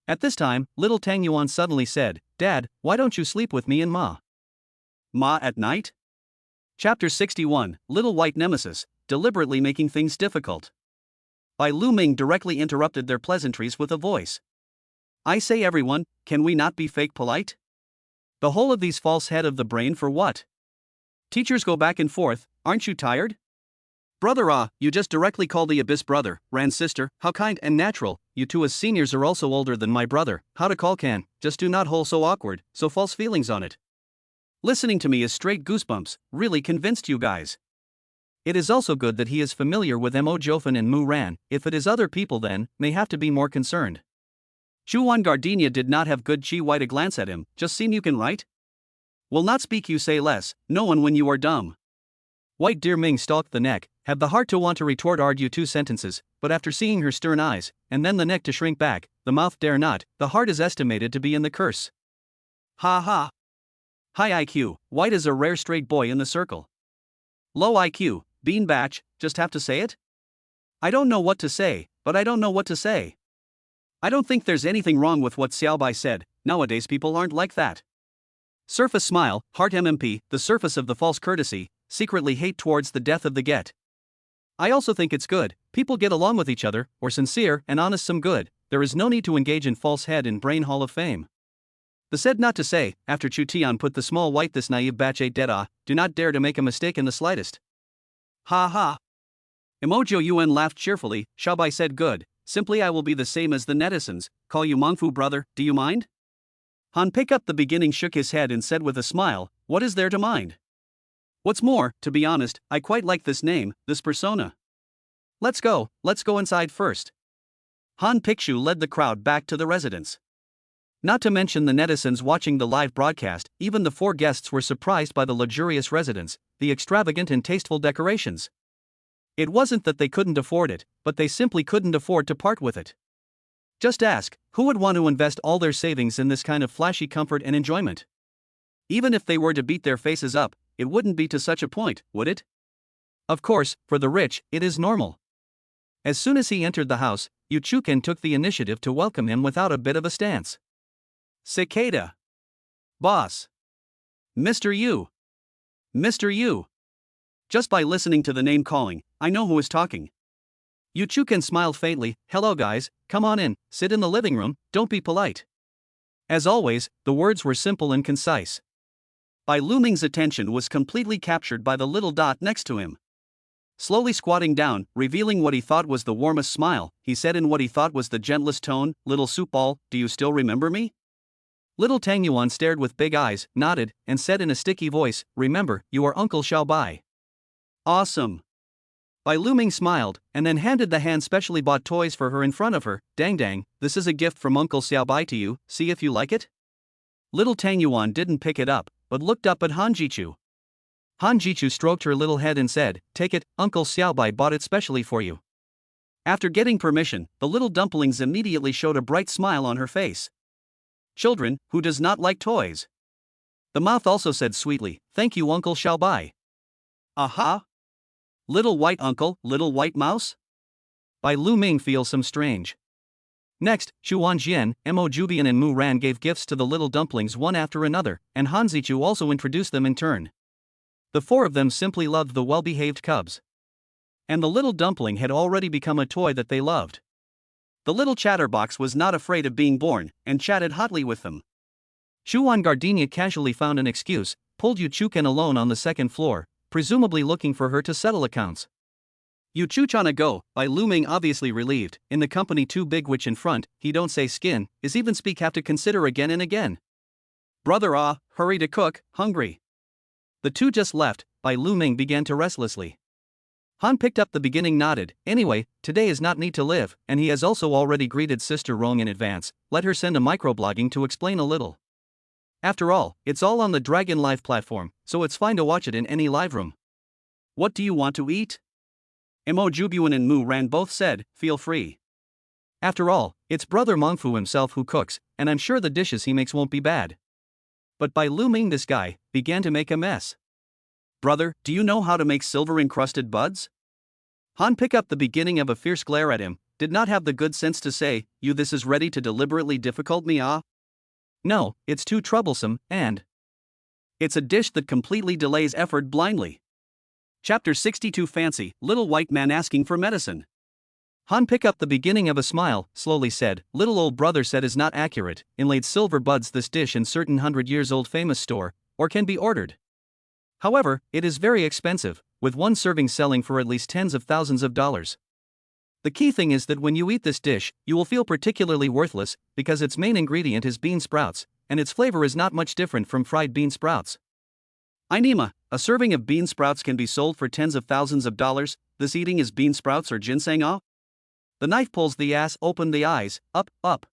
At this time, little Tang Yuan suddenly said, Dad, why don't you sleep with me and Ma? Ma at night? Chapter 61, Little White Nemesis, deliberately making things difficult. Bai Lu Ming directly interrupted their pleasantries with a voice. I say everyone, can we not be fake polite? The whole of these false head of the brain for what? Teachers go back and forth, aren't you tired? Brother you just directly call the abyss brother, ran sister, how kind and natural, you two as seniors are also older than my brother, how to call can, just do not hold so awkward, so false feelings on it. Listening to me is straight goosebumps, really convinced you guys. It is also good that he is familiar with Mo Jofan and Mu Ran, if it is other people then, may have to be more concerned. Chuan Gardenia did not have good Chi White a glance at him, just seem you can write? Will not speak you say less, no one when you are dumb. White Deer Ming stalked the neck, had the heart to want to retort argue two sentences, but after seeing her stern eyes, and then the neck to shrink back, the mouth dare not, the heart is estimated to be in the curse. Ha ha. High IQ, White is a rare straight boy in the circle. Low IQ, Bean Batch, just have to say it? I don't know what to say, but I don't know what to say. I don't think there's anything wrong with what Xiaobai said, nowadays people aren't like that. Surface smile, heart MMP, the surface of the false courtesy, secretly hate towards the death of the get. I also think it's good, people get along with each other, or sincere and honest some good, there is no need to engage in false head and brain hall of fame. The said not to say, after Chu Tian put the small white this naive batch 8 dead do not dare to make a mistake in the slightest. Ha ha. Emojo Yuan laughed cheerfully, Xiaobai said good, simply I will be the same as the netizens, call you Mongfu brother, do you mind? Han pick up the beginning shook his head and said with a smile, what is there to mind? What's more, to be honest, I quite like this name, this persona. Let's go inside first. Han Pikshu led the crowd back to the residence. Not to mention the netizens watching the live broadcast, even the four guests were surprised by the luxurious residence, the extravagant and tasteful decorations. It wasn't that they couldn't afford it, but they simply couldn't afford to part with it. Just ask, who would want to invest all their savings in this kind of flashy comfort and enjoyment? Even if they were to beat their faces up, it wouldn't be to such a point, would it? Of course, for the rich, it is normal. As soon as he entered the house, Yu Chuken took the initiative to welcome him without a bit of a stance. Cicada. Boss. Mr. Yu. Mr. Yu. Just by listening to the name calling, I know who is talking. Yu Chuken smiled faintly, hello guys, come on in, sit in the living room, don't be polite. As always, the words were simple and concise. Bai Lu Ming's attention was completely captured by the little dot next to him. Slowly squatting down, revealing what he thought was the warmest smile, he said in what he thought was the gentlest tone, little soup ball, do you still remember me? Little Tang Yuan stared with big eyes, nodded, and said in a sticky voice, "Remember, you are Uncle Xiaobai." "Awesome." Bai Luming smiled, and then handed the hand specially bought toys for her in front of her. "Dang dang, this is a gift from Uncle Xiaobai to you, see if you like it?" Little Tang Yuan didn't pick it up, but looked up at Han Jichu. Han Jichu stroked her little head and said, "Take it, Uncle Xiaobai bought it specially for you." After getting permission, the little dumplings immediately showed a bright smile on her face. Children, who does not like toys? The mouth also said sweetly, "Thank you, Uncle Xiaobai." Aha! Little white uncle, little white mouse? Bai Luming feels some strange. Next, Xu Wanjian, Mo Jubian and Mu Ran gave gifts to the little dumplings one after another, and Han Zichu also introduced them in turn. The four of them simply loved the well-behaved cubs. And the little dumpling had already become a toy that they loved. The little chatterbox was not afraid of being born, and chatted hotly with them. Shuan Gardenia casually found an excuse, pulled Yu Chuken alone on the second floor, presumably looking for her to settle accounts. Yu Chuchan a go, Bai Luming obviously relieved, in the company too big which in front, he don't say skin, is even speak have to consider again and again. Brother hurry to cook, hungry. The two just left, Bai Luming began to restlessly. Han picked up the beginning nodded, anyway, today is not need to live, and he has also already greeted Sister Rong in advance, let her send a microblogging to explain a little. After all, it's all on the Dragon Live platform, so it's fine to watch it in any live room. What do you want to eat? Mo Jubuan and Mu Ran both said, feel free. After all, it's Brother Mengfu himself who cooks, and I'm sure the dishes he makes won't be bad. But Bai Luming, this guy, began to make a mess. Brother, do you know how to make silver-encrusted buds? Han picked up the beginning of a fierce glare at him, did not have the good sense to say, you this is ready to deliberately difficult me No, it's too troublesome, and it's a dish that completely delays effort blindly. Chapter 62 Fancy, Little White Man Asking for Medicine. Han picked up the beginning of a smile, slowly said, little old brother said is not accurate, inlaid silver buds this dish in certain 100-years-old famous store, or can be ordered. However, it is very expensive, with one serving selling for at least tens of thousands of dollars. The key thing is that when you eat this dish, you will feel particularly worthless, because its main ingredient is bean sprouts, and its flavor is not much different from fried bean sprouts. Inema, a serving of bean sprouts can be sold for tens of thousands of dollars, this eating is bean sprouts or ginseng The knife pulls the ass, open the eyes, up.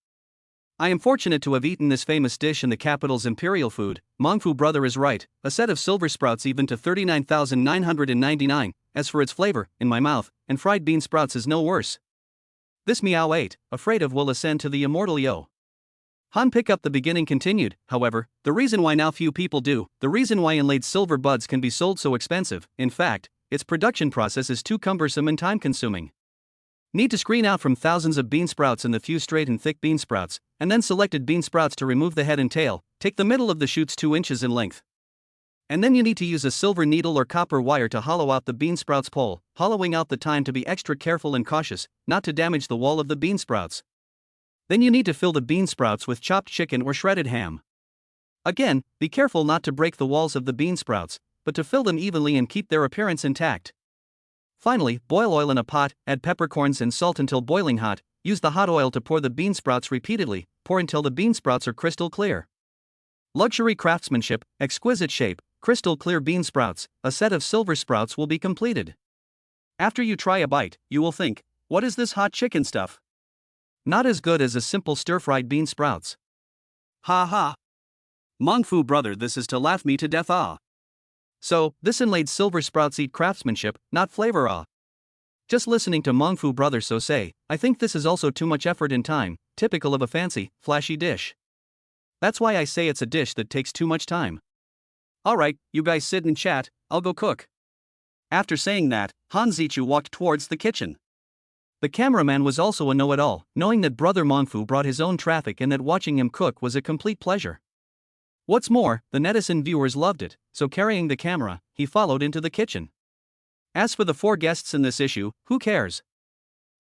I am fortunate to have eaten this famous dish in the capital's imperial food. Mengfu brother is right, a set of silver sprouts even to 39,999, as for its flavor, in my mouth, and fried bean sprouts is no worse. This Miao 8, afraid of will ascend to the immortal Yo. Han pick up the beginning continued, however, the reason why now few people do, the reason why inlaid silver buds can be sold so expensive, in fact, its production process is too cumbersome and time-consuming. Need to screen out from thousands of bean sprouts and the few straight and thick bean sprouts, and then selected bean sprouts to remove the head and tail, take the middle of the shoots 2 inches in length. And then you need to use a silver needle or copper wire to hollow out the bean sprouts pole, hollowing out the time to be extra careful and cautious, not to damage the wall of the bean sprouts. Then you need to fill the bean sprouts with chopped chicken or shredded ham. Again, be careful not to break the walls of the bean sprouts, but to fill them evenly and keep their appearance intact. Finally, boil oil in a pot, add peppercorns and salt until boiling hot, use the hot oil to pour the bean sprouts repeatedly, pour until the bean sprouts are crystal clear. Luxury craftsmanship, exquisite shape, crystal clear bean sprouts, a set of silver sprouts will be completed. After you try a bite, you will think, what is this hot chicken stuff? Not as good as a simple stir-fried bean sprouts. Ha ha. Mengfu brother, this is to laugh me to death So, this inlaid silver sprouts eat craftsmanship, not flavor Just listening to Mengfu brother so say, I think this is also too much effort and time, typical of a fancy, flashy dish. That's why I say it's a dish that takes too much time. Alright, you guys sit and chat, I'll go cook. After saying that, Han Zichu walked towards the kitchen. The cameraman was also a know-it-all, knowing that Brother Mengfu brought his own traffic and that watching him cook was a complete pleasure. What's more, the netizen viewers loved it, so carrying the camera, he followed into the kitchen. As for the 4 guests in this issue, who cares?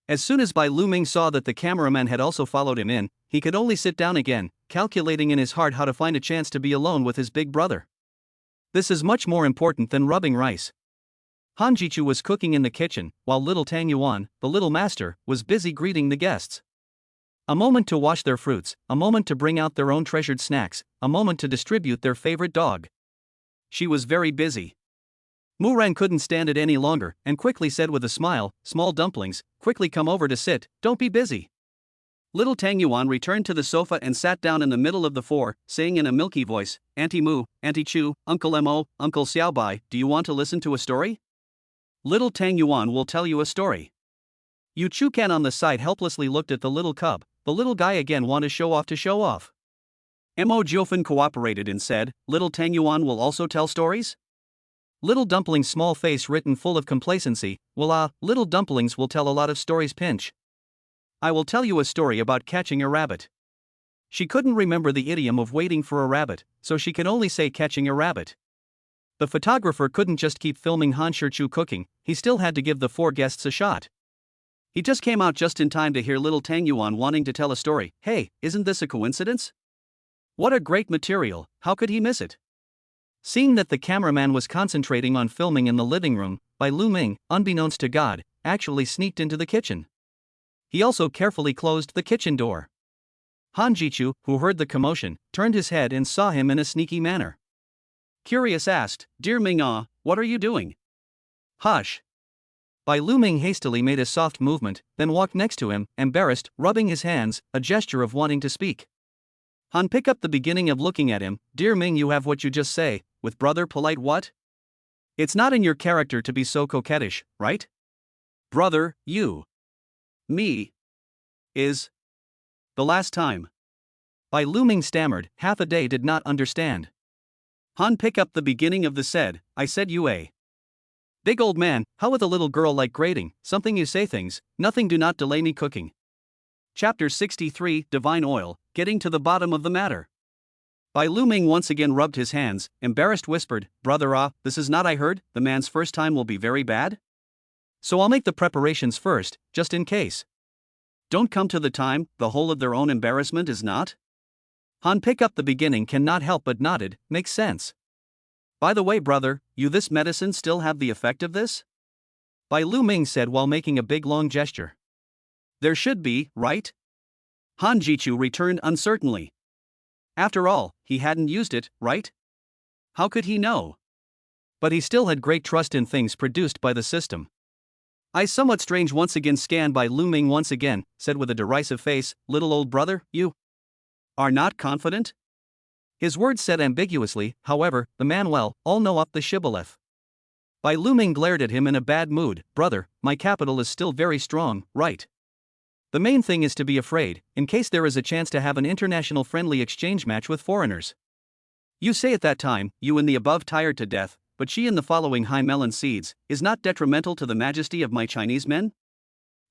As soon as Bai Luming saw that the cameraman had also followed him in, he could only sit down again, calculating in his heart how to find a chance to be alone with his big brother. This is much more important than rubbing rice. Han Jichu was cooking in the kitchen, while little Tang Yuan, the little master, was busy greeting the guests. A moment to wash their fruits, a moment to bring out their own treasured snacks, a moment to distribute their favorite dog. She was very busy. Murang couldn't stand it any longer and quickly said with a smile, "Small dumplings, quickly come over to sit, don't be busy." Little Tang Yuan returned to the sofa and sat down in the middle of the four, saying in a milky voice, "Auntie Mu, Auntie Chu, Uncle Mo, Uncle Xiaobai, do you want to listen to a story?" Little Tang Yuan will tell you a story. Yu Chu Kan on the side helplessly looked at the little cub. The little guy again wanted to show off. Mo Jiofan cooperated and said, "Little Tang Yuan will also tell stories?" Little Dumpling's small face written full of complacency, "Well, little dumplings will tell a lot of stories pinch. I will tell you a story about catching a rabbit." She couldn't remember the idiom of waiting for a rabbit, so she could only say catching a rabbit. The photographer couldn't just keep filming Han Shichu cooking, he still had to give the four guests a shot. He just came out just in time to hear little Tang Yuan wanting to tell a story. Hey, isn't this a coincidence? What a great material, how could he miss it? Seeing that the cameraman was concentrating on filming in the living room, Bai Lu Ming, unbeknownst to God, actually sneaked into the kitchen. He also carefully closed the kitchen door. Han Jichu, who heard the commotion, turned his head and saw him in a sneaky manner. Curious asked, "Dear Ming what are you doing?" "Hush." Bai Lu Ming hastily made a soft movement, then walked next to him, embarrassed, rubbing his hands, a gesture of wanting to speak. Han picked up the beginning of looking at him. "Dear Ming, you have what you just say, with brother polite what? It's not in your character to be so coquettish, right? Brother, you. Me. Is. The last time." Bai Lu Ming stammered, half a day did not understand. Han picked up the beginning of the said, "I said you a. Big old man, how with a little girl like grating, something you say things, nothing do not delay me cooking." Chapter 63, Divine Oil, getting to the bottom of the matter. Bai Lu Ming once again rubbed his hands, embarrassed whispered, "Brother this is not I heard, the man's first time will be very bad? So I'll make the preparations first, just in case. Don't come to the time, the whole of their own embarrassment is not?" Han picked up the beginning cannot help but nodded, makes sense. "By the way brother, you this medicine still have the effect of this?" Bai Lu Ming said while making a big long gesture. "There should be, right?" Han Jichu returned uncertainly. After all, he hadn't used it, right? How could he know? But he still had great trust in things produced by the system. "I somewhat strange once again scanned Bai Lu Ming once again, said with a derisive face, "Little old brother, you are not confident?" His words said ambiguously, however, the man well, all know up the shibboleth. Bai Lu Ming glared at him in a bad mood. "Brother, my capital is still very strong, right? The main thing is to be afraid, in case there is a chance to have an international friendly exchange match with foreigners. You say at that time, you in the above tired to death, but she in the following high melon seeds, is not detrimental to the majesty of my Chinese men?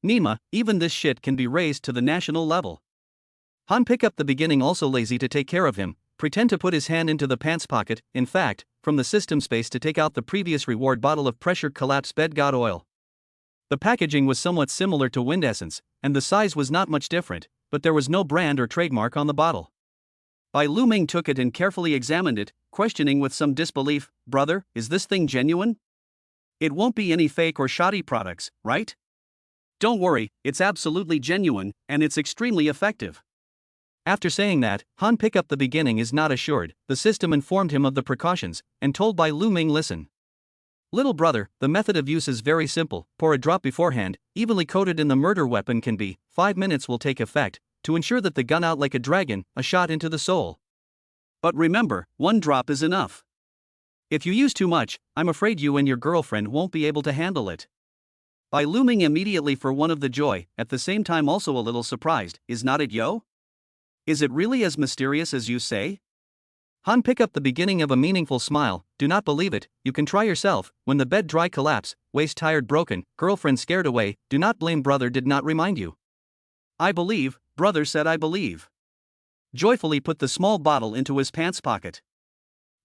Nima, even this shit can be raised to the national level." Han pick up the beginning also lazy to take care of him, pretend to put his hand into the pants pocket, in fact, from the system space to take out the previous reward bottle of pressure collapse bed god oil. The packaging was somewhat similar to wind essence, and the size was not much different, but there was no brand or trademark on the bottle. Bai Lu Ming took it and carefully examined it, questioning with some disbelief, "Brother, is this thing genuine? It won't be any fake or shoddy products, right?" "Don't worry, it's absolutely genuine, and it's extremely effective." After saying that, Han pick up the beginning is not assured, the system informed him of the precautions, and told Bai Lu Ming listen. "Little brother, the method of use is very simple, pour a drop beforehand, evenly coated in the murder weapon can be, 5 minutes will take effect, to ensure that the gun out like a dragon, a shot into the soul. But remember, 1 drop is enough. If you use too much, I'm afraid you and your girlfriend won't be able to handle it." Bai Lu Ming immediately for one of the joy, at the same time also a little surprised, "Is not it yo? Is it really as mysterious as you say?" Han pick up the beginning of a meaningful smile, "Do not believe it, you can try yourself, when the bed dry collapse, waist tired broken, girlfriend scared away, do not blame brother did not remind you." "I believe," brother said I believe. Joyfully put the small bottle into his pants pocket.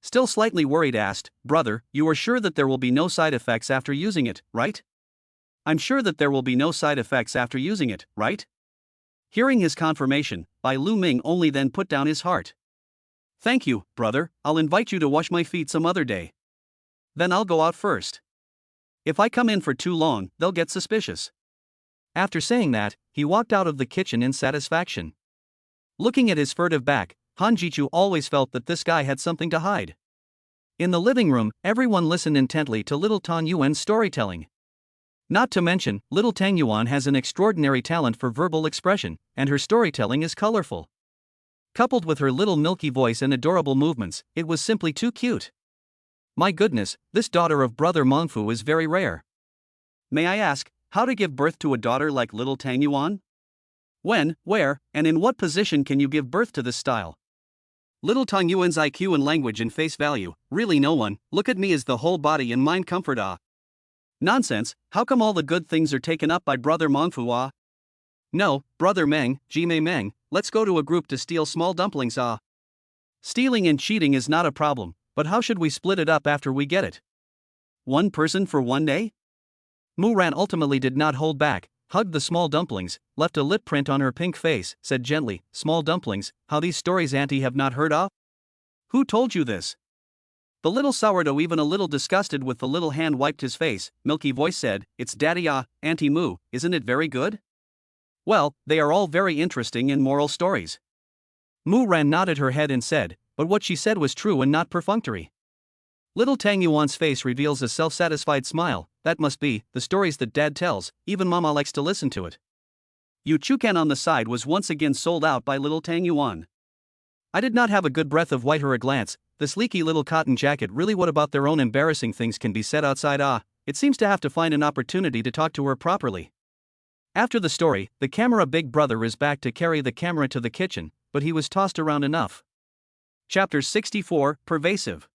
Still slightly worried asked, "Brother, you are sure that there will be no side effects after using it, right?" "I'm sure that there will be no side effects after using it, right?" Hearing his confirmation, Bai Lu Ming only then put down his heart. "Thank you, brother, I'll invite you to wash my feet some other day. Then I'll go out first. If I come in for too long, they'll get suspicious." After saying that, he walked out of the kitchen in satisfaction. Looking at his furtive back, Han Jichu always felt that this guy had something to hide. In the living room, everyone listened intently to little Tang Yuan's storytelling. Not to mention, little Tang Yuan has an extraordinary talent for verbal expression, and her storytelling is colorful. Coupled with her little milky voice and adorable movements, it was simply too cute. My goodness, this daughter of Brother Mengfu is very rare. May I ask, how to give birth to a daughter like little Tang Yuan? When, where, and in what position can you give birth to this style? Little Tang Yuan's IQ and language and face value, really no one, look at me as the whole body and mind comfort ah. Nonsense, how come all the good things are taken up by Brother Mengfu ah? No, Brother Meng, Jimei Meng, let's go to a group to steal small dumplings ah. Stealing and cheating is not a problem, but how should we split it up after we get it? One person for one day? Mu Ran ultimately did not hold back, hugged the small dumplings, left a lip print on her pink face, said gently, small dumplings, how these stories auntie have not heard of? Who told you this? The little sourdough, even a little disgusted with the little hand, wiped his face, milky voice said, it's daddy ah, Auntie Mu, isn't it very good? Well, they are all very interesting and moral stories. Mu Ran nodded her head and said, but what she said was true and not perfunctory. Little Tang Yuan's face reveals a self-satisfied smile, that must be, the stories that Dad tells, even Mama likes to listen to it. Yu Chukan on the side was once again sold out by little Tang Yuan. I did not have a good breath of white her a glance, this leaky little cotton jacket really what about their own embarrassing things can be said outside ah, it seems to have to find an opportunity to talk to her properly. After the story, the camera big brother is back to carry the camera to the kitchen, but he was tossed around enough. Chapter 64, Pervasive.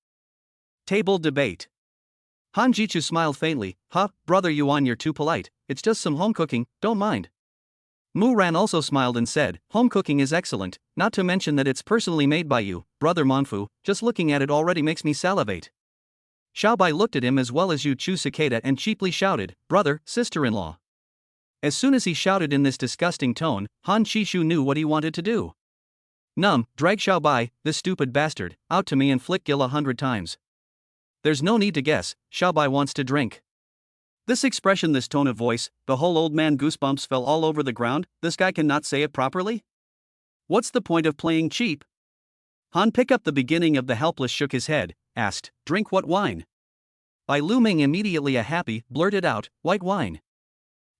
Table Debate. Han Jichu smiled faintly, Brother Yuan, you're too polite, it's just some home cooking, don't mind. Mu Ran also smiled and said, home cooking is excellent, not to mention that it's personally made by you, Brother Mengfu, just looking at it already makes me salivate. Xiaobai looked at him as well as Yu Chu Cicada and cheaply shouted, brother, sister-in-law. As soon as he shouted in this disgusting tone, Han Chishu knew what he wanted to do. Drag Xiaobai, this stupid bastard, out to me and flick Gil 100 times. There's no need to guess, Xiaobai wants to drink. This expression, this tone of voice, the whole old man goosebumps fell all over the ground, this guy cannot say it properly? What's the point of playing cheap? Han pick up the beginning of the helpless shook his head, asked, drink what wine? Bai Luming immediately a happy, blurted out, white wine.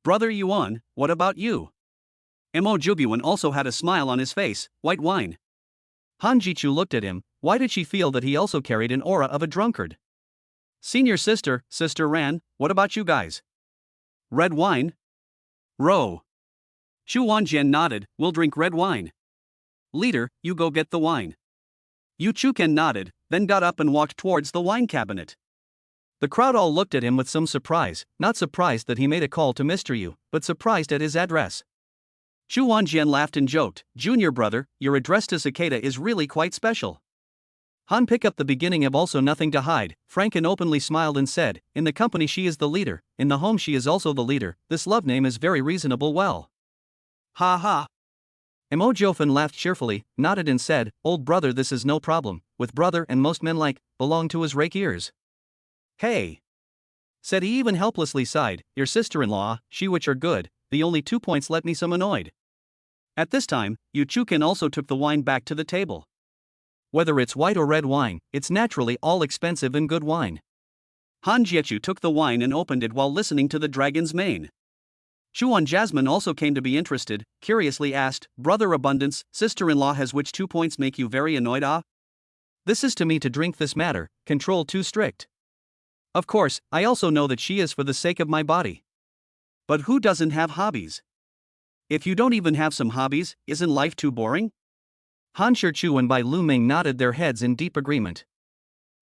Brother Yuan, what about you? Mo Jubyuan also had a smile on his face, white wine. Han Jichu looked at him, why did she feel that he also carried an aura of a drunkard? Senior sister, Sister Ran, what about you guys? Red wine? Ro. Shu Wanjian nodded, we'll drink red wine. Leader, you go get the wine. Yu Chuken nodded, then got up and walked towards the wine cabinet. The crowd all looked at him with some surprise, not surprised that he made a call to Mr. Yu, but surprised at his address. Shu Wanjian laughed and joked, Junior brother, your address to Cicada is really quite special. Han pick up the beginning of also nothing to hide, frank and openly smiled and said, in the company she is the leader, in the home she is also the leader, this love name is very reasonable well. Ha ha. Mo Jofan laughed cheerfully, nodded and said, old brother this is no problem, with brother and most men like, belong to his rake ears. Hey. Said he even helplessly sighed, your sister-in-law, she which are good, the only 2 points let me some annoyed. At this time, Yu Chukin also took the wine back to the table. Whether it's white or red wine, it's naturally all expensive and good wine. Han Jiechu took the wine and opened it while listening to the dragon's mane. Chuan Jasmine also came to be interested, curiously asked, Brother Abundance, sister-in-law has which 2 points make you very annoyed ah? This is to me to drink this matter, control too strict. Of course, I also know that she is for the sake of my body. But who doesn't have hobbies? If you don't even have some hobbies, isn't life too boring? Han Shichu and Bai Luming nodded their heads in deep agreement.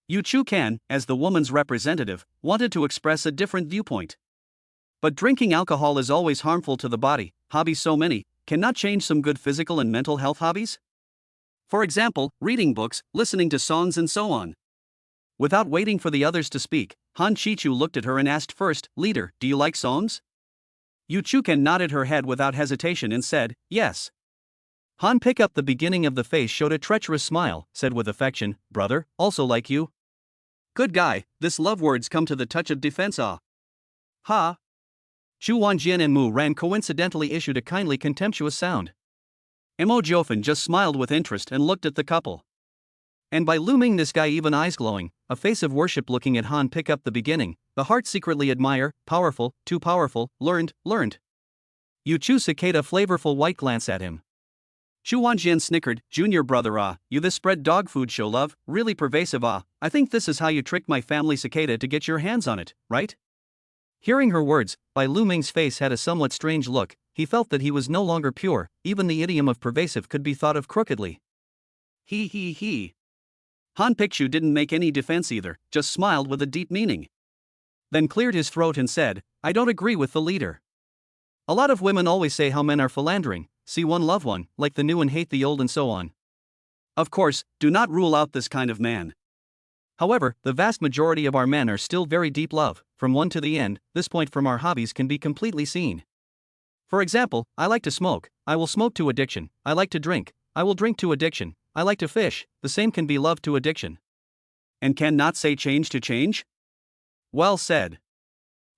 Yu Chu Kan, as the woman's representative, wanted to express a different viewpoint. But drinking alcohol is always harmful to the body, hobbies so many, cannot change some good physical and mental health hobbies? For example, reading books, listening to songs and so on. Without waiting for the others to speak, Han Chichu looked at her and asked first, Leader, do you like songs? Yu Chuken nodded her head without hesitation and said, yes. Han pick up the beginning of the face showed a treacherous smile, said with affection, Brother, also like you? Good guy, this love words come to the touch of defense ah. Ha. Chu Wanjian and Mu Ran coincidentally issued a kindly contemptuous sound. Mo Jiofan just smiled with interest and looked at the couple. And by looming this guy even eyes glowing, a face of worship looking at Han pick up the beginning, the heart secretly admire, powerful, too powerful, learned. Yu Chu cicada flavorful white glance at him. Chu Wanjian snickered, junior brother you this spread dog food show love, really pervasive I think this is how you trick my family cicada to get your hands on it, right? Hearing her words, Bai Luming's face had a somewhat strange look, he felt that he was no longer pure, even the idiom of pervasive could be thought of crookedly. He. Han Picchu didn't make any defense either, just smiled with a deep meaning. Then cleared his throat and said, I don't agree with the leader. A lot of women always say how men are philandering, see one love one, like the new and hate the old and so on. Of course, do not rule out this kind of man. However, the vast majority of our men are still very deep love, from one to the end, this point from our hobbies can be completely seen. For example, I like to smoke, I will smoke to addiction, I like to drink, I will drink to addiction, I like to fish, the same can be love to addiction. And can not say change to change? Well said.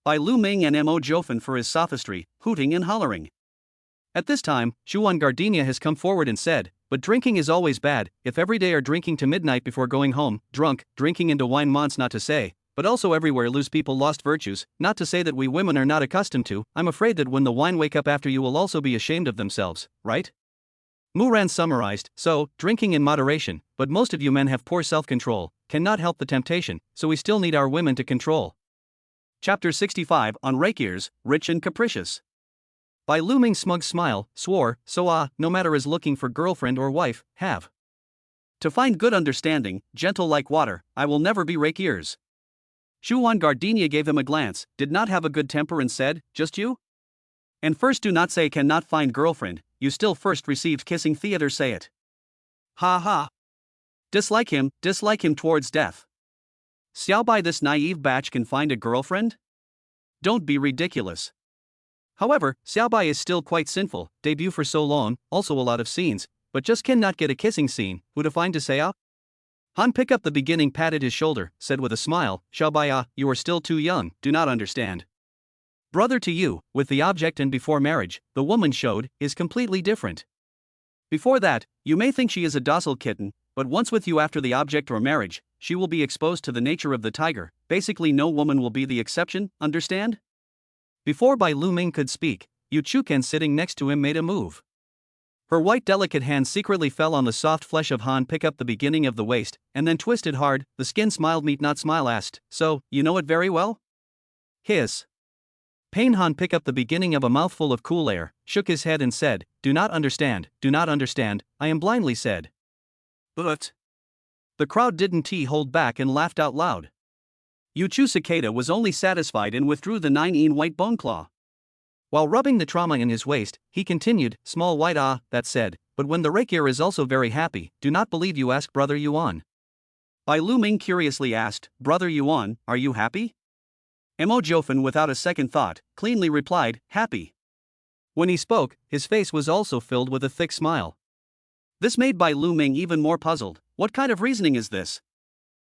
By Lu Ming and Mo Jiofan for his sophistry, hooting and hollering. At this time, Xuan Gardenia has come forward and said, but drinking is always bad, if every day are drinking to midnight before going home, drunk, drinking into wine months not to say, but also everywhere lose people lost virtues, not to say that we women are not accustomed to, I'm afraid that when the wine wake up after you will also be ashamed of themselves, right? Muran summarized, so, drinking in moderation, but most of you men have poor self-control, cannot help the temptation, so we still need our women to control. Chapter 65 on Rakirs, Rich and Capricious. By Luming's smug smile, swore, so no matter is looking for girlfriend or wife, have to find good understanding, gentle like water, I will never be Rakirs. Xuan Gardenia gave him a glance, did not have a good temper and said, just you? And first do not say cannot find girlfriend, you still first received kissing theater say it. Ha. Dislike him towards death. Xiaobai this naive batch can find a girlfriend? Don't be ridiculous. However, Xiaobai is still quite sinful, debut for so long, also a lot of scenes, but just cannot get a kissing scene, who to find to say Han pick up the beginning patted his shoulder, said with a smile, Xiaobai you are still too young, do not understand. Brother to you, with the object and before marriage, the woman showed, is completely different. Before that, you may think she is a docile kitten, but once with you after the object or marriage, she will be exposed to the nature of the tiger, basically no woman will be the exception, understand? Before Bai Luming could speak, Yu Chuken sitting next to him made a move. Her white delicate hand secretly fell on the soft flesh of Han pick up the beginning of the waist, and then twisted hard, the skin smiled meet not smile asked, so, you know it very well? Hiss. Pain Han pick up the beginning of a mouthful of cool air, shook his head and said, do not understand, I am blindly said. But the crowd didn't hold back and laughed out loud. Yu Chu Cicada was only satisfied and withdrew the 9-in white bone claw. While rubbing the trauma in his waist, he continued, small white that said, but when the Rakir is also very happy, do not believe you ask Brother Yuan. Bai Luming curiously asked, Brother Yuan, are you happy? Mo Jiofan without a second thought, cleanly replied, happy. When he spoke, his face was also filled with a thick smile. This made Bai Luming even more puzzled, what kind of reasoning is this?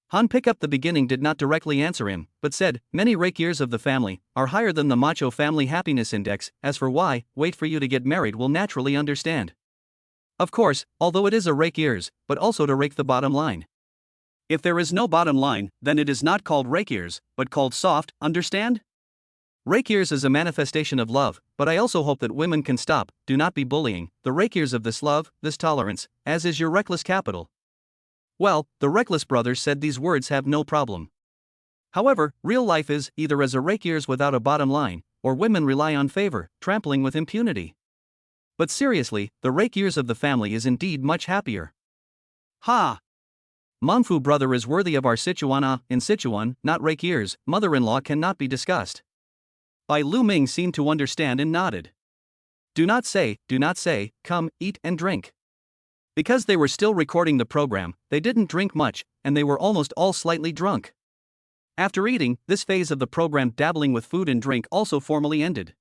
Han pick up the beginning did not directly answer him, but said, many Rakirs of the family are higher than the macho family happiness index, as for why, wait for you to get married will naturally understand. Of course, although it is a Rakirs, but also to rake the bottom line. If there is no bottom line, then it is not called Rakirs, but called soft, understand? Rakirs is a manifestation of love, but I also hope that women can stop, do not be bullying, the Rakirs of this love, this tolerance, as is your reckless capital. Well, the reckless brothers said these words have no problem. However, real life is either as a Rakirs without a bottom line, or women rely on favor, trampling with impunity. But seriously, the Rakirs of the family is indeed much happier. Ha! Monfu brother is worthy of our Sichuan in Sichuan, not Rakirs, mother-in-law cannot be discussed. Bai Luming seemed to understand and nodded. Do not say, come, eat and drink. Because they were still recording the program, they didn't drink much, and they were almost all slightly drunk. After eating, this phase of the program dabbling with food and drink also formally ended.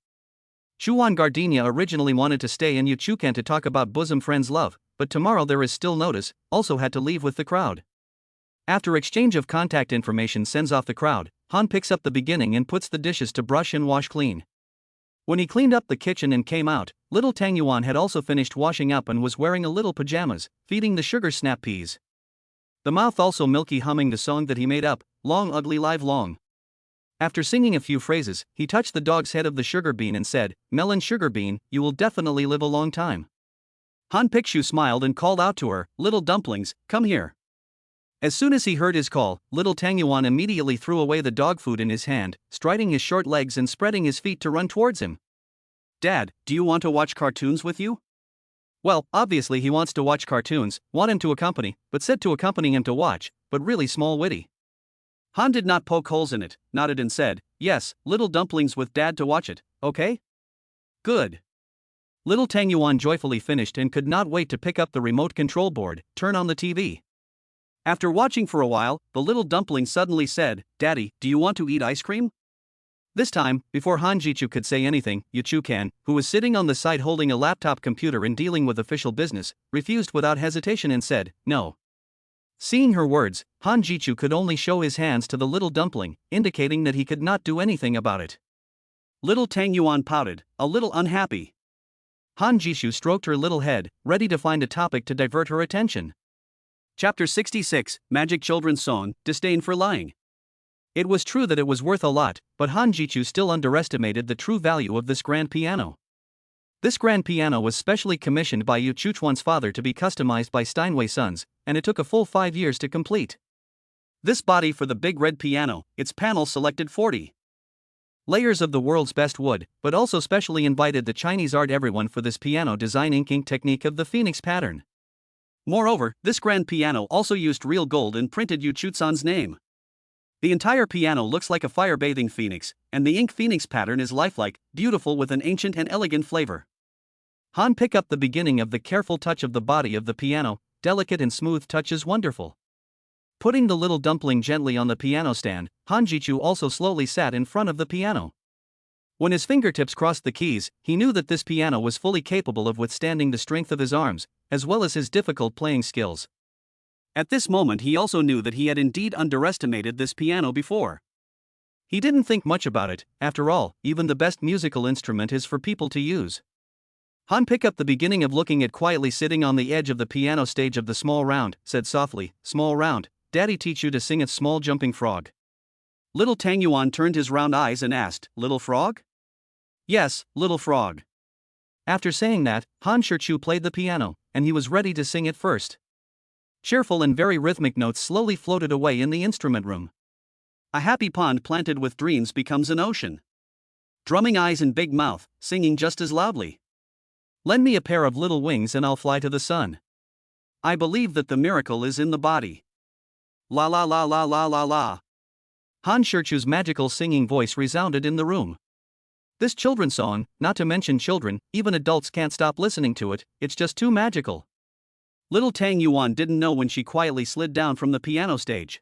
Xuan Gardenia originally wanted to stay in Yuchukan to talk about bosom friends' love, but tomorrow there is still notice, also had to leave with the crowd. After exchange of contact information sends off the crowd, Han picks up the beginning and puts the dishes to brush and wash clean. When he cleaned up the kitchen and came out, little Tang Yuan had also finished washing up and was wearing a little pajamas, feeding the sugar snap peas. The mouth also milky humming the song that he made up, long ugly live long. After singing a few phrases, he touched the dog's head of the sugar bean and said, "Melon sugar bean, you will definitely live a long time." Han Pikshu smiled and called out to her, "Little dumplings, come here." As soon as he heard his call, little Tang Yuan immediately threw away the dog food in his hand, striding his short legs and spreading his feet to run towards him. "Dad, do you want to watch cartoons with you?" Well, obviously he wants to watch cartoons, want him to accompany, but said to accompany him to watch, but really small witty. Han did not poke holes in it, nodded and said, "Yes, little dumplings with Dad to watch it, okay?" "Good." Little Tang Yuan joyfully finished and could not wait to pick up the remote control board, turn on the TV. After watching for a while, the little dumpling suddenly said, "Daddy, do you want to eat ice cream?" This time, before Han Jichu could say anything, Yu Chukan, who was sitting on the side holding a laptop computer and dealing with official business, refused without hesitation and said, "No." Seeing her words, Han Jichu could only show his hands to the little dumpling, indicating that he could not do anything about it. Little Tang Yuan pouted, a little unhappy. Han Jichu stroked her little head, ready to find a topic to divert her attention. Chapter 66, Magic Children's Song, Disdain for Lying. It was true that it was worth a lot, but Han Jichu still underestimated the true value of this grand piano. This grand piano was specially commissioned by Yu Chuchuan's father to be customized by Steinway Sons, and it took a full 5 years to complete. This body for the big red piano, its panel selected 40 layers of the world's best wood, but also specially invited the Chinese art everyone for this piano design inking technique of the phoenix pattern. Moreover, this grand piano also used real gold and printed Yu Chuchuan's name. The entire piano looks like a fire-bathing phoenix, and the ink phoenix pattern is lifelike, beautiful with an ancient and elegant flavor. Han picked up the beginning of the careful touch of the body of the piano, delicate and smooth touch is wonderful. Putting the little dumpling gently on the piano stand, Han Jichu also slowly sat in front of the piano. When his fingertips crossed the keys, he knew that this piano was fully capable of withstanding the strength of his arms, as well as his difficult playing skills. At this moment he also knew that he had indeed underestimated this piano before. He didn't think much about it, after all, even the best musical instrument is for people to use. Han picked up the beginning of looking at quietly sitting on the edge of the piano stage of the small round, said softly, "Small round, Daddy teach you to sing a small jumping frog." Little Tang Yuan turned his round eyes and asked, "Little frog?" "Yes, little frog." After saying that, Han Shichu played the piano, and he was ready to sing it first. Cheerful and very rhythmic notes slowly floated away in the instrument room. A happy pond planted with dreams becomes an ocean. Drumming eyes and big mouth, singing just as loudly. Lend me a pair of little wings and I'll fly to the sun. I believe that the miracle is in the body. La la la la la la la. Han Shichu's magical singing voice resounded in the room. This children's song, not to mention children, even adults can't stop listening to it, it's just too magical. Little Tang Yuan didn't know when she quietly slid down from the piano stage.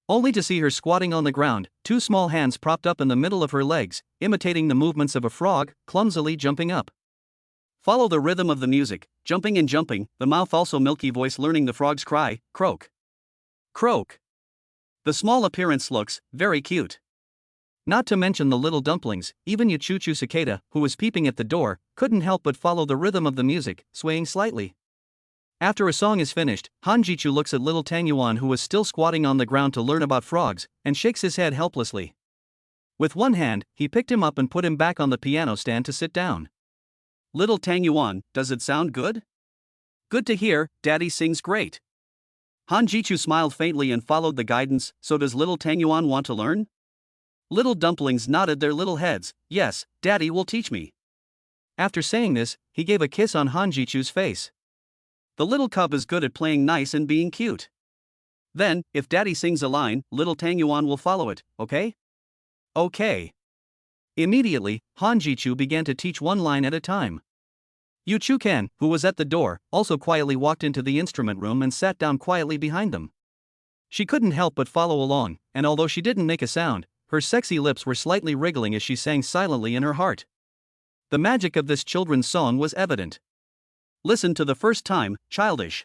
Only to see her squatting on the ground, two small hands propped up in the middle of her legs, imitating the movements of a frog, clumsily jumping up. Follow the rhythm of the music, jumping and jumping, the mouth also milky voice learning the frog's cry, croak. Croak. The small appearance looks very cute. Not to mention the little dumplings, even Yu Chuchu Cicada, who was peeping at the door, couldn't help but follow the rhythm of the music, swaying slightly. After a song is finished, Han Jichu looks at little Tang Yuan who was still squatting on the ground to learn about frogs, and shakes his head helplessly. With one hand, he picked him up and put him back on the piano stand to sit down. Little Tang Yuan, does it sound good? Good to hear, Daddy sings great. Han Jichu smiled faintly and followed the guidance, so does little Tang Yuan want to learn? Little dumplings nodded their little heads, yes, Daddy will teach me. After saying this, he gave a kiss on Han Jichu's face. The little cub is good at playing nice and being cute. Then, if Daddy sings a line, little Tang Yuan will follow it, okay? Okay. Immediately, Han Jichu began to teach one line at a time. Yu Chukan, who was at the door, also quietly walked into the instrument room and sat down quietly behind them. She couldn't help but follow along, and although she didn't make a sound, her sexy lips were slightly wriggling as she sang silently in her heart. The magic of this children's song was evident. Listen to the first time, childish.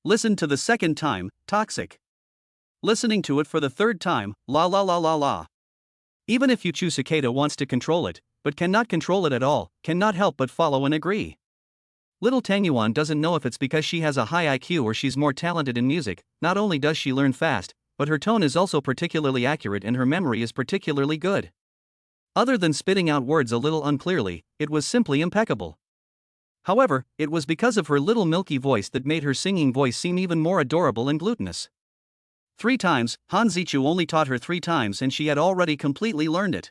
Listen to the second time, toxic. Listening to it for the third time, la la la la la. Even if Yu Chu Cicada wants to control it, but cannot control it at all, cannot help but follow and agree. Little Tangyuan doesn't know if it's because she has a high IQ or she's more talented in music. Not only does she learn fast, but her tone is also particularly accurate and her memory is particularly good. Other than spitting out words a little unclearly, it was simply impeccable. However, it was because of her little milky voice that made her singing voice seem even more adorable and glutinous. 3 times, Han Zichu only taught her 3 times and she had already completely learned it.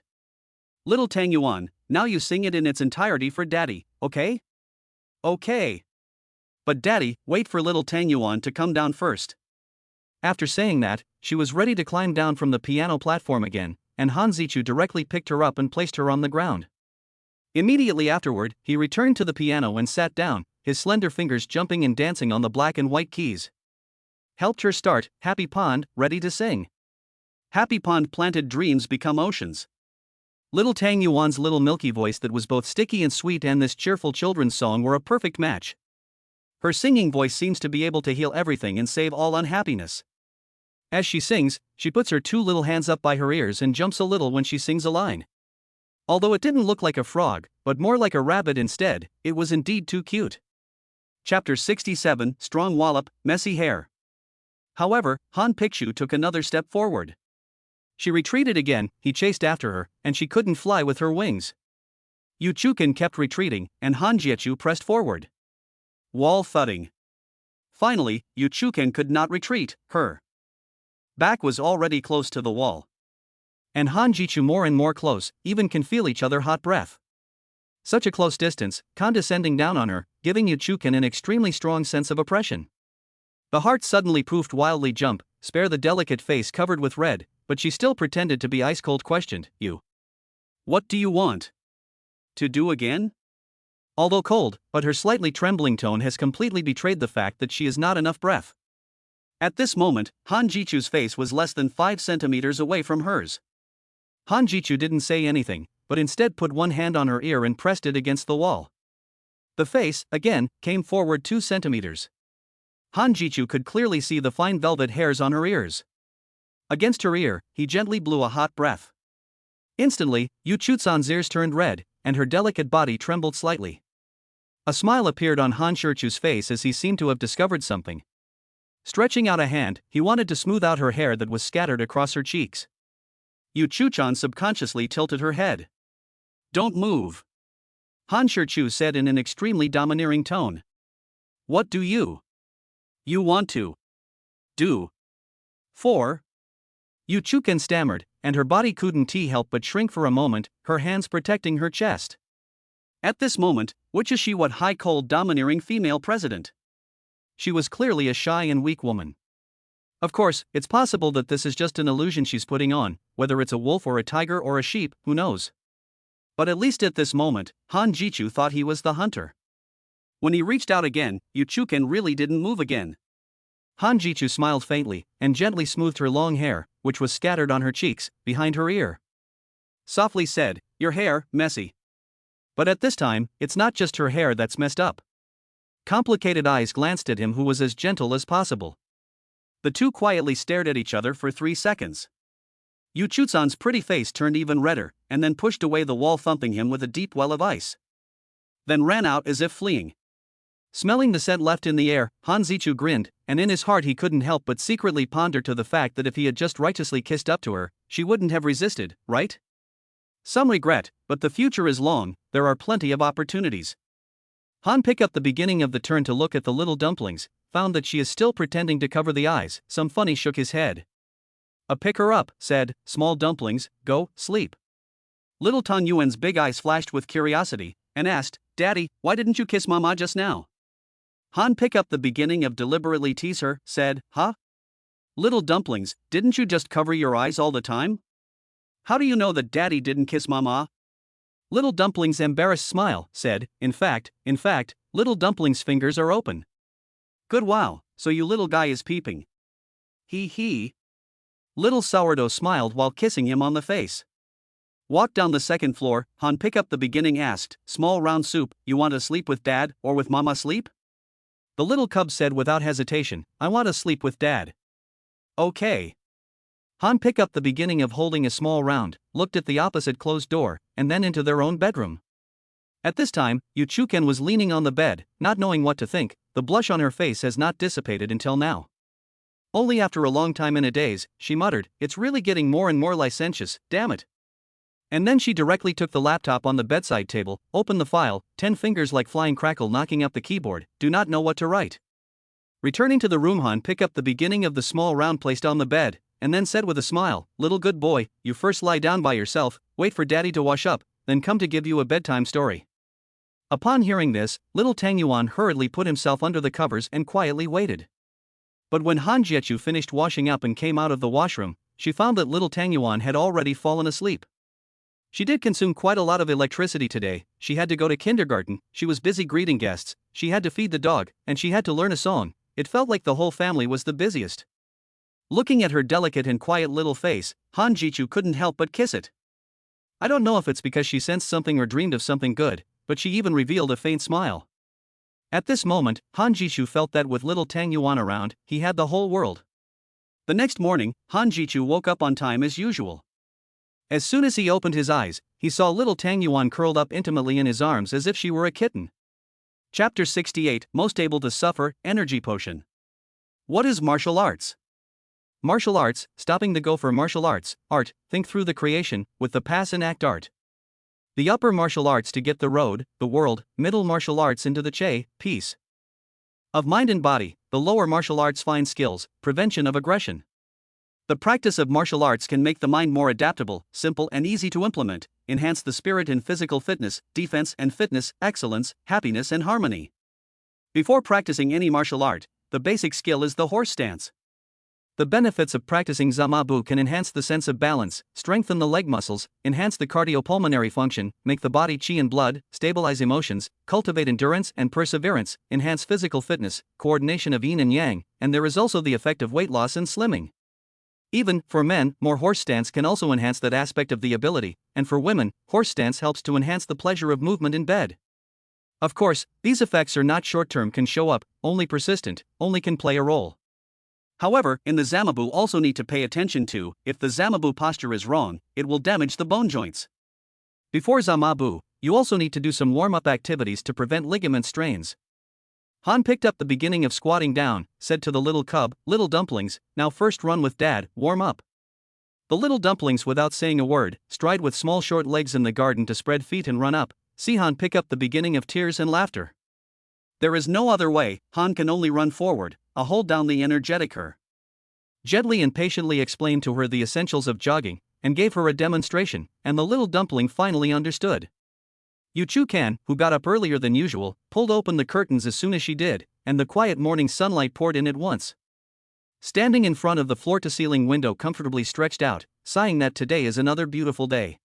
Little Tangyuan, now you sing it in its entirety for Daddy, okay? Okay. But Daddy, wait for little Tangyuan to come down first. After saying that, she was ready to climb down from the piano platform again, and Han Zichu directly picked her up and placed her on the ground. Immediately afterward, he returned to the piano and sat down, his slender fingers jumping and dancing on the black and white keys. Helped her start, Happy Pond, ready to sing. Happy Pond planted dreams become oceans. Little Tang Yuan's little milky voice that was both sticky and sweet and this cheerful children's song were a perfect match. Her singing voice seems to be able to heal everything and save all unhappiness. As she sings, she puts her 2 little hands up by her ears and jumps a little when she sings a line. Although it didn't look like a frog, but more like a rabbit instead, it was indeed too cute. Chapter 67, Strong Wallop, Messy Hair. However, Han Picchu took another step forward. She retreated again, he chased after her, and she couldn't fly with her wings. Yu Chukin kept retreating, and Han Jiechu pressed forward. Wall thudding. Finally, Yu Chukin could not retreat, her back was already close to the wall. And Han Jichu more and more close, even can feel each other hot breath. Such a close distance, condescending down on her, giving Yu Chukin an extremely strong sense of oppression. The heart suddenly poofed wildly jump, spare the delicate face covered with red, but she still pretended to be ice-cold questioned, you. What do you want? To do again? Although cold, but her slightly trembling tone has completely betrayed the fact that she has not enough breath. At this moment, Han Jichu's face was less than 5 centimeters away from hers. Han Jichu didn't say anything, but instead put one hand on her ear and pressed it against the wall. The face, again, came forward 2 centimeters. Han Jichu could clearly see the fine velvet hairs on her ears. Against her ear, he gently blew a hot breath. Instantly, Yu Chutsan's ears turned red, and her delicate body trembled slightly. A smile appeared on Han Shirchu's face as he seemed to have discovered something. Stretching out a hand, he wanted to smooth out her hair that was scattered across her cheeks. Yu Chuchan subconsciously tilted her head. Don't move. Han Shirchu said in an extremely domineering tone. What do you want to do? For? Yu Chukan stammered, and her body couldn't help but shrink for a moment, her hands protecting her chest. At this moment, which is she what high cold domineering female president? She was clearly a shy and weak woman. Of course, it's possible that this is just an illusion she's putting on, whether it's a wolf or a tiger or a sheep, who knows? But at least at this moment, Han Jichu thought he was the hunter. When he reached out again, Yu Chukan really didn't move again. Han Jichu smiled faintly, and gently smoothed her long hair, which was scattered on her cheeks, behind her ear. Softly said, your hair, messy. But at this time, it's not just her hair that's messed up. Complicated eyes glanced at him who was as gentle as possible. The two quietly stared at each other for 3 seconds. Yu Chutsan's pretty face turned even redder, and then pushed away the wall thumping him with a deep well of ice. Then ran out as if fleeing. Smelling the scent left in the air, Han Zichu grinned, and in his heart he couldn't help but secretly ponder to the fact that if he had just righteously kissed up to her, she wouldn't have resisted, right? Some regret, but the future is long, there are plenty of opportunities. Han picked up the beginning of the turn to look at the little dumplings, found that she is still pretending to cover the eyes, some funny shook his head. Pick her up, said, small dumplings, go, sleep. Little Tan Yuan's big eyes flashed with curiosity, and asked, Daddy, why didn't you kiss Mama just now? Han picked up the beginning of deliberately tease her, said, huh? Little dumplings, didn't you just cover your eyes all the time? How do you know that Daddy didn't kiss Mama? Little Dumpling's embarrassed smile said, in fact, Little Dumpling's fingers are open. Good wow, so you little guy is peeping. He. Little Sourdough smiled while kissing him on the face. Walked down the 2nd floor, Han pick up the beginning asked, small round soup, you want to sleep with Dad or with Mama sleep? The little cub said without hesitation, I want to sleep with Dad. Okay. Han picked up the beginning of holding a small round, looked at the opposite closed door, and then into their own bedroom. At this time, Yuchuken was leaning on the bed, not knowing what to think. The blush on her face has not dissipated until now. Only after a long time in a daze, she muttered, "It's really getting more and more licentious, damn it." And then she directly took the laptop on the bedside table, opened the file, 10 fingers like flying crackle knocking up the keyboard, do not know what to write. Returning to the room, Han picked up the beginning of the small round placed on the bed, and then said with a smile, "Little good boy, you first lie down by yourself, wait for daddy to wash up, then come to give you a bedtime story." Upon hearing this, little Tang Yuan hurriedly put himself under the covers and quietly waited. But when Han Jiechu finished washing up and came out of the washroom, she found that little Tang Yuan had already fallen asleep. She did consume quite a lot of electricity today. She had to go to kindergarten, she was busy greeting guests, she had to feed the dog, and she had to learn a song. It felt like the whole family was the busiest. Looking at her delicate and quiet little face, Han Jiechu couldn't help but kiss it. I don't know if it's because she sensed something or dreamed of something good, but she even revealed a faint smile. At this moment, Han Jiechu felt that with little Tang Yuan around, he had the whole world. The next morning, Han Jiechu woke up on time as usual. As soon as he opened his eyes, he saw little Tang Yuan curled up intimately in his arms as if she were a kitten. Chapter 68, Most Able to Suffer, Energy Potion. What is martial arts? Martial arts, stopping the go for martial arts, art, think through the creation, with the pass and act art. The upper martial arts to get the road, the world, middle martial arts into the che, peace of mind and body, the lower martial arts fine skills, prevention of aggression. The practice of martial arts can make the mind more adaptable, simple and easy to implement, enhance the spirit and physical fitness, defense and fitness, excellence, happiness and harmony. Before practicing any martial art, the basic skill is the horse stance. The benefits of practicing Zamabu can enhance the sense of balance, strengthen the leg muscles, enhance the cardiopulmonary function, make the body qi and blood, stabilize emotions, cultivate endurance and perseverance, enhance physical fitness, coordination of yin and yang, and there is also the effect of weight loss and slimming. Even, for men, more horse stance can also enhance that aspect of the ability, and for women, horse stance helps to enhance the pleasure of movement in bed. Of course, these effects are not short-term, can show up, only persistent, only can play a role. However, in the Zamabu also need to pay attention to, if the Zamabu posture is wrong, it will damage the bone joints. Before Zamabu, you also need to do some warm-up activities to prevent ligament strains. Han picked up the beginning of squatting down, said to the little cub, "Little dumplings, now first run with dad, warm up." The little dumplings, without saying a word, stride with small short legs in the garden to spread feet and run up. See Han pick up the beginning of tears and laughter. There is no other way, Han can only run forward, hold down the energetic her. Gently and patiently explained to her the essentials of jogging, and gave her a demonstration, and the little dumpling finally understood. Yuchukan, who got up earlier than usual, pulled open the curtains as soon as she did, and the quiet morning sunlight poured in at once. Standing in front of the floor-to-ceiling window, comfortably stretched out, sighing that today is another beautiful day.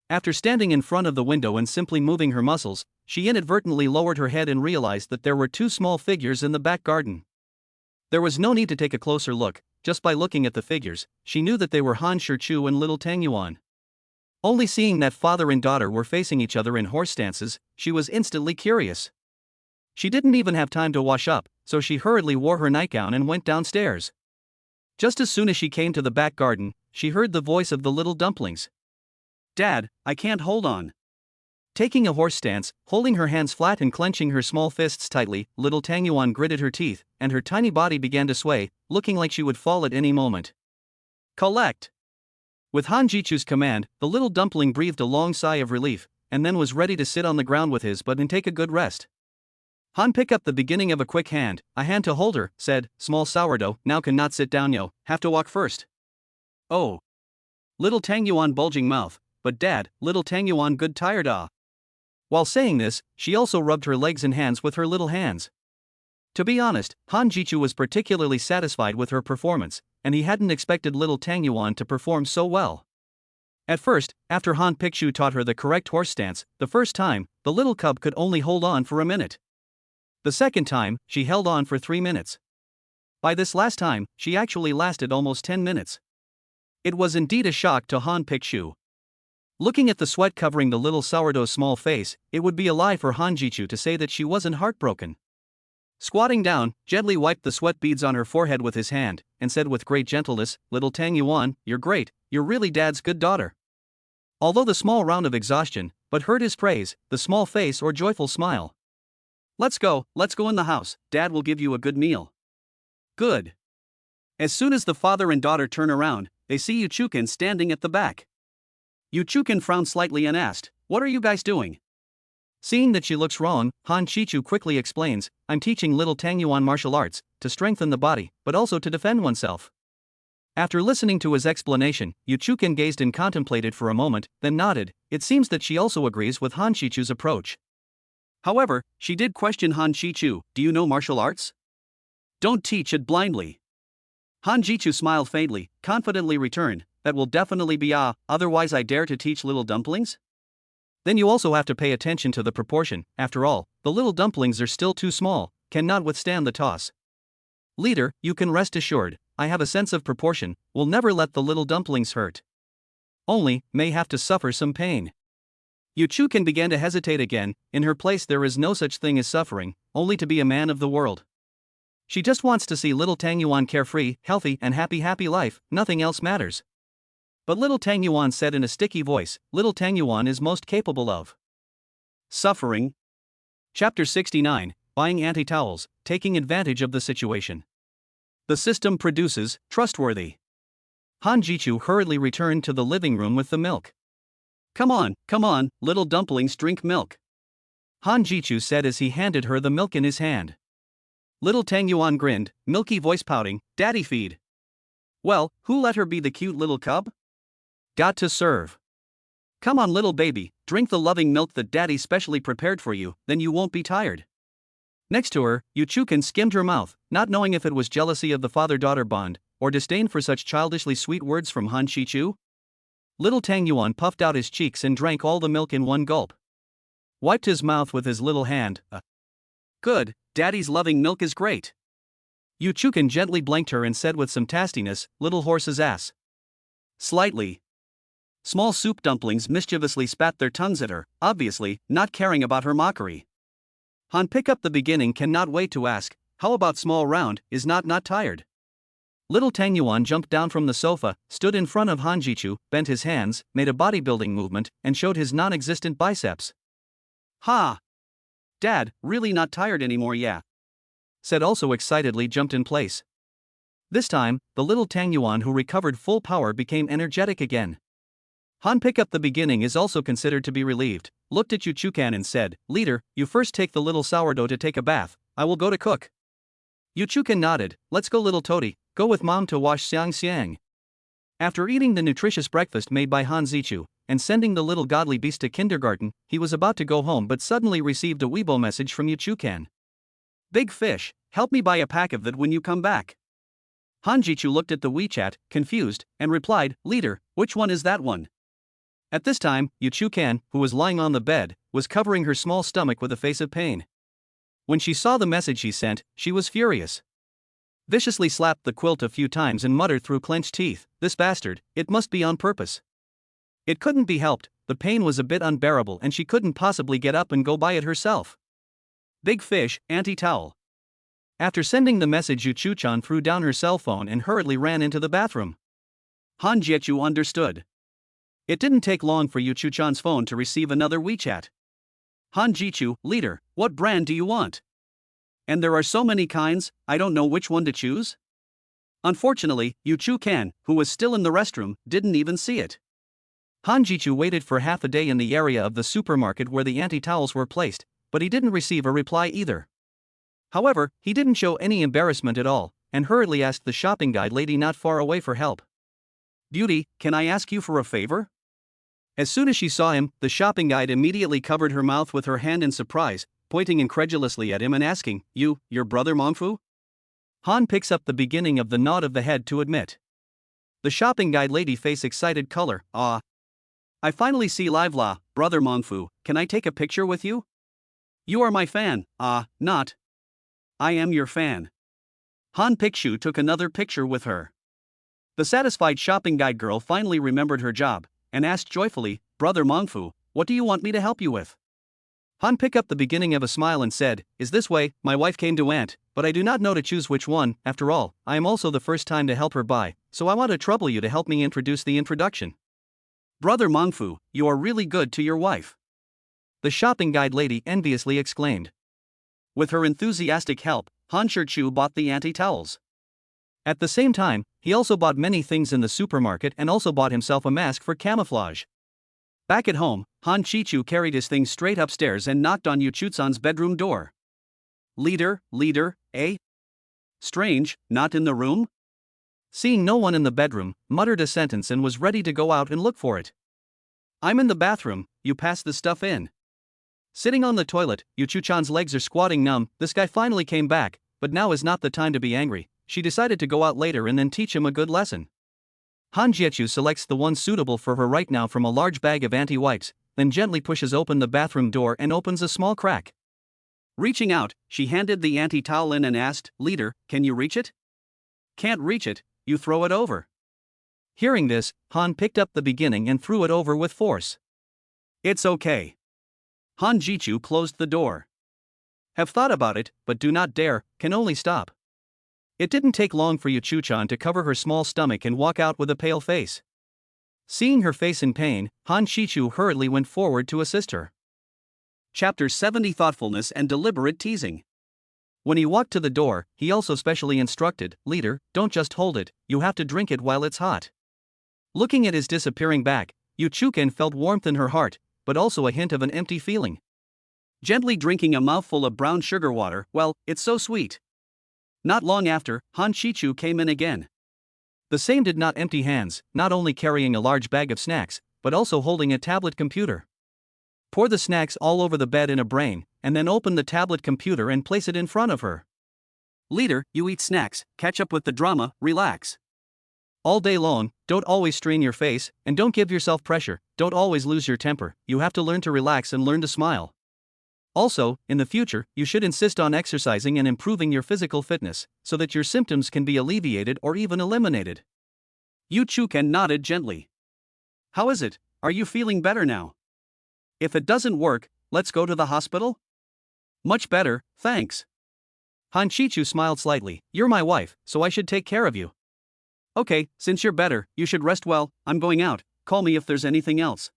After standing in front of the window and simply moving her muscles, she inadvertently lowered her head and realized that there were two small figures in the back garden. There was no need to take a closer look. Just by looking at the figures, she knew that they were Han Shichu and little Tang Yuan. Only seeing that father and daughter were facing each other in horse stances, she was instantly curious. She didn't even have time to wash up, so she hurriedly wore her nightgown and went downstairs. Just as soon as she came to the back garden, she heard the voice of the little dumplings. "Dad, I can't hold on." Taking a horse stance, holding her hands flat and clenching her small fists tightly, little Tang Yuan gritted her teeth, and her tiny body began to sway, looking like she would fall at any moment. "Collect!" With Han Jichu's command, the little dumpling breathed a long sigh of relief, and then was ready to sit on the ground with his butt and take a good rest. Han picked up the beginning of a quick hand, a hand to hold her, said, "Small sourdough, now cannot sit down yo, have to walk first." "Oh." Little Tang Yuan bulging mouth, "But dad, little Tang Yuan good tired ah." While saying this, she also rubbed her legs and hands with her little hands. To be honest, Han Jichu was particularly satisfied with her performance, and he hadn't expected little Tang Yuan to perform so well. At first, after Han Pikshu taught her the correct horse stance, the first time, the little cub could only hold on for a minute. The second time, she held on for 3 minutes. By this last time, she actually lasted almost 10 minutes. It was indeed a shock to Han Pikshu. Looking at the sweat covering the little sourdough's small face, it would be a lie for Han Jichu to say that she wasn't heartbroken. Squatting down, gently wiped the sweat beads on her forehead with his hand, and said with great gentleness, "Little Tang Yuan, you're great, you're really Dad's good daughter." Although the small round of exhaustion, but heard his praise, the small face or joyful smile. Let's go in the house, Dad will give you a good meal." Good. As soon as the father and daughter turn around, they see Yuchukin standing at the back. Yuchukin frowned slightly and asked, "What are you guys doing?" Seeing that she looks wrong, Han Chichu quickly explains, "I'm teaching little Tang Yuan martial arts, to strengthen the body, but also to defend oneself." After listening to his explanation, Yuchukin gazed and contemplated for a moment, then nodded. It seems that she also agrees with Han Chichu's approach. However, she did question Han Chichu, "Do you know martial arts?" "Don't teach it blindly." Han Chichu smiled faintly, confidently returned, "That will definitely be otherwise I dare to teach little dumplings?" Then you also have to pay attention to the proportion, after all, the little dumplings are still too small, cannot withstand the toss. Leader, you can rest assured, I have a sense of proportion, will never let the little dumplings hurt. Only, may have to suffer some pain. Yuchukin began to hesitate again. In her place there is no such thing as suffering, only to be a man of the world. She just wants to see little Tang Yuan carefree, healthy and happy life, nothing else matters. But little Tang Yuan said in a sticky voice, little Tang Yuan is most capable of suffering. Chapter 69, Buying Anti-Towels, Taking Advantage of the Situation. The system produces, trustworthy. Han Jichu hurriedly returned to the living room with the milk. Come on, little dumplings, drink milk," Han Jichu said as he handed her the milk in his hand. Little Tang Yuan grinned, milky voice pouting, "Daddy feed." Well, who let her be the cute little cub? Got to serve. Come on little baby, drink the loving milk that Daddy specially prepared for you, then you won't be tired. Next to her, Yuchukin skimmed her mouth, not knowing if it was jealousy of the father-daughter bond, or disdain for such childishly sweet words from Han Chichu. Little Tang Yuan puffed out his cheeks and drank all the milk in one gulp. Wiped his mouth with his little hand. Good, Daddy's loving milk is great. Yuchukin gently blinked her and said with some tastiness, "Little horse's ass." Slightly. Small soup dumplings mischievously spat their tongues at her, obviously, not caring about her mockery. Han pick up the beginning cannot wait to ask, how about small round, is not tired? Little Tang Yuan jumped down from the sofa, stood in front of Han Jichu, bent his hands, made a bodybuilding movement, and showed his non-existent biceps. Ha! Dad, really not tired anymore, yeah? Said also excitedly jumped in place. This time, the little Tang Yuan who recovered full power became energetic again. Han pick up the beginning is also considered to be relieved, looked at Yuchukan and said, "Leader, you first take the little sourdough to take a bath, I will go to cook." Yuchukan nodded, "Let's go little toady, go with mom to wash xiang." After eating the nutritious breakfast made by Han Zichu, and sending the little godly beast to kindergarten, he was about to go home but suddenly received a Weibo message from Yuchukan. "Big fish, help me buy a pack of that when you come back." Han Jichu looked at the WeChat, confused, and replied, "Leader, which one is that one?" At this time, Yuchukan, who was lying on the bed, was covering her small stomach with a face of pain. When she saw the message he sent, she was furious. Viciously slapped the quilt a few times and muttered through clenched teeth, "This bastard, it must be on purpose." It couldn't be helped, the pain was a bit unbearable and she couldn't possibly get up and go buy it herself. Big fish, anti-towel. After sending the message, Yuchuchan threw down her cell phone and hurriedly ran into the bathroom. Han Jiechu understood. It didn't take long for Yuchuchan's phone to receive another WeChat. Han Jichu, "Leader, what brand do you want? And there are so many kinds, I don't know which one to choose." Unfortunately, Yuchukan, who was still in the restroom, didn't even see it. Han Jichu waited for half a day in the area of the supermarket where the anti-towels were placed, but he didn't receive a reply either. However, he didn't show any embarrassment at all, and hurriedly asked the shopping guide lady not far away for help. "Beauty, can I ask you for a favor?" As soon as she saw him, the shopping guide immediately covered her mouth with her hand in surprise, pointing incredulously at him and asking, your brother Mongfu?" Han picks up the beginning of the nod of the head to admit. The shopping guide lady face excited color, "Ah. I finally see live la, brother Mongfu, can I take a picture with you? You are my fan, not. I am your fan." Han Pikshu took another picture with her. The satisfied shopping guide girl finally remembered her job, and asked joyfully, "Brother Mongfu, what do you want me to help you with?" Han picked up the beginning of a smile and said, "Is this way, my wife came to aunt, but I do not know to choose which one. After all, I am also the first time to help her buy, so I want to trouble you to help me introduce the introduction." "Brother Mongfu, you are really good to your wife," the shopping guide lady enviously exclaimed. With her enthusiastic help, Han Shichu bought the anti-towels. At the same time, he also bought many things in the supermarket and also bought himself a mask for camouflage. Back at home, Han Shichu carried his things straight upstairs and knocked on Yu Chutsan's bedroom door. Leader, eh? Strange, not in the room?" Seeing no one in the bedroom, muttered a sentence and was ready to go out and look for it. "I'm in the bathroom, you pass the stuff in." Sitting on the toilet, Yu Chuchan's legs are squatting numb. This guy finally came back, but now is not the time to be angry. She decided to go out later and then teach him a good lesson. Han Jiechu selects the one suitable for her right now from a large bag of anti-wipes, then gently pushes open the bathroom door and opens a small crack. Reaching out, she handed the anti-towel in and asked, "Leader, can you reach it?" "Can't reach it, you throw it over." Hearing this, Han picked up the beginning and threw it over with force. "It's okay." Han Jichu closed the door. "Have thought about it, but do not dare, can only stop." It didn't take long for Yu Chuchan to cover her small stomach and walk out with a pale face. Seeing her face in pain, Han Shichu hurriedly went forward to assist her. Chapter 70: Thoughtfulness and Deliberate Teasing. When he walked to the door, he also specially instructed, "Leader, don't just hold it, you have to drink it while it's hot." Looking at his disappearing back, Yu Chukan felt warmth in her heart, but also a hint of an empty feeling. Gently drinking a mouthful of brown sugar water, well, it's so sweet. Not long after, Han Shichu came in again. The same did not empty hands, not only carrying a large bag of snacks, but also holding a tablet computer. Pour the snacks all over the bed in a brain, and then open the tablet computer and place it in front of her. "Leader, you eat snacks, catch up with the drama, relax. All day long, don't always strain your face, and don't give yourself pressure, don't always lose your temper, you have to learn to relax and learn to smile. Also, in the future, you should insist on exercising and improving your physical fitness, so that your symptoms can be alleviated or even eliminated." Yu Chukan nodded gently. "How is it? Are you feeling better now? If it doesn't work, let's go to the hospital?" "Much better, thanks." Han Shichu smiled slightly. "You're my wife, so I should take care of you." "Okay, since you're better, you should rest well, I'm going out, call me if there's anything else."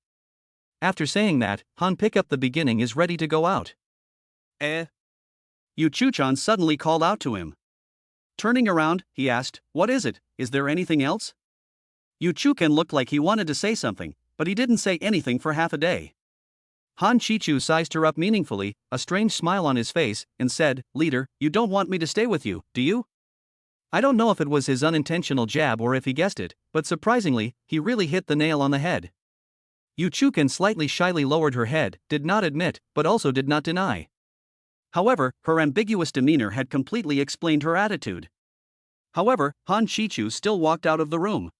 After saying that, Han pick up the beginning is ready to go out. Yu Chuchan suddenly called out to him. Turning around, he asked, "What is it, is there anything else?" Yu Chukan looked like he wanted to say something, but he didn't say anything for half a day. Han Shichu sized her up meaningfully, a strange smile on his face, and said, "Leader, you don't want me to stay with you, do you?" I don't know if it was his unintentional jab or if he guessed it, but surprisingly, he really hit the nail on the head. Yu Chukan slightly shyly lowered her head, did not admit, but also did not deny. However, her ambiguous demeanor had completely explained her attitude. However, Han Shichu still walked out of the room.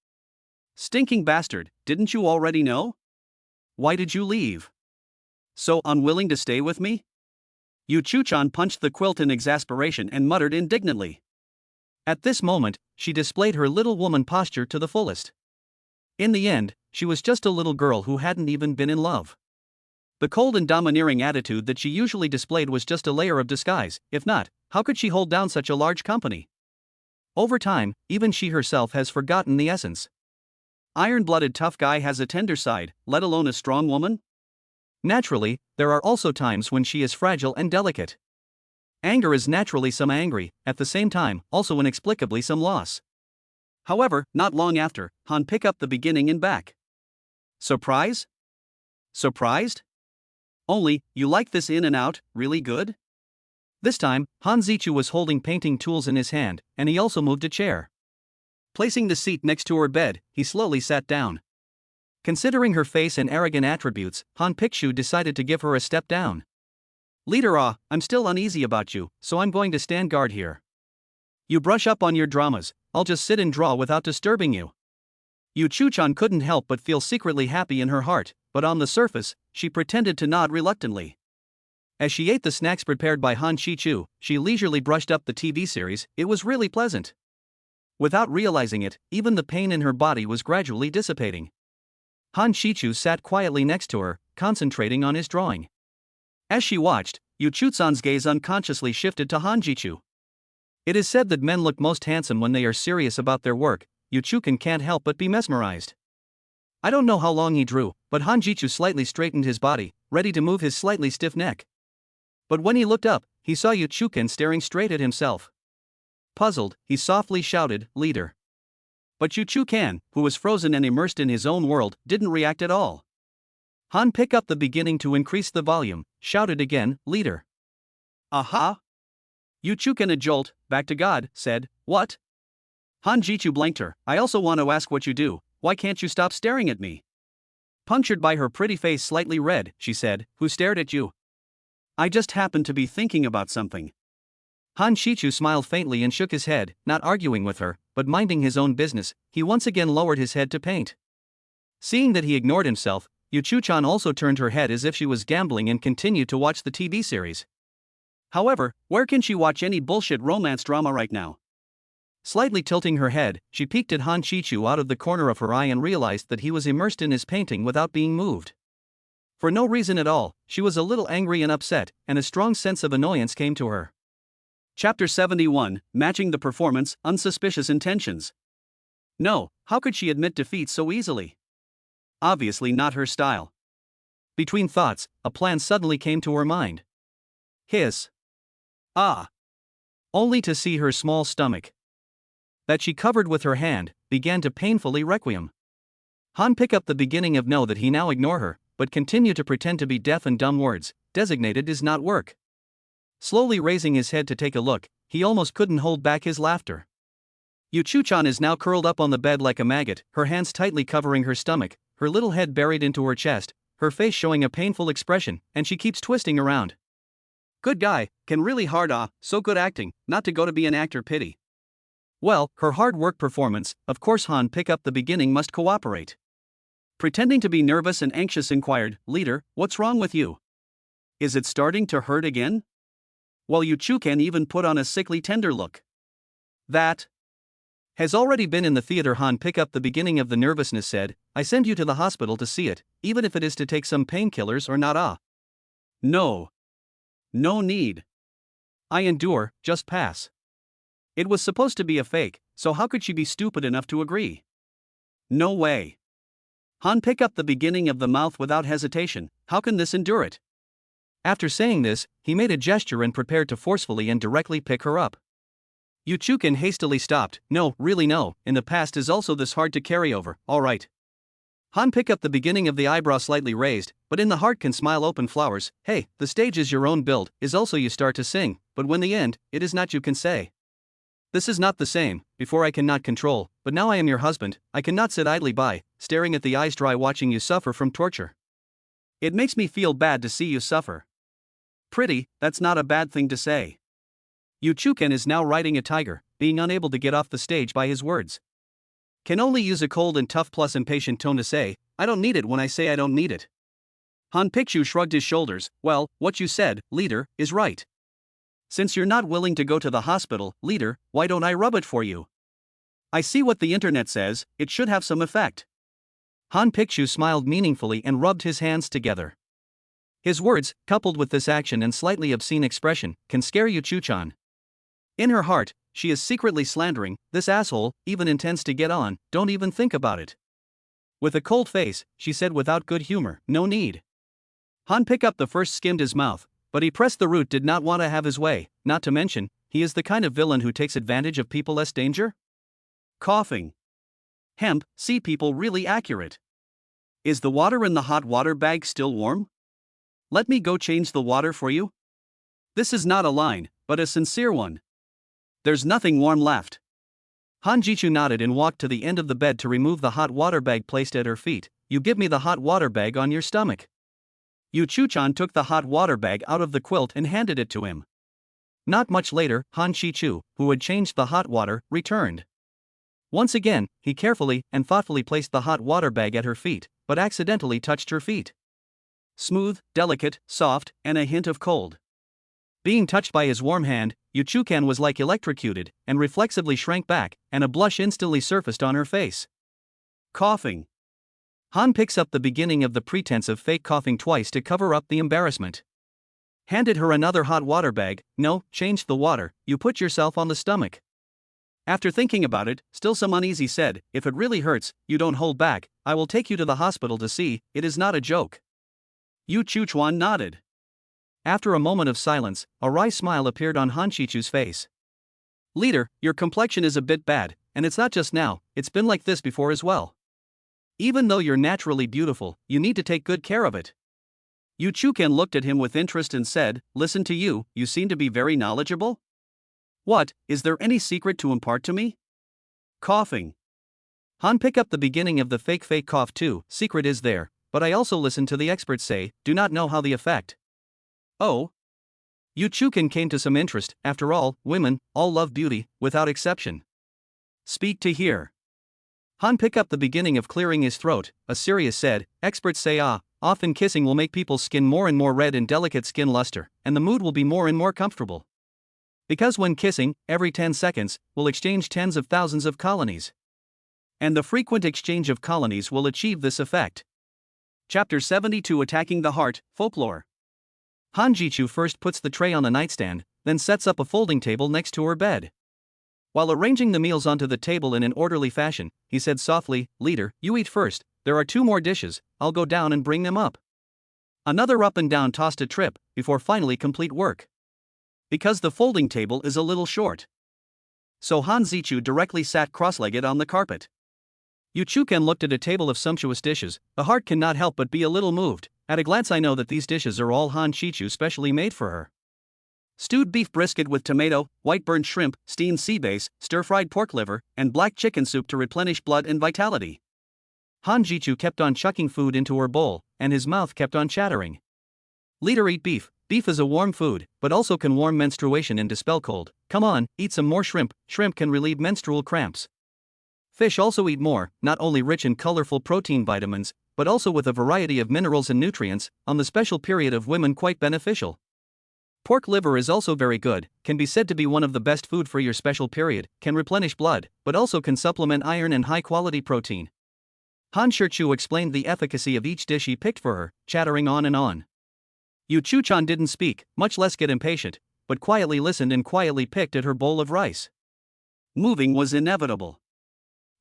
"Stinking bastard, didn't you already know? Why did you leave? So unwilling to stay with me?" Yu Chuchan punched the quilt in exasperation and muttered indignantly. At this moment, she displayed her little woman posture to the fullest. In the end, she was just a little girl who hadn't even been in love. The cold and domineering attitude that she usually displayed was just a layer of disguise. If not, how could she hold down such a large company? Over time, even she herself has forgotten the essence. Iron-blooded tough guy has a tender side, let alone a strong woman? Naturally, there are also times when she is fragile and delicate. Anger is naturally some angry, at the same time, also inexplicably some loss. However, not long after, Han pick up the beginning and back. Surprise? Surprised? Only, you like this in and out, really good? This time, Han Zichu was holding painting tools in his hand, and he also moved a chair. Placing the seat next to her bed, he slowly sat down. Considering her face and arrogant attributes, Han Pikshu decided to give her a step down. "Leader I'm still uneasy about you, so I'm going to stand guard here. You brush up on your dramas, I'll just sit and draw without disturbing you." Yu Chuchan couldn't help but feel secretly happy in her heart, but on the surface, she pretended to nod reluctantly. As she ate the snacks prepared by Han Shichu, she leisurely brushed up the TV series. It was really pleasant. Without realizing it, even the pain in her body was gradually dissipating. Han Shichu sat quietly next to her, concentrating on his drawing. As she watched, Yu Chuzan's gaze unconsciously shifted to Han Jichu. It is said that men look most handsome when they are serious about their work. Yu Chukan can't help but be mesmerized. I don't know how long he drew, but Han Jichu slightly straightened his body, ready to move his slightly stiff neck. But when he looked up, he saw Yu Chukan staring straight at himself. Puzzled, he softly shouted, "Leader." But Yu Chukan, who was frozen and immersed in his own world, didn't react at all. Han picked up the beginning to increase the volume, shouted again, "Leader." Aha! Yu Chukan, a jolt, back to God, said, "What?" Han Jichu blanked her. "I also want to ask what you do. Why can't you stop staring at me?" Punctured by her pretty face slightly red, she said, "Who stared at you?" "I just happened to be thinking about something." Han Shichu smiled faintly and shook his head, not arguing with her, but minding his own business. He once again lowered his head to paint. Seeing that he ignored himself, Yu Chuchan also turned her head as if she was gambling and continued to watch the TV series. However, where can she watch any bullshit romance drama right now? Slightly tilting her head, she peeked at Han Shichu out of the corner of her eye and realized that he was immersed in his painting without being moved. For no reason at all, she was a little angry and upset, and a strong sense of annoyance came to her. Chapter 71, Matching the Performance, Unsuspicious Intentions. No, how could she admit defeat so easily? Obviously not her style. Between thoughts, a plan suddenly came to her mind. Hiss. Ah. Only to see her small stomach, that she covered with her hand, began to painfully requiem. Han picked up the beginning of "know" that he now ignore her, but continue to pretend to be deaf and dumb words, designated does not work. Slowly raising his head to take a look, he almost couldn't hold back his laughter. Yu Chuchan is now curled up on the bed like a maggot, her hands tightly covering her stomach, her little head buried into her chest, her face showing a painful expression, and she keeps twisting around. Good guy, can really hard so good acting, not to go to be an actor, pity. Well, her hard work performance, of course Han pick up the beginning must cooperate. Pretending to be nervous and anxious inquired, "Leader, what's wrong with you? Is it starting to hurt again?" While Yu Chukan even put on a sickly tender look. That has already been in the theater. Han pick up the beginning of the nervousness said, "I send you to the hospital to see it, even if it is to take some painkillers or not. No. No need. I endure, just pass." It was supposed to be a fake, so how could she be stupid enough to agree? No way. Han pick up the beginning of the mouth without hesitation. How can this endure it? After saying this, he made a gesture and prepared to forcefully and directly pick her up. Yu Chukan hastily stopped. "No, really no, in the past is also this hard to carry over, alright." Han pick up the beginning of the eyebrow slightly raised, but in the heart can smile open flowers. "Hey, the stage is your own build, is also you start to sing, but when the end, it is not you can say. This is not the same, before I cannot control, but now I am your husband, I cannot sit idly by, staring at the eyes dry watching you suffer from torture. It makes me feel bad to see you suffer." Pretty, that's not a bad thing to say. Yu Chukan is now riding a tiger, being unable to get off the stage by his words. Can only use a cold and tough plus impatient tone to say, "I don't need it when I say I don't need it." Han Picchu shrugged his shoulders. "Well, what you said, leader, is right. Since you're not willing to go to the hospital, leader, why don't I rub it for you? I see what the internet says, it should have some effect." Han Picchu smiled meaningfully and rubbed his hands together. His words, coupled with this action and slightly obscene expression, can scare Yu Chuchan. In her heart, she is secretly slandering, "This asshole even intends to get on, don't even think about it." With a cold face, she said without good humor, "No need." Han pick up the first skimmed his mouth, but he pressed the root did not want to have his way, not to mention, he is the kind of villain who takes advantage of people less danger. Coughing. Hemp, see people really accurate. Is the water in the hot water bag still warm? Let me go change the water for you. This is not a line, but a sincere one. There's nothing warm left. Han Jichu nodded and walked to the end of the bed to remove the hot water bag placed at her feet. "You give me the hot water bag on your stomach." Yu Chuchan took the hot water bag out of the quilt and handed it to him. Not much later, Han Shichu, who had changed the hot water, returned. Once again, he carefully and thoughtfully placed the hot water bag at her feet, but accidentally touched her feet. Smooth, delicate, soft, and a hint of cold. Being touched by his warm hand, Yu Chukan was like electrocuted, and reflexively shrank back, and a blush instantly surfaced on her face. Coughing. Han picks up the beginning of the pretense of fake coughing twice to cover up the embarrassment. handed her another hot water bag. No, changed the water, you put yourself on the stomach. After thinking about it, still some uneasy said, if it really hurts, you don't hold back, I will take you to the hospital to see, it is not a joke. Yu Chuchuan nodded. After a moment of silence, a wry smile appeared on Han Shichu's face. Leader, your complexion is a bit bad, and it's not just now, it's been like this before as well. Even though you're naturally beautiful, you need to take good care of it. Yu Chukan looked at him with interest and said, listen to you, you seem to be very knowledgeable? What, is there any secret to impart to me? Coughing. Han pick up the beginning of the fake cough too, secret is there, but I also listen to the experts say, do not know how the effect. Oh? Yu Chukan came to some interest, after all, women, all love beauty, without exception. Speak to hear. Han pick up the beginning of clearing his throat, a serious said, experts say often kissing will make people's skin more and more red and delicate skin luster, and the mood will be more and more comfortable. Because when kissing, every 10 seconds, will exchange tens of thousands of colonies. And the frequent exchange of colonies will achieve this effect. Chapter 72 Attacking the Heart, Folklore. Han Jichu first puts the tray on the nightstand, then sets up a folding table next to her bed. While arranging the meals onto the table in an orderly fashion, he said softly, Leader, you eat first, there are 2 more dishes, I'll go down and bring them up. Another up and down tossed a trip, before finally complete work. Because the folding table is a little short. So Han Zichu directly sat cross-legged on the carpet. Yu Chukan looked at a table of sumptuous dishes, the heart cannot help but be a little moved. At a glance I know that these dishes are all Han Shichu specially made for her. Stewed beef brisket with tomato, white burnt shrimp, steamed sea bass, stir-fried pork liver, and black chicken soup to replenish blood and vitality. Han Jichu kept on chucking food into her bowl, and his mouth kept on chattering. Leader, eat beef. Beef is a warm food, but also can warm menstruation and dispel cold. Come on, eat some more shrimp. Shrimp can relieve menstrual cramps. Fish also eat more, not only rich in colorful protein vitamins, but also with a variety of minerals and nutrients, on the special period of women quite beneficial. Pork liver is also very good, can be said to be one of the best food for your special period, can replenish blood, but also can supplement iron and high-quality protein. Han Shichu explained the efficacy of each dish he picked for her, chattering on and on. Yu Chuchan didn't speak, much less get impatient, but quietly listened and quietly picked at her bowl of rice. Moving was inevitable.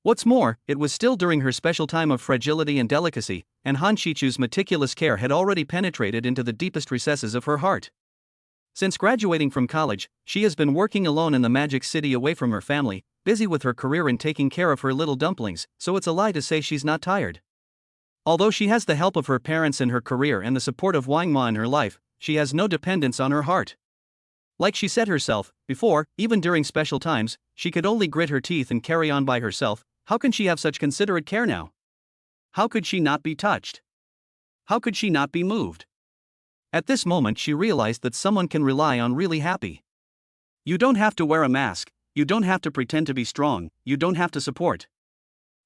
What's more, it was still during her special time of fragility and delicacy, and Han Shichu's meticulous care had already penetrated into the deepest recesses of her heart. Since graduating from college, she has been working alone in the Magic City away from her family, busy with her career and taking care of her little dumplings, so it's a lie to say she's not tired. Although she has the help of her parents in her career and the support of Wang Ma in her life, she has no dependence on her heart. Like she said herself, before, even during special times, she could only grit her teeth and carry on by herself. How can she have such considerate care now? How could she not be touched? How could she not be moved? At this moment she realized that someone can rely on really happy. You don't have to wear a mask, you don't have to pretend to be strong, you don't have to support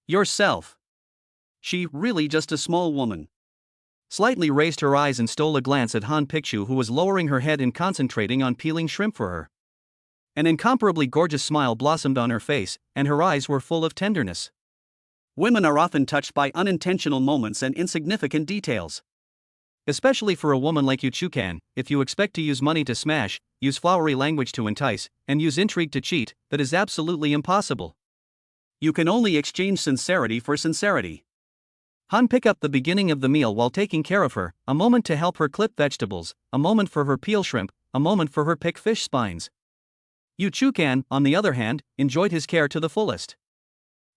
yourself. She, really just a small woman. Slightly raised her eyes and stole a glance at Han Pichu, who was lowering her head and concentrating on peeling shrimp for her. An incomparably gorgeous smile blossomed on her face, and her eyes were full of tenderness. Women are often touched by unintentional moments and insignificant details. Especially for a woman like Yu Chukan, if you expect to use money to smash, use flowery language to entice, and use intrigue to cheat, that is absolutely impossible. You can only exchange sincerity for sincerity. Han pick up the beginning of the meal while taking care of her, a moment to help her clip vegetables, a moment for her peel shrimp, a moment for her pick fish spines. Yu Chukan, on the other hand, enjoyed his care to the fullest.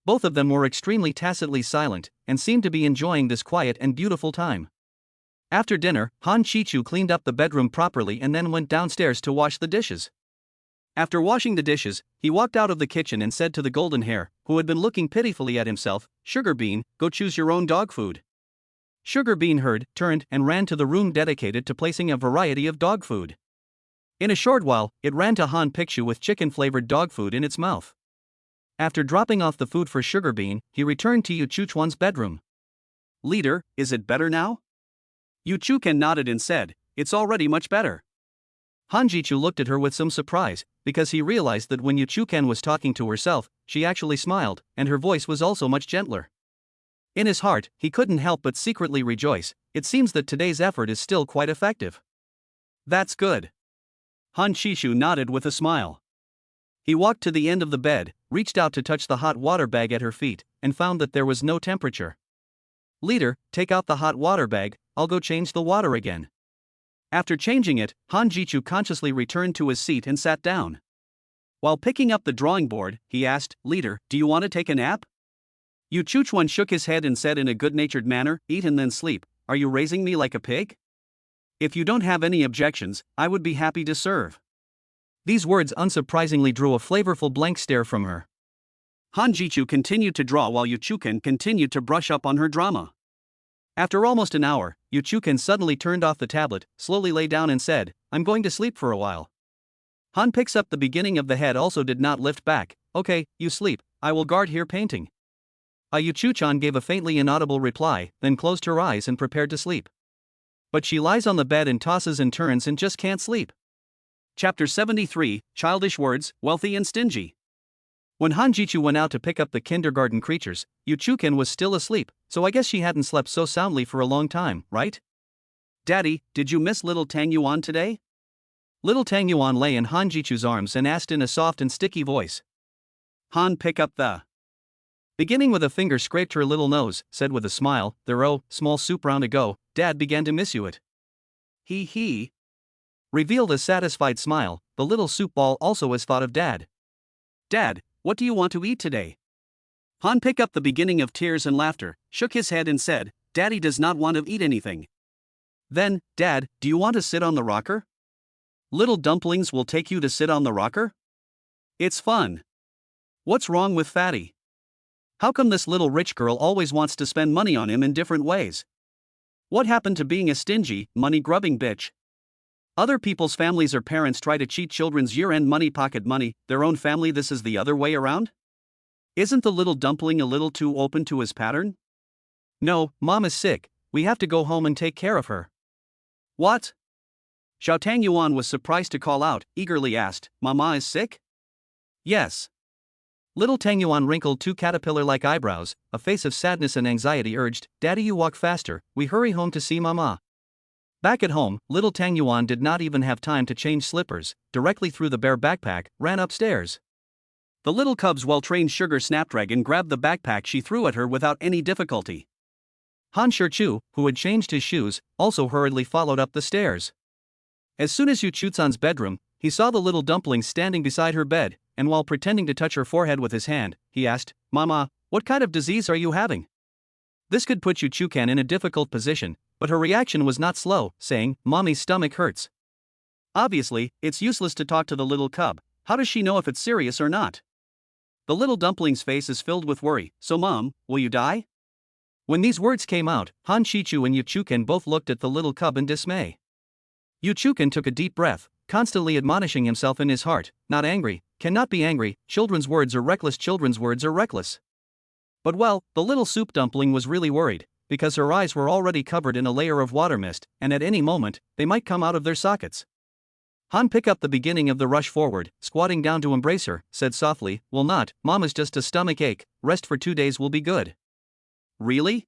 Both of them were extremely tacitly silent, and seemed to be enjoying this quiet and beautiful time. After dinner, Han Shichu cleaned up the bedroom properly and then went downstairs to wash the dishes. After washing the dishes, he walked out of the kitchen and said to the golden hair, who had been looking pitifully at himself, Sugar Bean, go choose your own dog food. Sugar Bean heard, turned, and ran to the room dedicated to placing a variety of dog food. In a short while, it ran to Han Pichu with chicken-flavored dog food in its mouth. After dropping off the food for Sugar Bean, he returned to Yu Chuchuan's bedroom. Leader, is it better now? Yu Chukan nodded and said, it's already much better. Han Jichu looked at her with some surprise, because he realized that when Yu Chukan was talking to herself, she actually smiled, and her voice was also much gentler. In his heart, he couldn't help but secretly rejoice. It seems that today's effort is still quite effective. That's good. Han Shishu nodded with a smile. He walked to the end of the bed, reached out to touch the hot water bag at her feet, and found that there was no temperature. Leader, take out the hot water bag, I'll go change the water again. After changing it, Han Jichu consciously returned to his seat and sat down. While picking up the drawing board, he asked, Leader, do you want to take a nap? Yu Chuchuan shook his head and said in a good-natured manner, Eat and then sleep, are you raising me like a pig? If you don't have any objections, I would be happy to serve. These words unsurprisingly drew a flavorful blank stare from her. Han Jichu continued to draw while Yu Chukan continued to brush up on her drama. After almost an hour, Yu Chukan suddenly turned off the tablet, slowly lay down and said, I'm going to sleep for a while. Han picks up the beginning of the head also did not lift back. Okay, you sleep, I will guard here painting. Yu Chuchan gave a faintly inaudible reply, then closed her eyes and prepared to sleep. But she lies on the bed and tosses and turns and just can't sleep. Chapter 73, Childish Words, Wealthy and Stingy. When Han Jichu went out to pick up the kindergarten creatures, Yu Chukan was still asleep, so I guess she hadn't slept so soundly for a long time, right? Daddy, did you miss little Tang Yuan today? Little Tang Yuan lay in Han Jichu's arms and asked in a soft and sticky voice. Han pick up the. Beginning with a finger scraped her little nose, said with a smile, small soup round ago, Dad began to miss you it. He. Revealed a satisfied smile, the little soup ball also has thought of Dad. Dad, what do you want to eat today? Han picked up the beginning of tears and laughter, shook his head and said, Daddy does not want to eat anything. Then, Dad, do you want to sit on the rocker? Little dumplings will take you to sit on the rocker? It's fun. What's wrong with Fatty? How come this little rich girl always wants to spend money on him in different ways? What happened to being a stingy, money-grubbing bitch? Other people's families or parents try to cheat children's year-end money pocket money, their own family this is the other way around? Isn't the little dumpling a little too open to his pattern? No, Mom is sick, we have to go home and take care of her. What? Xiao Tang Yuan was surprised to call out, eagerly asked, Mama is sick? Yes. Little Tang Yuan wrinkled two caterpillar-like eyebrows, a face of sadness and anxiety urged, Daddy you walk faster, we hurry home to see Mama. Back at home, little Tang Yuan did not even have time to change slippers, directly threw the bare backpack, ran upstairs. The little cub's well-trained sugar snapdragon grabbed the backpack she threw at her without any difficulty. Han Shichu, who had changed his shoes, also hurriedly followed up the stairs. As soon as Yu Chuzan's bedroom, he saw the little dumpling standing beside her bed, and while pretending to touch her forehead with his hand, he asked, Mama, what kind of disease are you having? This could put Yu Chukan in a difficult position, but her reaction was not slow, saying, Mommy's stomach hurts. Obviously, it's useless to talk to the little cub, how does she know if it's serious or not? The little dumpling's face is filled with worry, so Mom, will you die? When these words came out, Han Shichu and Yu Chukan both looked at the little cub in dismay. Yu Chukan took a deep breath, constantly admonishing himself in his heart, not angry, cannot be angry, children's words are reckless. But well, the little soup dumpling was really worried, because her eyes were already covered in a layer of water mist, and at any moment, they might come out of their sockets. Han picked up the beginning of the rush forward, squatting down to embrace her, said softly, Will not, Mama's just a stomach ache, rest for 2 days will be good. Really?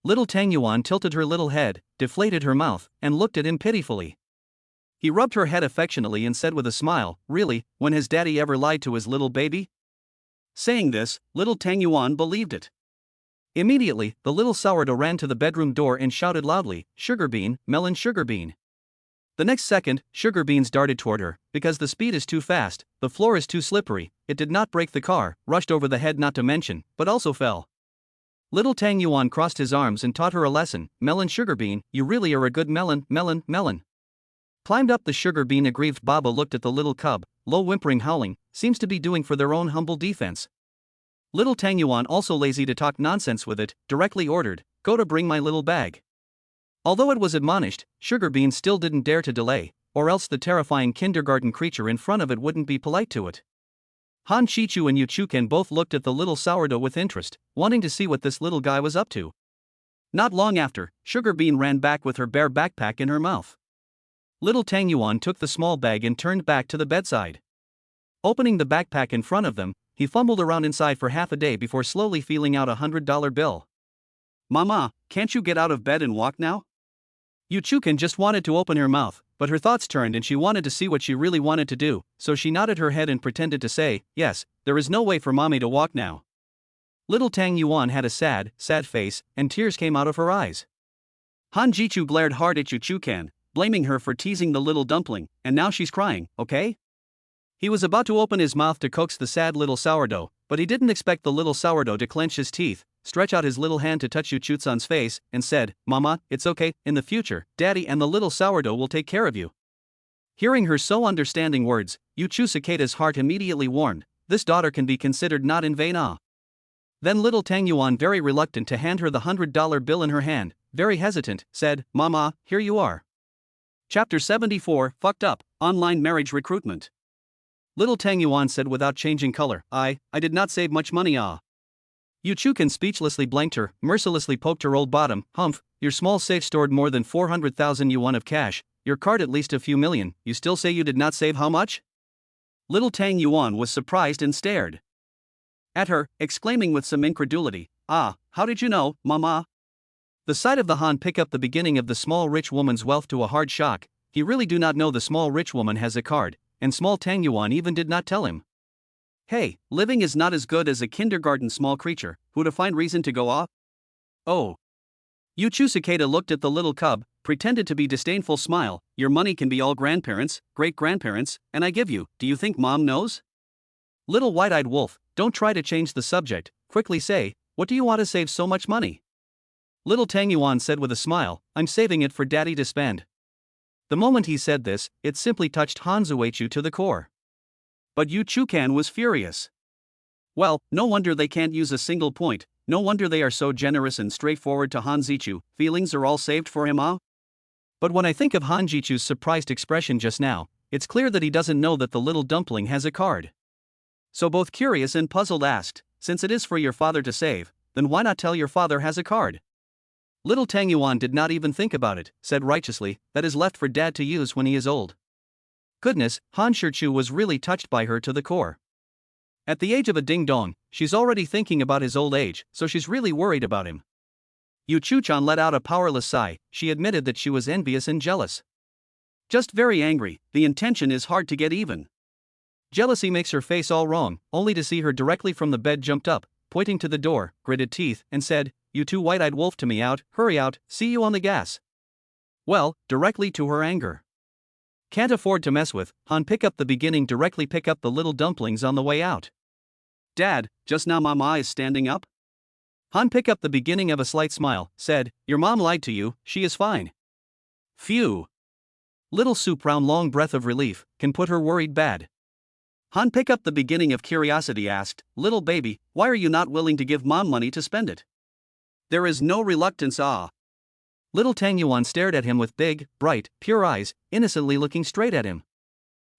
Little Tang Yuan tilted her little head, deflated her mouth, and looked at him pitifully. He rubbed her head affectionately and said with a smile, Really, when has Daddy ever lied to his little baby? Saying this, little Tang Yuan believed it. Immediately, the little sourdough ran to the bedroom door and shouted loudly, Sugar bean, melon sugar bean. The next second, sugar beans darted toward her, because the speed is too fast, the floor is too slippery, it did not break the car, rushed over the head not to mention, but also fell. Little Tang Yuan crossed his arms and taught her a lesson, Melon sugar bean, you really are a good melon. Climbed up the sugar bean aggrieved Baba looked at the little cub, low whimpering howling, seems to be doing for their own humble defense. Little Tang Yuan also lazy to talk nonsense with it, directly ordered, Go to bring my little bag. Although it was admonished, Sugar Bean still didn't dare to delay, or else the terrifying kindergarten creature in front of it wouldn't be polite to it. Han Shichu and Yu Chukan both looked at the little sourdough with interest, wanting to see what this little guy was up to. Not long after, Sugar Bean ran back with her bare backpack in her mouth. Little Tang Yuan took the small bag and turned back to the bedside. Opening the backpack in front of them, he fumbled around inside for half a day before slowly feeling out $100 bill. Mama, can't you get out of bed and walk now? Yu Chukan just wanted to open her mouth, But her thoughts turned and she wanted to see what she really wanted to do, so she nodded her head and pretended to say, yes, there is no way for mommy to walk now. Little Tang Yuan had a sad face, and tears came out of her eyes. Han Jichu glared hard at Yu Chukan, blaming her for teasing the little dumpling, and now she's crying, okay? He was about to open his mouth to coax the sad little sourdough, but he didn't expect the little sourdough to clench his teeth, stretch out his little hand to touch Yu Chutsan's face, and said, Mama, it's okay, in the future, Daddy and the little sourdough will take care of you. Hearing her so understanding words, Yu Chu Cicada's heart immediately warmed, this daughter can be considered not in vain ah. Then little Tang Yuan, very reluctant to hand her the $100 bill in her hand, very hesitant, said, Mama, here you are. Chapter 74, Fucked Up, Online Marriage Recruitment. Little Tang Yuan said without changing color, I did not save much money ah. Yu Chukan speechlessly blanked her, mercilessly poked her old bottom, humph, your small safe stored more than 400,000 yuan of cash, your card at least a few million, you still say you did not save how much? Little Tang Yuan was surprised and stared at her, exclaiming with some incredulity, how did you know, Mama? The sight of the Han pick up the beginning of the small rich woman's wealth to a hard shock, he really do not know the small rich woman has a card, and small Tang Yuan even did not tell him. Hey, living is not as good as a kindergarten small creature, who to find reason to go off? Oh. Yu Chu Cicada looked at the little cub, pretended to be disdainful smile, your money can be all grandparents, great-grandparents, and I give you, do you think mom knows? Little white-eyed wolf, don't try to change the subject, quickly say, what do you want to save so much money? Little Tang Yuan said with a smile, I'm saving it for daddy to spend. The moment he said this, it simply touched Han Zuichu to the core. But Yu Chukan was furious. Well, no wonder they can't use a single point, no wonder they are so generous and straightforward to Han Zichu, feelings are all saved for him ah? But when I think of Han Jichu's surprised expression just now, it's clear that he doesn't know that the little dumpling has a card. So both curious and puzzled asked, since it is for your father to save, then why not tell your father has a card? Little Tang Yuan did not even think about it, said righteously, that is left for dad to use when he is old. Goodness, Han Shichu was really touched by her to the core. At the age of a ding-dong, she's already thinking about his old age, so she's really worried about him. Yu Chu-chan let out a powerless sigh, she admitted that she was envious and jealous. Just very angry, the intention is hard to get even. Jealousy makes her face all wrong, only to see her directly from the bed jumped up, pointing to the door, gritted teeth, and said, you two white-eyed wolf to me out, hurry out, see you on the gas. Well, directly to her anger. Can't afford to mess with, Han pick up the beginning directly pick up the little dumplings on the way out. Dad, just now Mama is standing up? Han pick up the beginning of a slight smile, said, your mom lied to you, she is fine. Phew. Little soup round long breath of relief, can put her worried bad. Han pick up the beginning of curiosity asked, little baby, why are you not willing to give mom money to spend it? There is no reluctance ah. Little Tang Yuan stared at him with big, bright, pure eyes, innocently looking straight at him.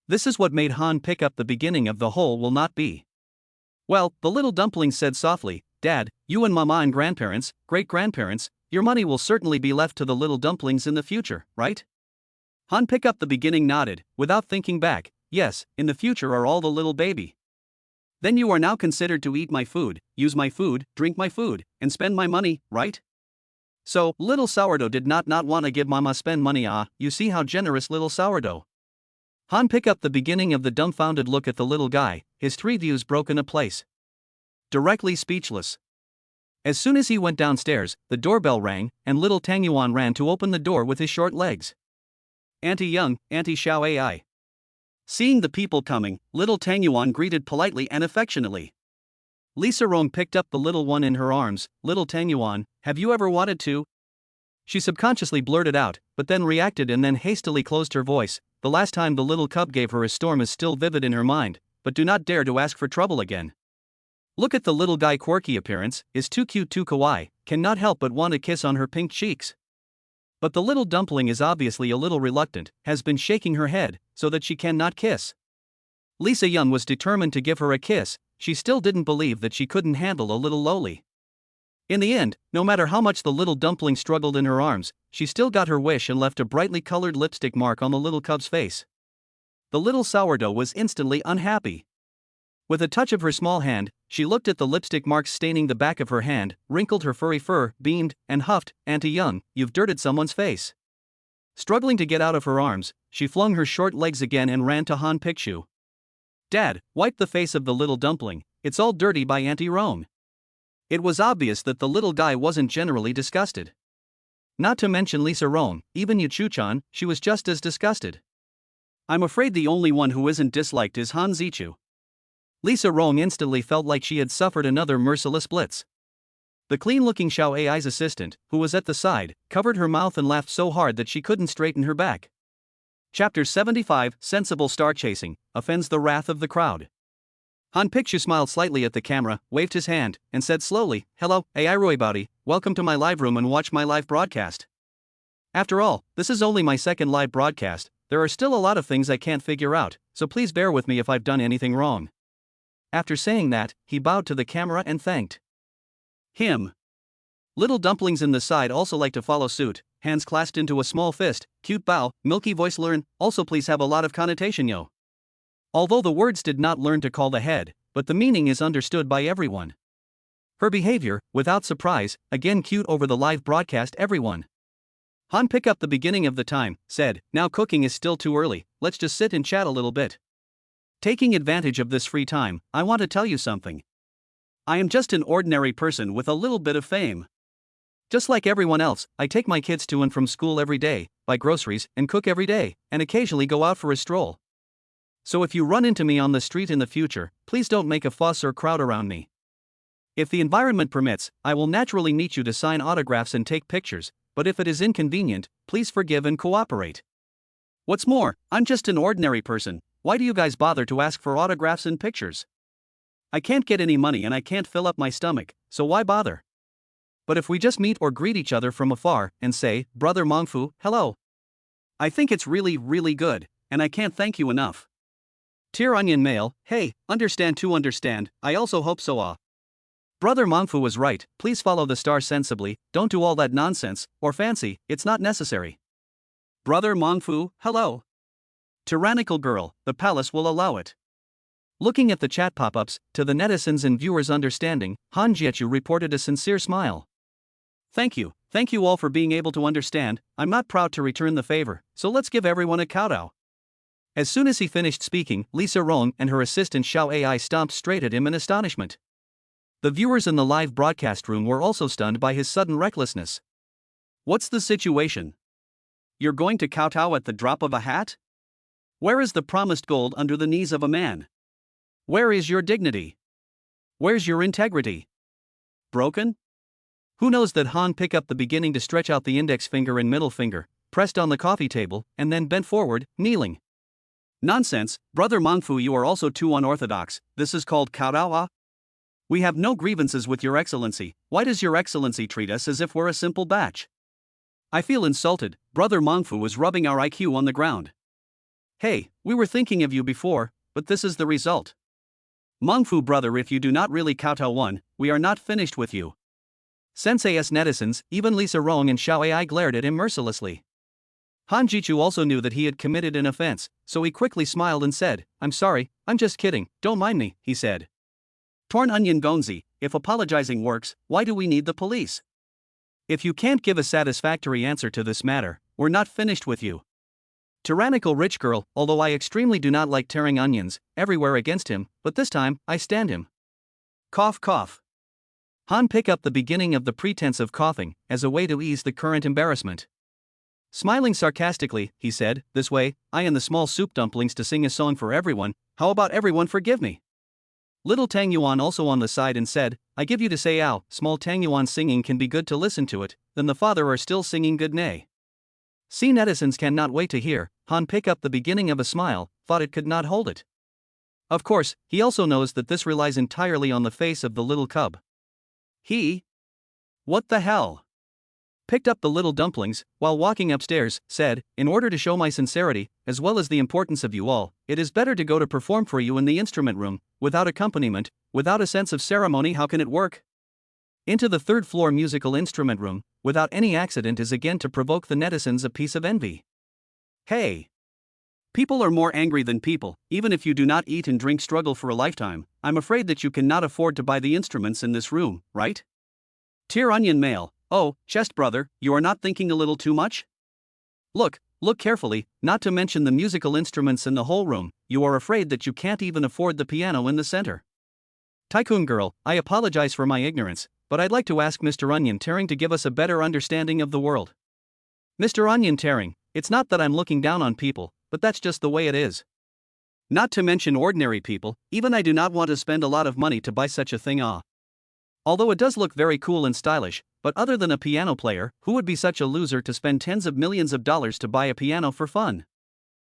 This is what made Han pick up the beginning of the whole will not be. Well, the little dumpling said softly, Dad, you and Mama and grandparents, great-grandparents, your money will certainly be left to the little dumplings in the future, right? Han pick up the beginning nodded, without thinking back, yes, in the future are all the little baby. Then you are now considered to eat my food, use my food, drink my food, and spend my money, right? So, little sourdough did not want to give Mama spend money ah, you see how generous little sourdough. Han pick up the beginning of the dumbfounded look at the little guy, his three views broken a place. Directly speechless. As soon as he went downstairs, the doorbell rang, and little Tang Yuan ran to open the door with his short legs. Auntie Young, Auntie Xiao Ai. Seeing the people coming, little Tang Yuan greeted politely and affectionately. Lisa Rong picked up the little one in her arms, little Tang Yuan, have you ever wanted to? She subconsciously blurted out, but then reacted and then hastily closed her voice, the last time the little cub gave her a storm is still vivid in her mind, but do not dare to ask for trouble again. Look at the little guy quirky appearance, is too cute too kawaii, cannot help but want a kiss on her pink cheeks. But the little dumpling is obviously a little reluctant, has been shaking her head, so that she cannot kiss. Lisa Young was determined to give her a kiss, she still didn't believe that she couldn't handle a little lowly. In the end, no matter how much the little dumpling struggled in her arms, she still got her wish and left a brightly colored lipstick mark on the little cub's face. The little sourdough was instantly unhappy. With a touch of her small hand, she looked at the lipstick marks staining the back of her hand, wrinkled her furry fur, beamed, and huffed, Auntie Young, you've dirted someone's face. Struggling to get out of her arms, she flung her short legs again and ran to Han Picchu. Dad, wipe the face of the little dumpling, it's all dirty by Auntie Roan. It was obvious that the little guy wasn't generally disgusted. Not to mention Lisa Roan, even Yuchu-chan, she was just as disgusted. I'm afraid the only one who isn't disliked is Han Zichu. Lisa Roan instantly felt like she had suffered another merciless blitz. The clean-looking Xiao Ai's assistant, who was at the side, covered her mouth and laughed so hard that she couldn't straighten her back. Chapter 75, Sensible Star Chasing, offends the wrath of the crowd. Han Picchu smiled slightly at the camera, waved his hand, and said slowly, "Hello, AI Roybody, welcome to my live room and watch my live broadcast. After all, this is only my second live broadcast, there are still a lot of things I can't figure out, so please bear with me if I've done anything wrong." After saying that, he bowed to the camera and thanked him. Little dumplings in the side also like to follow suit, hands clasped into a small fist, cute bow, milky voice learn, also please have a lot of connotation yo. Although the words did not learn to call the head, but the meaning is understood by everyone. Her behavior, without surprise, again cute over the live broadcast everyone. Han pick up the beginning of the time, said, now cooking is still too early, let's just sit and chat a little bit. Taking advantage of this free time, I want to tell you something. I am just an ordinary person with a little bit of fame. Just like everyone else, I take my kids to and from school every day, buy groceries, and cook every day, and occasionally go out for a stroll. So if you run into me on the street in the future, please don't make a fuss or crowd around me. If the environment permits, I will naturally meet you to sign autographs and take pictures, but if it is inconvenient, please forgive and cooperate. What's more, I'm just an ordinary person, why do you guys bother to ask for autographs and pictures? I can't get any money and I can't fill up my stomach, so why bother? But if we just meet or greet each other from afar and say, Brother Mongfu, hello. I think it's really, really good, and I can't thank you enough. Tear Onion Mail, hey, understand to understand, I also hope so Brother Mongfu was right, please follow the star sensibly, don't do all that nonsense, or fancy, it's not necessary. Brother Mongfu, hello. Tyrannical girl, the palace will allow it. Looking at the chat pop-ups, to the netizens and viewers' understanding, Han Jiechu reported a sincere smile. Thank you all for being able to understand, I'm not proud to return the favor, so let's give everyone a kowtow. As soon as he finished speaking, Lisa Roan and her assistant Xiao Ai stomped straight at him in astonishment. The viewers in the live broadcast room were also stunned by his sudden recklessness. What's the situation? You're going to kowtow at the drop of a hat? Where is the promised gold under the knees of a man? Where is your dignity? Where's your integrity? Broken? Who knows that Han picked up the beginning to stretch out the index finger and middle finger, pressed on the coffee table, and then bent forward, kneeling. Nonsense, Brother Mongfu, you are also too unorthodox, this is called kowtow. We have no grievances with your excellency, why does your excellency treat us as if we're a simple batch? I feel insulted, Brother Mongfu was rubbing our IQ on the ground. Hey, we were thinking of you before, but this is the result. Mongfu brother, if you do not really kowtow one, we are not finished with you. Sensei's netizens, even Lisa Rong and Xiao Ai glared at him mercilessly. Han Jichu also knew that he had committed an offense, so he quickly smiled and said, I'm sorry, I'm just kidding, don't mind me, he said. Torn Onion Gonzi, if apologizing works, why do we need the police? If you can't give a satisfactory answer to this matter, we're not finished with you. Tyrannical rich girl, although I extremely do not like tearing onions, everywhere against him, but this time, I stand him. Cough cough. Han picked up the beginning of the pretense of coughing, as a way to ease the current embarrassment. Smiling sarcastically, he said, this way, I and the small soup dumplings to sing a song for everyone, how about everyone forgive me? Little Tang Yuan also on the side and said, I give you to say ow, small Tang Yuan singing can be good to listen to it, then the father are still singing good nay. See netizens cannot wait to hear, Han pick up the beginning of a smile, thought it could not hold it. Of course, he also knows that this relies entirely on the face of the little cub. He? What the hell? Picked up the little dumplings, while walking upstairs, said, in order to show my sincerity, as well as the importance of you all, it is better to go to perform for you in the instrument room, without accompaniment, without a sense of ceremony, how can it work? Into the third floor musical instrument room, without any accident is again to provoke the netizens a piece of envy. Hey! People are more angry than people, even if you do not eat and drink struggle for a lifetime, I'm afraid that you cannot afford to buy the instruments in this room, right? Tear Onion Mail, oh, chest brother, you are not thinking a little too much? Look carefully, not to mention the musical instruments in the whole room, you are afraid that you can't even afford the piano in the center. Tycoon girl, I apologize for my ignorance, but I'd like to ask Mr. Onion Tearing to give us a better understanding of the world. Mr. Onion Tearing, it's not that I'm looking down on people, but that's just the way it is. Not to mention ordinary people, even I do not want to spend a lot of money to buy such a thing. Although it does look very cool and stylish, but other than a piano player, who would be such a loser to spend tens of millions of dollars to buy a piano for fun?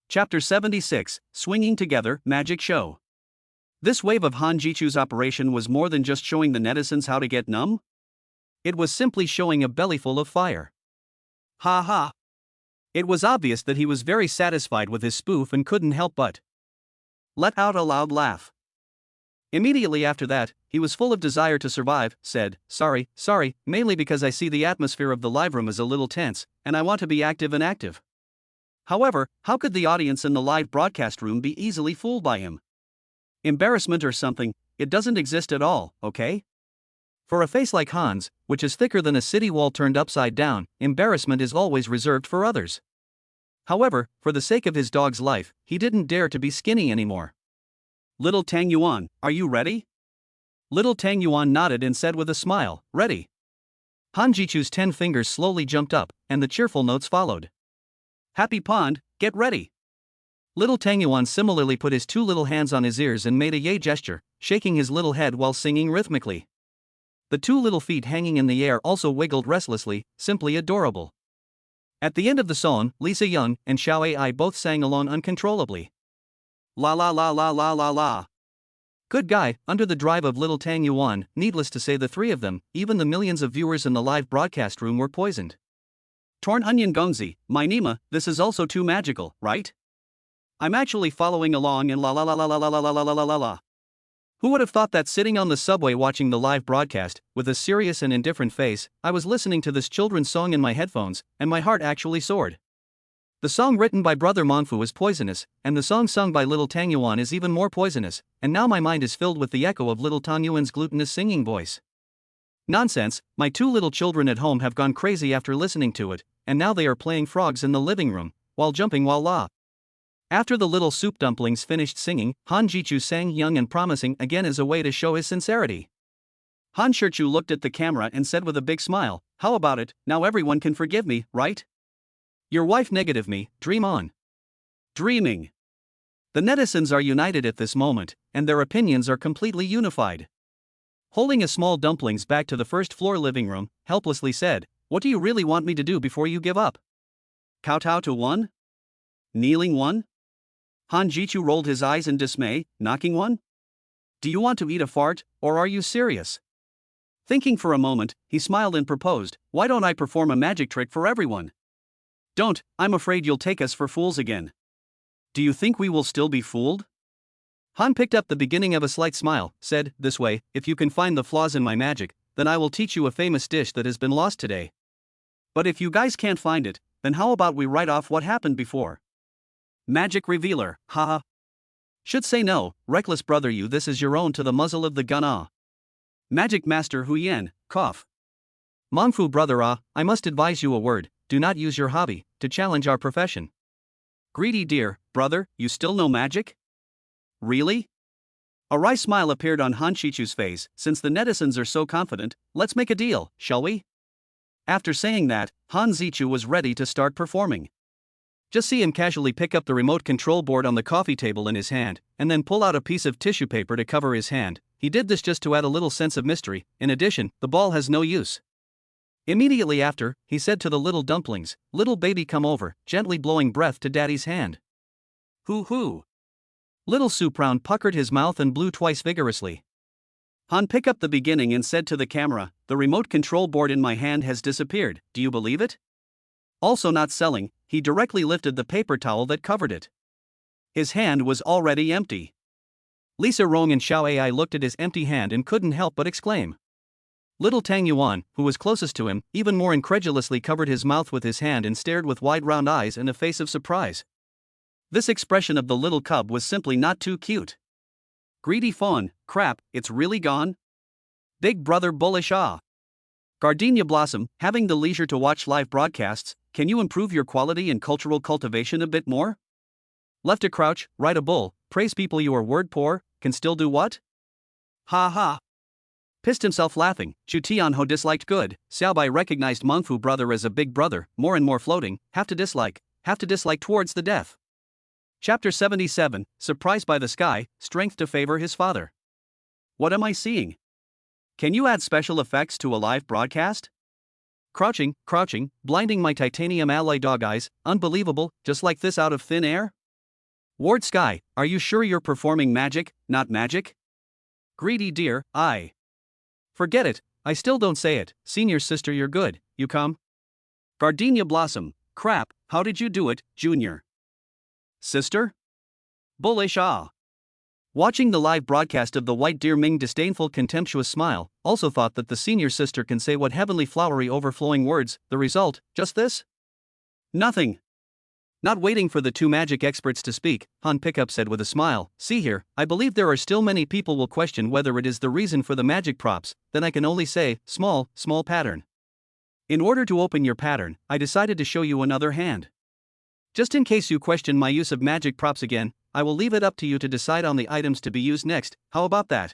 Chapter 76, Swinging Together, Magic Show. This wave of Han Jichu's operation was more than just showing the netizens how to get numb. It was simply showing a bellyful of fire. Ha ha. It was obvious that he was very satisfied with his spoof and couldn't help but let out a loud laugh. Immediately after that, he was full of desire to survive, said, sorry, mainly because I see the atmosphere of the live room is a little tense, and I want to be active and active. However, how could the audience in the live broadcast room be easily fooled by him? Embarrassment or something, it doesn't exist at all, okay? For a face like Han's, which is thicker than a city wall turned upside down, embarrassment is always reserved for others. However, for the sake of his dog's life, he didn't dare to be skinny anymore. Little Tang Yuan, are you ready? Little Tang Yuan nodded and said with a smile, ready. Han Jichu's 10 fingers slowly jumped up, and the cheerful notes followed. Happy Pond, get ready. Little Tang Yuan similarly put his 2 little hands on his ears and made a yay gesture, shaking his little head while singing rhythmically. The 2 little feet hanging in the air also wiggled restlessly, simply adorable. At the end of the song, Lisa Young and Xiao Ai both sang along uncontrollably. La la la la la la la. Good guy, under the drive of Little Tang Yuan, needless to say the 3 of them, even the millions of viewers in the live broadcast room were poisoned. Torn Onion Gongzi, my Nima, this is also too magical, right? I'm actually following along and la la la la la la la la la la la la. Who would have thought that sitting on the subway watching the live broadcast, with a serious and indifferent face, I was listening to this children's song in my headphones, and my heart actually soared. The song written by Brother Mongfu is poisonous, and the song sung by Little Tang Yuan is even more poisonous, and now my mind is filled with the echo of Little Tang Yuan's glutinous singing voice. Nonsense, my 2 little children at home have gone crazy after listening to it, and now they are playing frogs in the living room, while jumping while la. After the little soup dumplings finished singing, Han Jichu sang young and promising again as a way to show his sincerity. Han Shichu looked at the camera and said with a big smile, how about it, now everyone can forgive me, right? Your wife negative me, dream on. Dreaming. The netizens are united at this moment, and their opinions are completely unified. Holding a small dumplings back to the first floor living room, helplessly said, what do you really want me to do before you give up? Kowtow to 1? Kneeling 1? Han Jichu rolled his eyes in dismay, knocking 1? Do you want to eat a fart, or are you serious? Thinking for a moment, he smiled and proposed, why don't I perform a magic trick for everyone? Don't, I'm afraid you'll take us for fools again. Do you think we will still be fooled? Han picked up the beginning of a slight smile, said, this way, if you can find the flaws in my magic, then I will teach you a famous dish that has been lost today. But if you guys can't find it, then how about we write off what happened before? Magic revealer, haha. Should say no, reckless brother you this is your own to the muzzle of the gun Magic master Huyen, cough. Mongfu brother I must advise you a word, do not use your hobby to challenge our profession. Greedy dear, brother, you still know magic? Really? A wry smile appeared on Han Shichu's face, since the netizens are so confident, let's make a deal, shall we? After saying that, Han Zichu was ready to start performing. Just see him casually pick up the remote control board on the coffee table in his hand, and then pull out a piece of tissue paper to cover his hand. He did this just to add a little sense of mystery. In addition, the ball has no use. Immediately after, he said to the little dumplings, little baby come over, gently blowing breath to daddy's hand. Hoo. Little soup round puckered his mouth and blew twice vigorously. Han picked up the beginning and said to the camera, the remote control board in my hand has disappeared, do you believe it? Also not selling, he directly lifted the paper towel that covered it. His hand was already empty. Lisa Rong and Xiao Ai looked at his empty hand and couldn't help but exclaim. Little Tang Yuan, who was closest to him, even more incredulously covered his mouth with his hand and stared with wide round eyes and a face of surprise. This expression of the little cub was simply not too cute. Greedy fawn, crap, it's really gone? Big brother bullish Gardenia Blossom, having the leisure to watch live broadcasts, can you improve your quality and cultural cultivation a bit more? Left a crouch, right a bull, praise people you are word poor, can still do what? Ha ha. Pissed himself laughing, Chu Tian Ho disliked good, Xiaobai recognized Mengfu brother as a big brother, more and more floating, have to dislike towards the death. Chapter 77, surprised by the sky, strength to favor his father. What am I seeing? Can you add special effects to a live broadcast? Crouching, blinding my titanium alloy dog eyes, unbelievable, just like this out of thin air? Ward Sky, are you sure you're performing magic, not magic? Greedy dear, I. Forget it, I still don't say it, senior sister you're good, you come? Gardenia Blossom, crap, how did you do it, junior? Sister? Bullish ah. Watching the live broadcast of the White Deer Ming disdainful contemptuous smile, also thought that the senior sister can say what heavenly flowery overflowing words, the result, just this? Nothing. Not waiting for the two magic experts to speak, Han Pickup said with a smile, see here, I believe there are still many people will question whether it is the reason for the magic props, then I can only say, small pattern. In order to open your pattern, I decided to show you another hand. Just in case you question my use of magic props again, I will leave it up to you to decide on the items to be used next, how about that?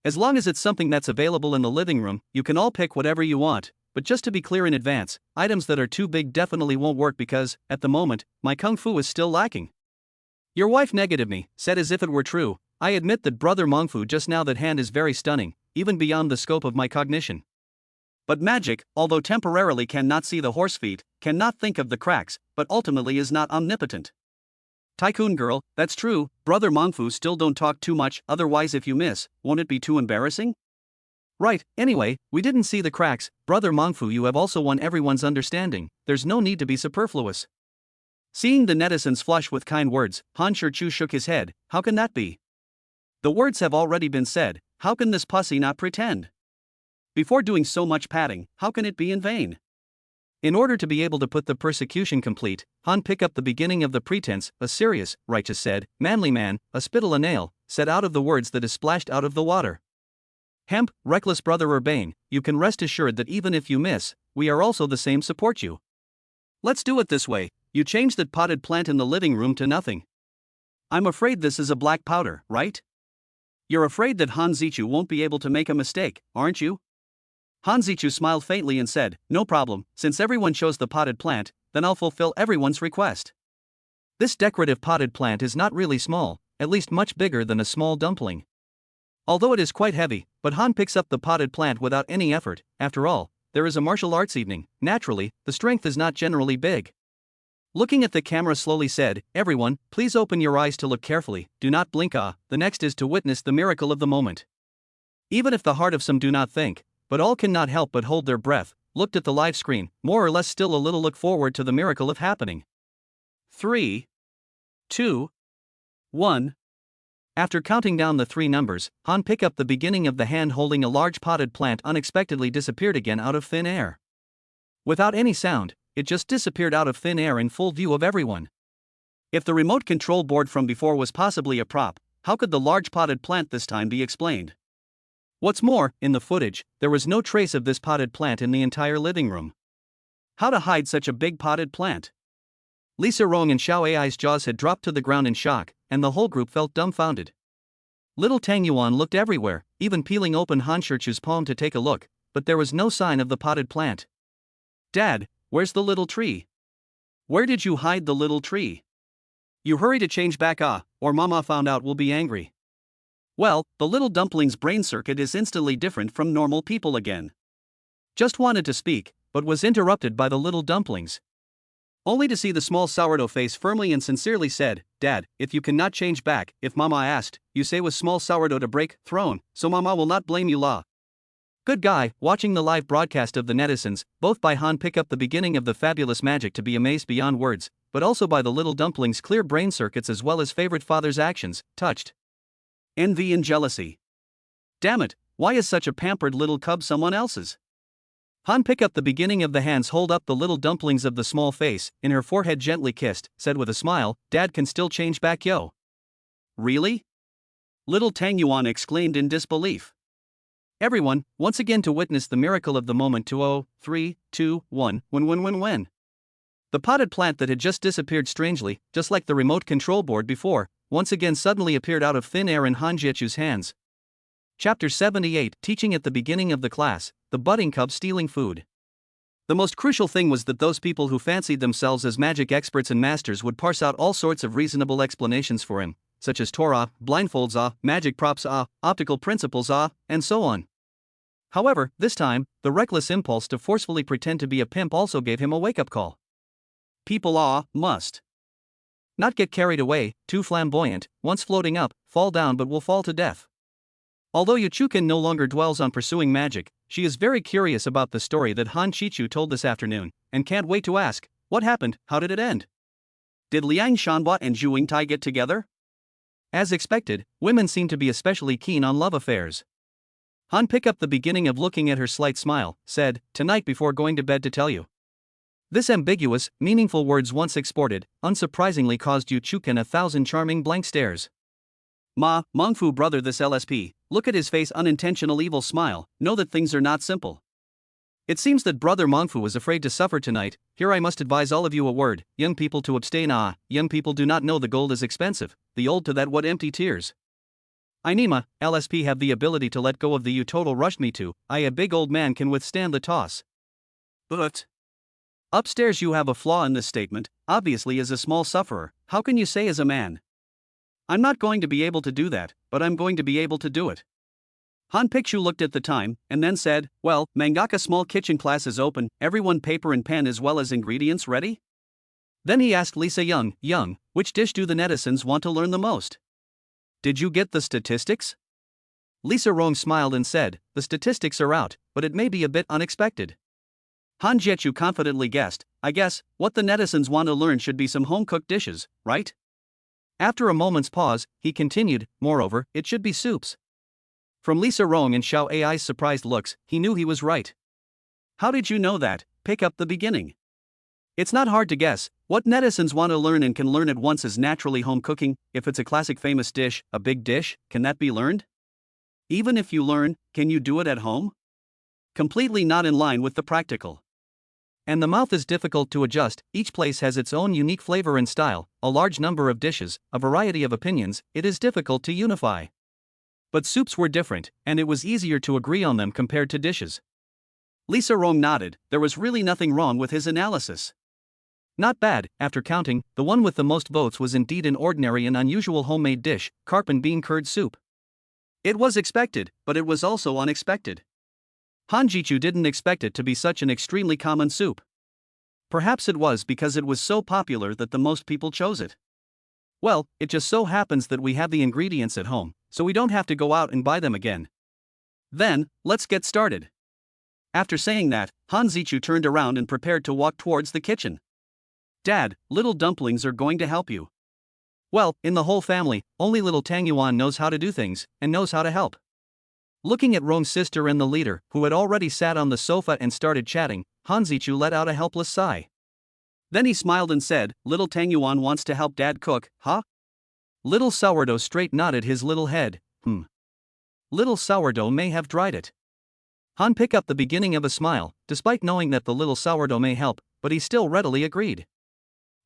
As long as it's something that's available in the living room, you can all pick whatever you want. But just to be clear in advance, items that are too big definitely won't work because, at the moment, my kung fu is still lacking. Your wife negated me, said as if it were true, I admit that brother Mengfu just now that hand is very stunning, even beyond the scope of my cognition. But magic, although temporarily cannot see the horse feet, cannot think of the cracks, but ultimately is not omnipotent. Tycoon girl, that's true, brother Mengfu still don't talk too much, otherwise if you miss, won't it be too embarrassing? Right, anyway, we didn't see the cracks, brother Mengfu you have also won everyone's understanding, there's no need to be superfluous. Seeing the netizens flush with kind words, Han Shichu shook his head, how can that be? The words have already been said, how can this pussy not pretend? Before doing so much patting, how can it be in vain? In order to be able to put the persecution complete, Han pick up the beginning of the pretense, a serious, righteous said, manly man, a spittle a nail, said out of the words that is splashed out of the water. Hemp, reckless brother Urbane, you can rest assured that even if you miss, we are also the same support you. Let's do it this way, you change that potted plant in the living room to nothing. I'm afraid this is a black powder, right? You're afraid that Han Zichu won't be able to make a mistake, aren't you? Han Zichu smiled faintly and said, no problem, since everyone chose the potted plant, then I'll fulfill everyone's request. This decorative potted plant is not really small, at least much bigger than a small dumpling. Although it is quite heavy, but Han picks up the potted plant without any effort, after all, there is a martial arts evening, naturally, the strength is not generally big. Looking at the camera slowly said, everyone, please open your eyes to look carefully, do not blink the next is to witness the miracle of the moment. Even if the heart of some do not think, but all cannot help but hold their breath, looked at the live screen, more or less still a little look forward to the miracle of happening. 3, 2, 1. After counting down the 3 numbers, Han picked up the beginning of the hand holding a large potted plant unexpectedly disappeared again out of thin air. Without any sound, it just disappeared out of thin air in full view of everyone. If the remote control board from before was possibly a prop, how could the large potted plant this time be explained? What's more, in the footage, there was no trace of this potted plant in the entire living room. How to hide such a big potted plant? Lisa Rong and Xiao Ai's jaws had dropped to the ground in shock, and the whole group felt dumbfounded. Little Tang Yuan looked everywhere, even peeling open Han Shichu's palm to take a look, but there was no sign of the potted plant. Dad, where's the little tree? Where did you hide the little tree? You hurry to change back or Mama found out will be angry. Well, the little dumpling's brain circuit is instantly different from normal people again. Just wanted to speak, but was interrupted by the little dumplings. Only to see the small sourdough face firmly and sincerely said, Dad, if you cannot change back, if Mama asked, you say with small sourdough to break, throne, so Mama will not blame you la. Good guy, watching the live broadcast of the netizens, both by Han pick up the beginning of the fabulous magic to be amazed beyond words, but also by the little dumplings' clear brain circuits as well as favorite father's actions, touched. Envy and jealousy. Damn it, why is such a pampered little cub someone else's? Han pick up the beginning of the hands hold up the little dumplings of the small face, in her forehead gently kissed, said with a smile, Dad can still change back yo. Really? Little Tang Yuan exclaimed in disbelief. Everyone, once again to witness the miracle of the moment 3, 2, 1, when. The potted plant that had just disappeared strangely, just like the remote control board before, once again suddenly appeared out of thin air in Han Jiechu's hands. Chapter 78, Teaching at the beginning of the class, the budding cub stealing food. The most crucial thing was that those people who fancied themselves as magic experts and masters would parse out all sorts of reasonable explanations for him, such as Torah, blindfolds magic props optical principles and so on. However, this time, the reckless impulse to forcefully pretend to be a pimp also gave him a wake-up call. People must not get carried away, too flamboyant, once floating up, fall down but will fall to death. Although Yuchukin no longer dwells on pursuing magic, she is very curious about the story that Han Chichu told this afternoon, and can't wait to ask, what happened, how did it end? Did Liang Shanhua and Zhu Yingtai get together? As expected, women seem to be especially keen on love affairs. Han picked up the beginning of looking at her slight smile, said, tonight before going to bed to tell you. This ambiguous, meaningful words once exported, unsurprisingly caused Yuchukin 1,000 charming blank stares. Mengfu brother this LSP, look at his face unintentional evil smile, know that things are not simple. It seems that brother Mengfu is afraid to suffer tonight, here I must advise all of you a word, young people to abstain young people do not know the gold is expensive, the old to that what empty tears. Inima, LSP have the ability to let go of the you total rushed me to, a big old man can withstand the toss. But upstairs you have a flaw in this statement, obviously as a small sufferer, how can you say as a man? I'm not going to be able to do that, but I'm going to be able to do it. Han Picchu looked at the time, and then said, well, mangaka small kitchen class is open, everyone paper and pen as well as ingredients ready? Then he asked Lisa Young, which dish do the netizens want to learn the most? Did you get the statistics? Lisa Rong smiled and said, the statistics are out, but it may be a bit unexpected. Han Jiechu confidently guessed, I guess, what the netizens want to learn should be some home-cooked dishes, right? After a moment's pause, he continued, moreover, it should be soups. From Lisa Rong and Xiao Ai's surprised looks, he knew he was right. How did you know that? Pick up the beginning. It's not hard to guess, what netizens want to learn and can learn at once is naturally home cooking. If it's a classic famous dish, a big dish, can that be learned? Even if you learn, can you do it at home? Completely not in line with the practical. And the mouth is difficult to adjust, each place has its own unique flavor and style, a large number of dishes, a variety of opinions, it is difficult to unify. But soups were different, and it was easier to agree on them compared to dishes. Lisa Rong nodded, there was really nothing wrong with his analysis. Not bad, after counting, the one with the most votes was indeed an ordinary and unusual homemade dish, carp and bean curd soup. It was expected, but it was also unexpected. Han Jichu didn't expect it to be such an extremely common soup. Perhaps it was because it was so popular that the most people chose it. Well, it just so happens that we have the ingredients at home, so we don't have to go out and buy them again. Then, let's get started. After saying that, Han Zichu turned around and prepared to walk towards the kitchen. Dad, little dumplings are going to help you. Well, in the whole family, only little Tang Yuan knows how to do things, and knows how to help. Looking at Rong's sister and the leader, who had already sat on the sofa and started chatting, Han Zichu let out a helpless sigh. Then he smiled and said, little Tang Yuan wants to help Dad cook, huh? Little Sourdough straight nodded his little head, Little Sourdough may have dried it. Han picked up the beginning of a smile, despite knowing that the little Sourdough may help, but he still readily agreed.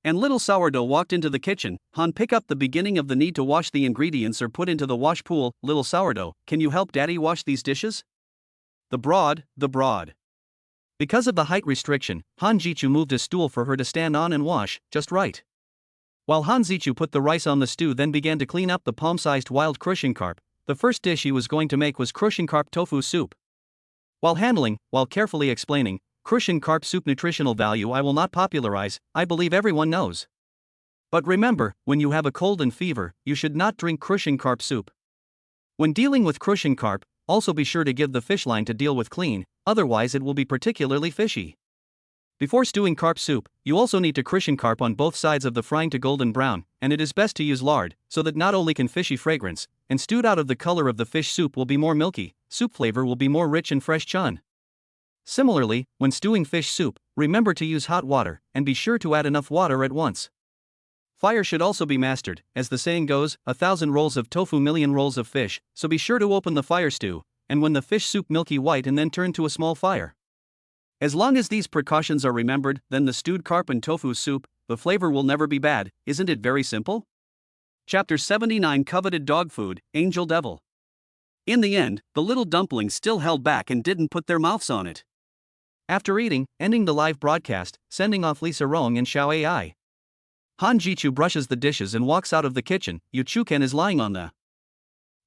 And little Sourdough walked into the kitchen. Han picked up the beginning of the need to wash the ingredients or put into the wash pool. Little Sourdough, can you help Daddy wash these dishes? The broad. Because of the height restriction, Han Jichu moved a stool for her to stand on and wash, just right. While Han Zichu put the rice on the stew, then began to clean up the palm-sized wild crushing carp, the first dish he was going to make was crushing carp tofu soup. While carefully explaining, crushing carp soup nutritional value I will not popularize, I believe everyone knows. But remember, when you have a cold and fever, you should not drink crushing carp soup. When dealing with crushing carp, also be sure to give the fish line to deal with clean, otherwise it will be particularly fishy. Before stewing carp soup, you also need to crushing carp on both sides of the frying to golden brown, and it is best to use lard, so that not only can fishy fragrance, and stewed out of the color of the fish soup will be more milky, soup flavor will be more rich and fresh chun. Similarly, when stewing fish soup, remember to use hot water, and be sure to add enough water at once. Fire should also be mastered, as the saying goes, 1,000 rolls of tofu, million rolls of fish, so be sure to open the fire stew, and when the fish soup milky white and then turn to a small fire. As long as these precautions are remembered, then the stewed carp and tofu soup, the flavor will never be bad. Isn't it very simple? Chapter 79 Coveted Dog Food, Angel Devil. In the end, the little dumplings still held back and didn't put their mouths on it. After eating, ending the live broadcast, sending off Lisa Rong and Xiao Ai. Han Jichu brushes the dishes and walks out of the kitchen. Yu Chuken is lying on the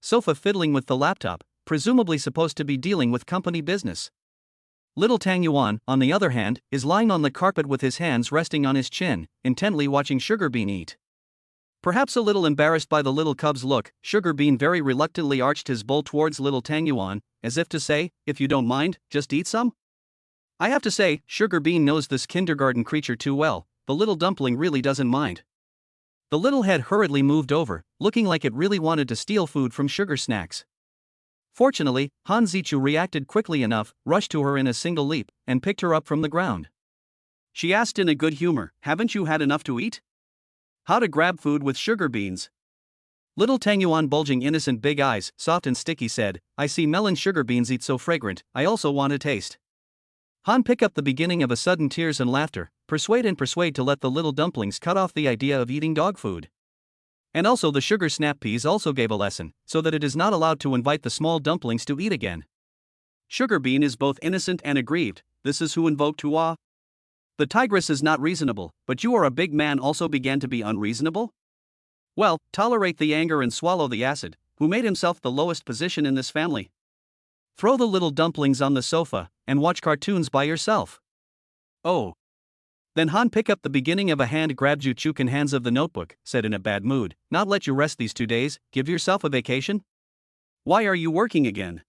sofa fiddling with the laptop, presumably supposed to be dealing with company business. Little Tang Yuan, on the other hand, is lying on the carpet with his hands resting on his chin, intently watching Sugar Bean eat. Perhaps a little embarrassed by the little cub's look, Sugar Bean very reluctantly arched his bowl towards little Tang Yuan, as if to say, if you don't mind, just eat some? I have to say, Sugar Bean knows this kindergarten creature too well. The little dumpling really doesn't mind. The little head hurriedly moved over, looking like it really wanted to steal food from Sugar Snacks. Fortunately, Han Zichu reacted quickly enough, rushed to her in a single leap, and picked her up from the ground. She asked in a good humor, haven't you had enough to eat? How to grab food with sugar beans. Little Tang Yuan, bulging innocent big eyes, soft and sticky, said, I see melon sugar beans eat so fragrant, I also want a taste. Han picked up the beginning of a sudden tears and laughter, persuade to let the little dumplings cut off the idea of eating dog food. And also the sugar snap peas also gave a lesson, so that it is not allowed to invite the small dumplings to eat again. Sugar Bean is both innocent and aggrieved. This is who invoked Hua. The tigress is not reasonable, but you are a big man also began to be unreasonable? Well, tolerate the anger and swallow the acid. Who made himself the lowest position in this family? Throw the little dumplings on the sofa, and watch cartoons by yourself. Oh. Then Han picked up the beginning of a hand grabbed Yu Chuken hands of the notebook, said in a bad mood, not let you rest these 2 days, give yourself a vacation? Why are you working again?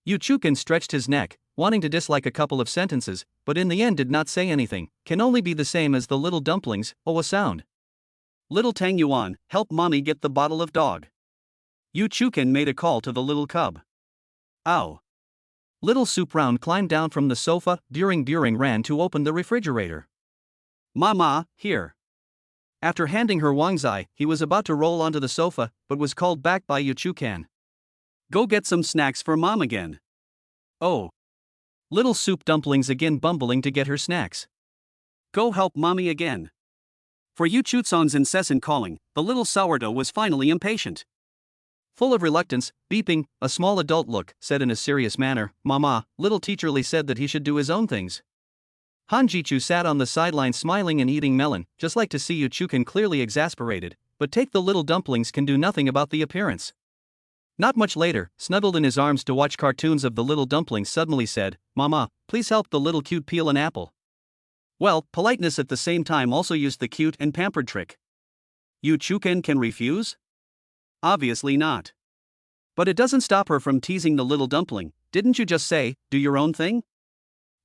Yu Chuken stretched his neck, wanting to dislike a couple of sentences, but in the end did not say anything, can only be the same as the little dumplings, oh a sound. Little Tang Yuan, help mommy get the bottle of dog. Yu Chuken made a call to the little cub. Ow. Little Soup Round climbed down from the sofa, Buring ran to open the refrigerator. Mama, here. After handing her Wangzai, he was about to roll onto the sofa, but was called back by Yu Chuken. Go get some snacks for mom again. Oh. Little Soup Dumplings again bumbling to get her snacks. Go help mommy again. For Yu Chutson's incessant calling, the little sourdough was finally impatient. Full of reluctance, beeping, a small adult look, said in a serious manner, Mama, little teacher Lee said that he should do his own things. Han Jichu sat on the sideline smiling and eating melon, just like to see Yu Chuken clearly exasperated, but take the little dumplings can do nothing about the appearance. Not much later, snuggled in his arms to watch cartoons of the little dumplings suddenly said, Mama, please help the little cute peel an apple. Well, politeness at the same time also used the cute and pampered trick. Yu Chuken can refuse? Obviously not. But it doesn't stop her from teasing the little dumpling, didn't you just say, do your own thing?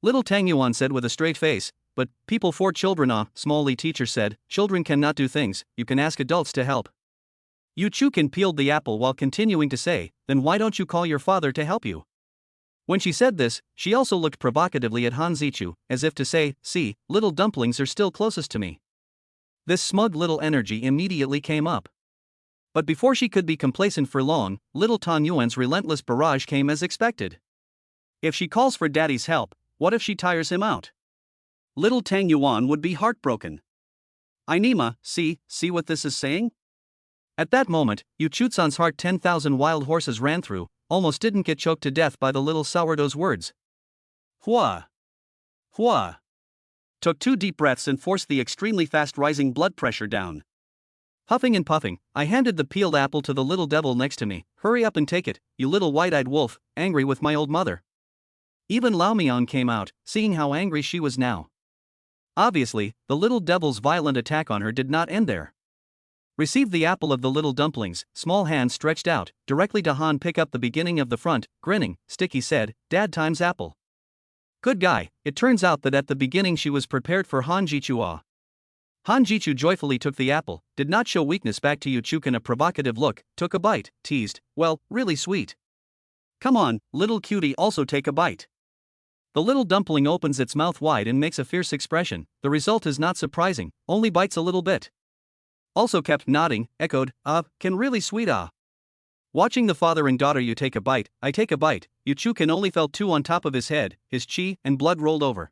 Little Tang Yuan said with a straight face, but, people for children small Lee teacher said, children cannot do things, you can ask adults to help. Yu Chuken peeled the apple while continuing to say, then why don't you call your father to help you? When she said this, she also looked provocatively at Han Zichu, as if to say, see, little dumplings are still closest to me. This smug little energy immediately came up. But before she could be complacent for long, little Tan Yuan's relentless barrage came as expected. If she calls for daddy's help, what if she tires him out? Little Tang Yuan would be heartbroken. Ainima, see what this is saying? At that moment, Yu Chutson's heart 10,000 wild horses ran through, almost didn't get choked to death by the little sourdough's words. Hua. Hua. Took 2 deep breaths and forced the extremely fast rising blood pressure down. Huffing and puffing, I handed the peeled apple to the little devil next to me. Hurry up and take it, you little white-eyed wolf, angry with my old mother. Even Lao Mian came out, seeing how angry she was now. Obviously, the little devil's violent attack on her did not end there. Received the apple of the little dumplings, small hand stretched out, directly to Han pick up the beginning of the front, grinning, Sticky said, Dad times apple. Good guy, it turns out that at the beginning she was prepared for Han Jichu. Han Jichu joyfully took the apple, did not show weakness back to Yu Chuken a provocative look, took a bite, teased, well, really sweet. Come on, little cutie also take a bite. The little dumpling opens its mouth wide and makes a fierce expression, the result is not surprising, only bites a little bit. Also kept nodding, echoed, can really sweet Watching the father and daughter, you take a bite, I take a bite, you chew, can only fell two on top of his head, his chi and blood rolled over.